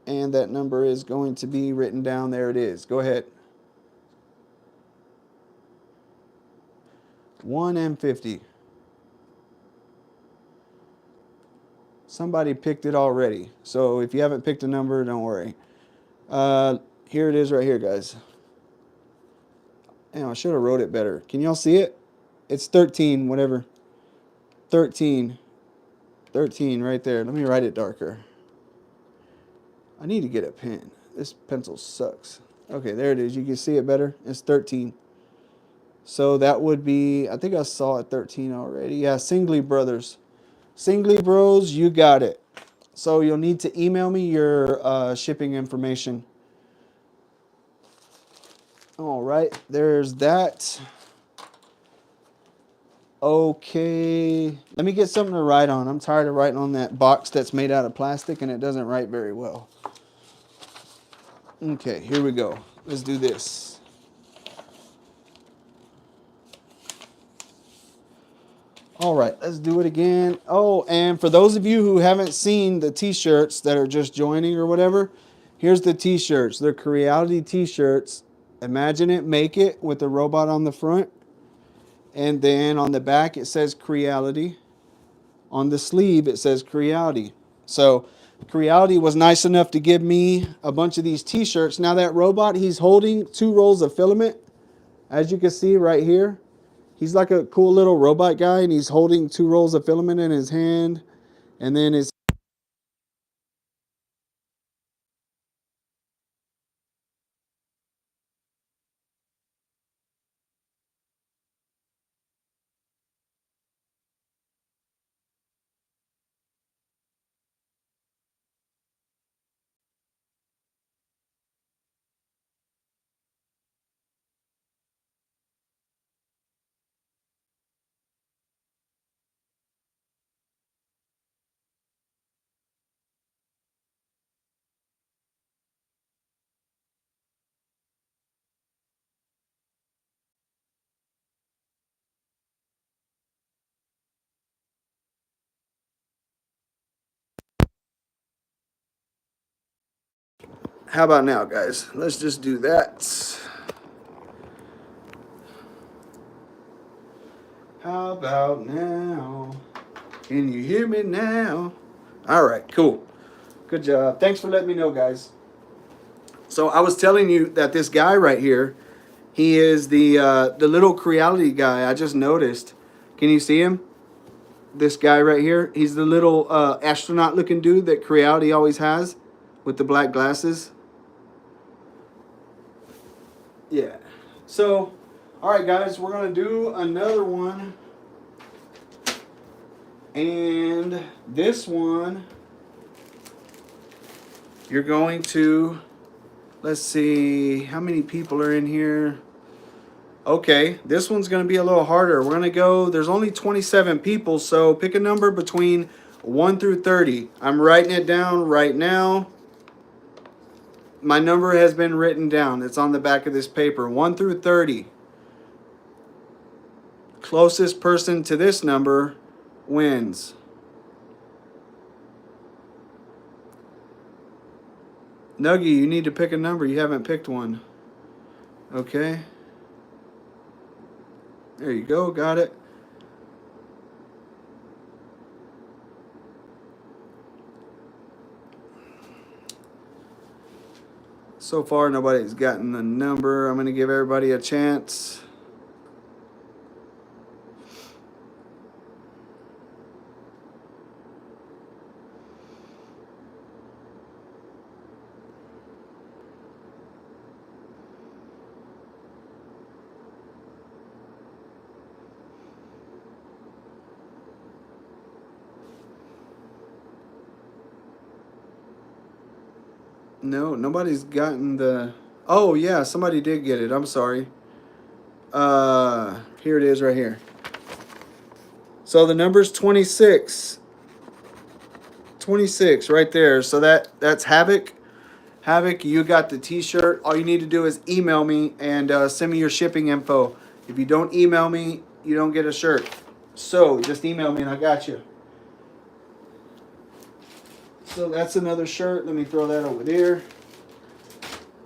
And that number is going to be written down. There it is. Go ahead. 1 and 50. Somebody picked it already. So if you haven't picked a number, don't worry. Here it is right here, guys. Damn, I should have wrote it better. Can y'all see it? It's 13, whatever. 13. 13 right there. Let me write it darker. I need to get a pen. This pencil sucks. Okay, there it is. You can see it better. It's 13. So that would be, I think I saw it 13 already. Yeah, Singly Brothers. Singly Bros, you got it. So you'll need to email me your shipping information. All right, there's that. Okay, let me get something to write on. I'm tired of writing on that box that's made out of plastic and it doesn't write very well. Okay, here we go. Let's do this. All right, let's do it again. Oh, and for those of you who haven't seen the t-shirts that are just joining or whatever, here's the t-shirts. They're Creality t-shirts. Imagine it, make it with the robot on the front. And then on the back, it says Creality. On the sleeve, it says Creality. So Creality was nice enough to give me a bunch of these t-shirts. Now that robot, he's holding 2 rolls of filament. As you can see right here. He's like a cool little robot guy, and he's holding 2 rolls of filament in his hand. And then his... How about now, guys? Let's just do that. How about now? Can you hear me now? All right, cool. Good job. Thanks for letting me know, guys. So I was telling you that this guy right here, he is the little Creality guy. I just noticed. Can you see him? This guy right here. He's the little astronaut-looking dude that Creality always has with the black glasses. Yeah. So, all right, guys, we're gonna do another one And this one, you're going to, let's see, how many people are in here? Okay, this one's going to be a little harder. We're going to go, there's only 27 people, so pick a number between 1 through 30. I'm writing it down right now. My number has been written down. It's on the back of this paper. 1 through 30. Closest person to this number wins. Nuggy, you need to pick a number. You haven't picked one. Okay. There you go. Got it. So far, nobody's gotten the number. I'm going to give everybody a chance. No, nobody's gotten the... Oh, yeah, somebody did get it. I'm sorry. Here it is right here. So the number's 26. 26 right there. So that's Havoc. Havoc, you got the t-shirt. All you need to do is email me and send me your shipping info. If you don't email me, you don't get a shirt. So just email me and I got you. So that's another shirt. Let me throw that over there.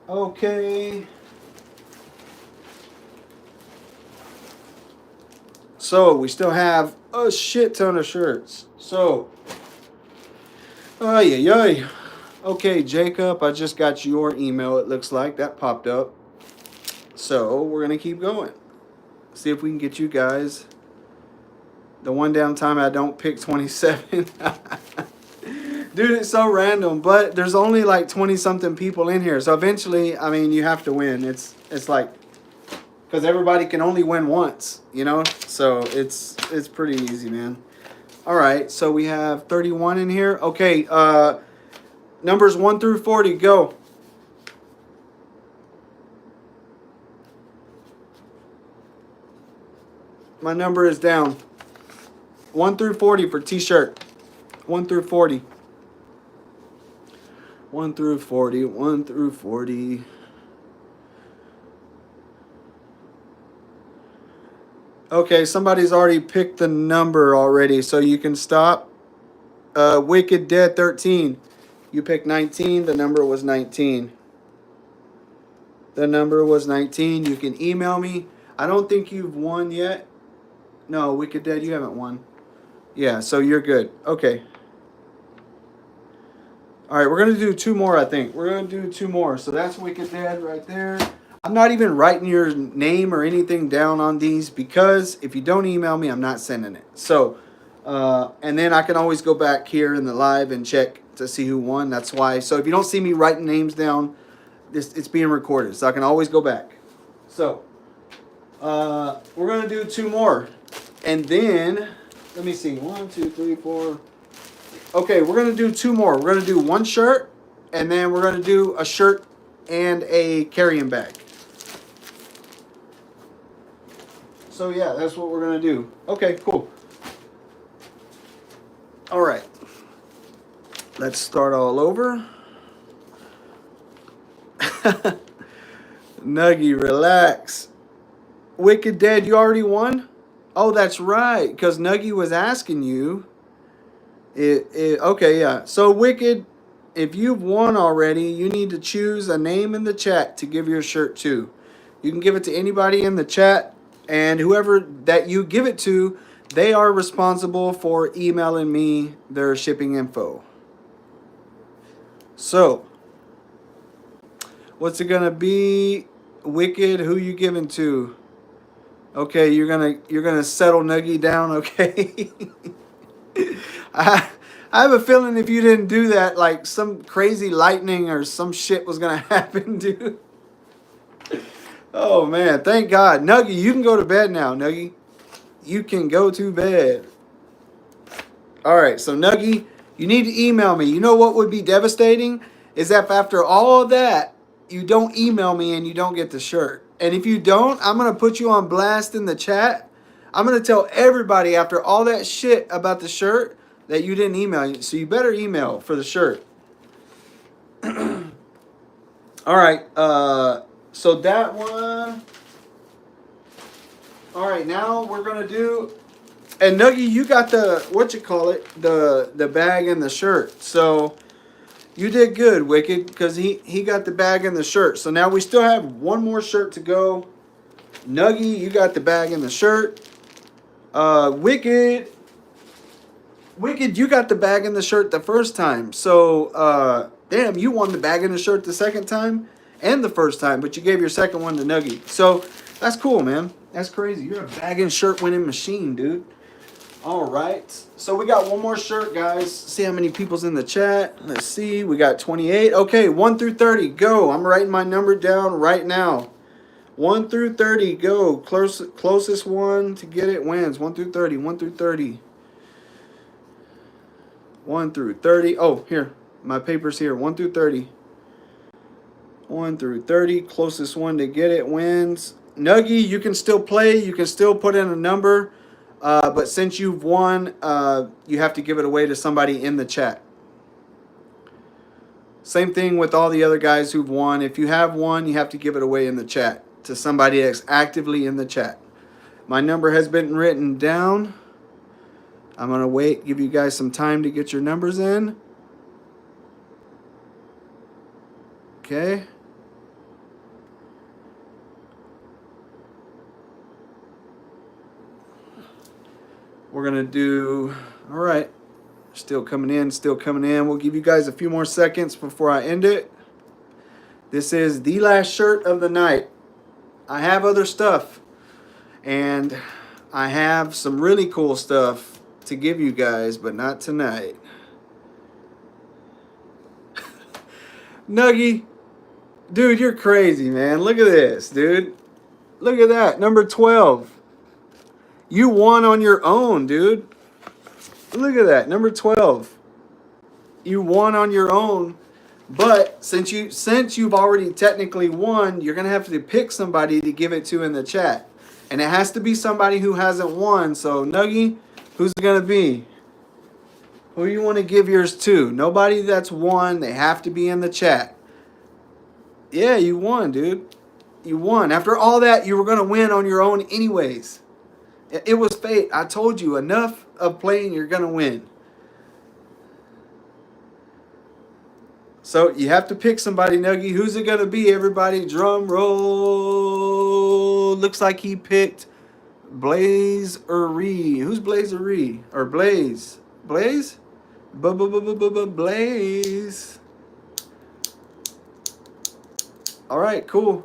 Okay. So we still have a shit ton of shirts. So, ay, ay, ay. Okay, Jacob, I just got your email. It looks like that popped up. So we're going to keep going. See if we can get you guys. The one damn time I don't pick 27. Dude, it's so random, but there's only like 20 something people in here. So eventually, I mean, you have to win. It's like, because everybody can only win once, you know? So it's pretty easy, man. All right, so we have 31 in here. Okay, numbers 1 through 40, go. My number is down. 1 through 40 for t-shirt. 1 through 40. 1 through 40, 1 through 40. Okay, somebody's already picked the number already, so you can stop. Wicked Dead 13. You picked 19, the number was 19. The number was 19. You can email me. I don't think you've won yet. No, Wicked Dead, you haven't won. Yeah, so you're good. Okay. All right, we're going to do 2 more, I think. We're going to do 2 more. So that's Wicked Dead right there. I'm not even writing your name or anything down on these because if you don't email me, I'm not sending it. So, and then I can always go back here in the live and check to see who won. That's why. So if you don't see me writing names down, it's being recorded. So I can always go back. So, we're going to do 2 more. And then, let me see. 1, 2, 3, 4... Okay, we're going to do 2 more. We're going to do 1 shirt, and then we're going to do a shirt and a carrying bag. So, yeah, that's what we're going to do. Okay, cool. All right. Let's start all over. Nuggy, relax. Wicked Dead, you already won? Oh, that's right, because Nuggy was asking you. Okay, yeah. So, Wicked, if you've won already, you need to choose a name in the chat to give your shirt to. You can give it to anybody in the chat, and whoever that you give it to, they are responsible for emailing me their shipping info. So, what's it gonna be? Wicked, who you giving to? Okay, you're gonna settle Nuggy down, okay? I have a feeling if you didn't do that, like some crazy lightning or some shit was gonna happen, dude. Oh man, thank God. Nuggy, you can go to bed now, Nuggy. You can go to bed. All right, so Nuggy, you need to email me. You know what would be devastating is if after all of that, you don't email me and you don't get the shirt. And if you don't, I'm gonna put you on blast in the chat. I'm gonna tell everybody after all that shit about the shirt that you didn't email. So you better email for the shirt. All right. So that one. All right. Now we're gonna do. And Nuggy, you got the what you call it, the bag and the shirt. So you did good, Wicked, because he got the bag and the shirt. So now we still have one more shirt to go. Nuggy, you got the bag and the shirt. Wicked, you got the bag and the shirt the first time. So damn, you won the bag and the shirt the second time and the first time, but you gave your second one to Nuggy. So that's cool, man. That's crazy. You're a bag and shirt winning machine, dude. All right. So we got one more shirt, guys. See how many people's in the chat. Let's see. We got 28. Okay, 1 through 30. Go. I'm writing my number down right now. 1 through 30. Go. Closest one to get it wins. 1 through 30. 1 through 30. 1 through 30. Oh, here. My paper's here. 1 through 30. 1 through 30. Closest one to get it wins. Nuggy, you can still play. You can still put in a number. But since you've won, you have to give it away to somebody in the chat. Same thing with all the other guys who've won. If you have won, you have to give it away in the chat to somebody that's actively in the chat. My number has been written down. I'm going to wait, give you guys some time to get your numbers in. Okay. We're going to do, all right, still coming in, still coming in. We'll give you guys a few more seconds before I end it. This is the last shirt of the night. I have other stuff, and I have some really cool stuff to give you guys, but not tonight. Nuggy, dude, you're crazy, man. Look at this, dude. Look at that, number 12. You won on your own, dude. Look at that, number 12. You won on your own, but since you've already technically won, you're gonna have to pick somebody to give it to in the chat, and it has to be somebody who hasn't won. So Nuggy, who's it gonna be? Who do you want to give yours to? Nobody that's won. They have to be in the chat. Yeah, you won, dude. You won. After all that, you were gonna win on your own anyways. It was fate. I told you, enough of playing, you're going to win. So you have to pick somebody, Nuggy. Who's it going to be, everybody? Drum roll. Looks like he picked Blaze Uri. Who's Blaze Uri? Or Blaze? Blaze? Blaze. All right, cool.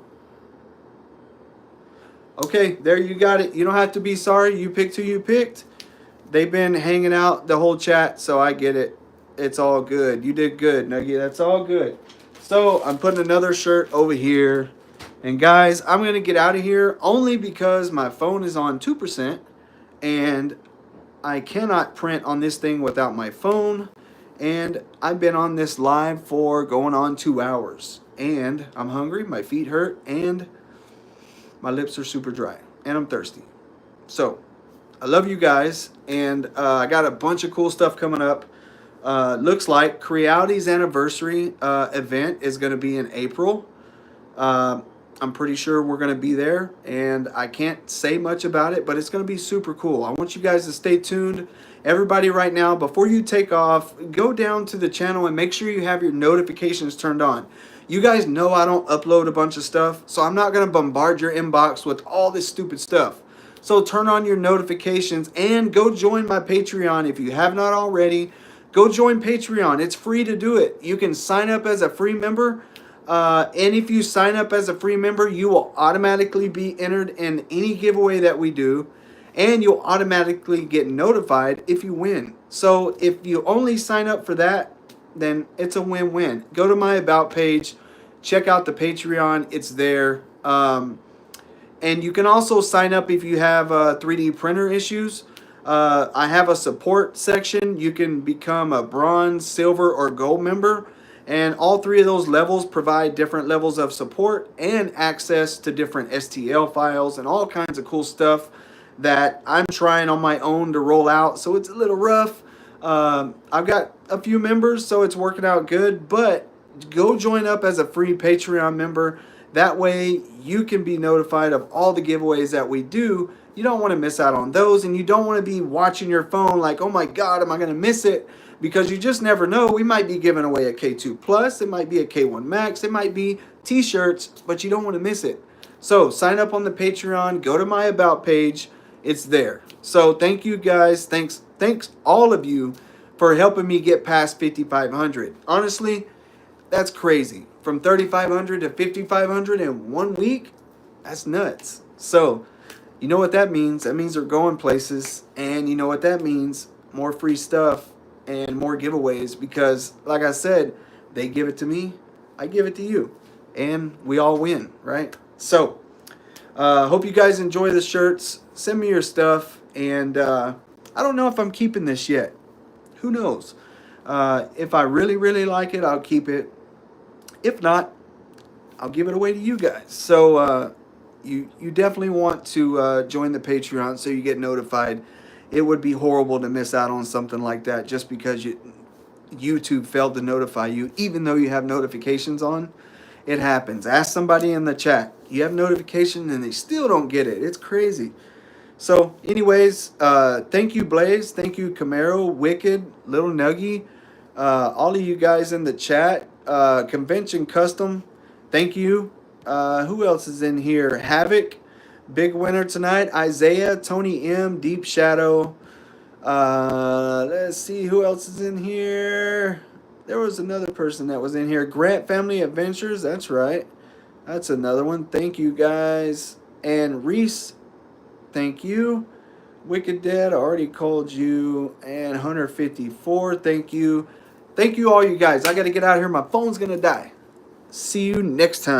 Okay, there you got it. You don't have to be sorry. You picked who you picked. They've been hanging out the whole chat, so I get it. It's all good. You did good, Nuggy. That's all good. So I'm putting another shirt over here. And guys, I'm going to get out of here only because my phone is on 2%. And I cannot print on this thing without my phone. And I've been on this live for going on 2 hours. And I'm hungry. My feet hurt. And my lips are super dry, and I'm thirsty. So, I love you guys, and I got a bunch of cool stuff coming up. Looks like Creality's anniversary event is going to be in April. I'm pretty sure we're going to be there, and I can't say much about it, but it's going to be super cool. I want you guys to stay tuned. Everybody right now, before you take off, go down to the channel and make sure you have your notifications turned on. You guys know I don't upload a bunch of stuff, so I'm not going to bombard your inbox with all this stupid stuff. So turn on your notifications and go join my Patreon if you have not already. Go join Patreon. It's free to do it. You can sign up as a free member. And if you sign up as a free member, you will automatically be entered in any giveaway that we do. And you'll automatically get notified if you win. So if you only sign up for that, then it's a win-win. Go to my About page, check out the Patreon, it's there. And you can also sign up if you have 3D printer issues. I have a support section. You can become a bronze, silver, or gold member. And all three of those levels provide different levels of support and access to different STL files and all kinds of cool stuff that I'm trying on my own to roll out. So it's a little rough. I've got a few members, so it's working out good. But go join up as a free Patreon member. That way you can be notified of all the giveaways that we do. You don't want to miss out on those, and you don't want to be watching your phone like, oh my God, am I going to miss it? Because you just never know. We might be giving away a K2 Plus, it might be a K1 Max, it might be t-shirts, but you don't want to miss it. So sign up on the Patreon, go to my About page, it's there. So thank you guys, thanks all of you for helping me get past 5,500. Honestly, that's crazy. From 3,500 to 5,500 in 1 week, that's nuts. So you know what that means? That means they're going places, and you know what that means? More free stuff and more giveaways, because like I said, they give it to me, I give it to you, and we all win, right? So hope you guys enjoy the shirts. Send me your stuff, and I don't know if I'm keeping this yet. Who knows? If I really like it, I'll keep it. If not, I'll give it away to you guys. So you definitely want to join the Patreon so you get notified. It would be horrible to miss out on something like that just because YouTube failed to notify you, even though you have notifications on. It happens. Ask somebody in the chat. You have notification and they still don't get it. It's crazy. So anyways, thank you, Blaze. Thank you, Camaro, Wicked, Little Nuggy, all of you guys in the chat. Convention Custom, thank you. Who else is in here? Havoc, big winner tonight. Isaiah, Tony M, Deep Shadow. Let's see who else is in here. There was another person that was in here. Grant Family Adventures, that's right. That's another one. Thank you guys. And Reese, thank you. Wicked Dead, I already called you. And Hunter 54, thank you. Thank you all you guys. I got to get out of here. My phone's going to die. See you next time.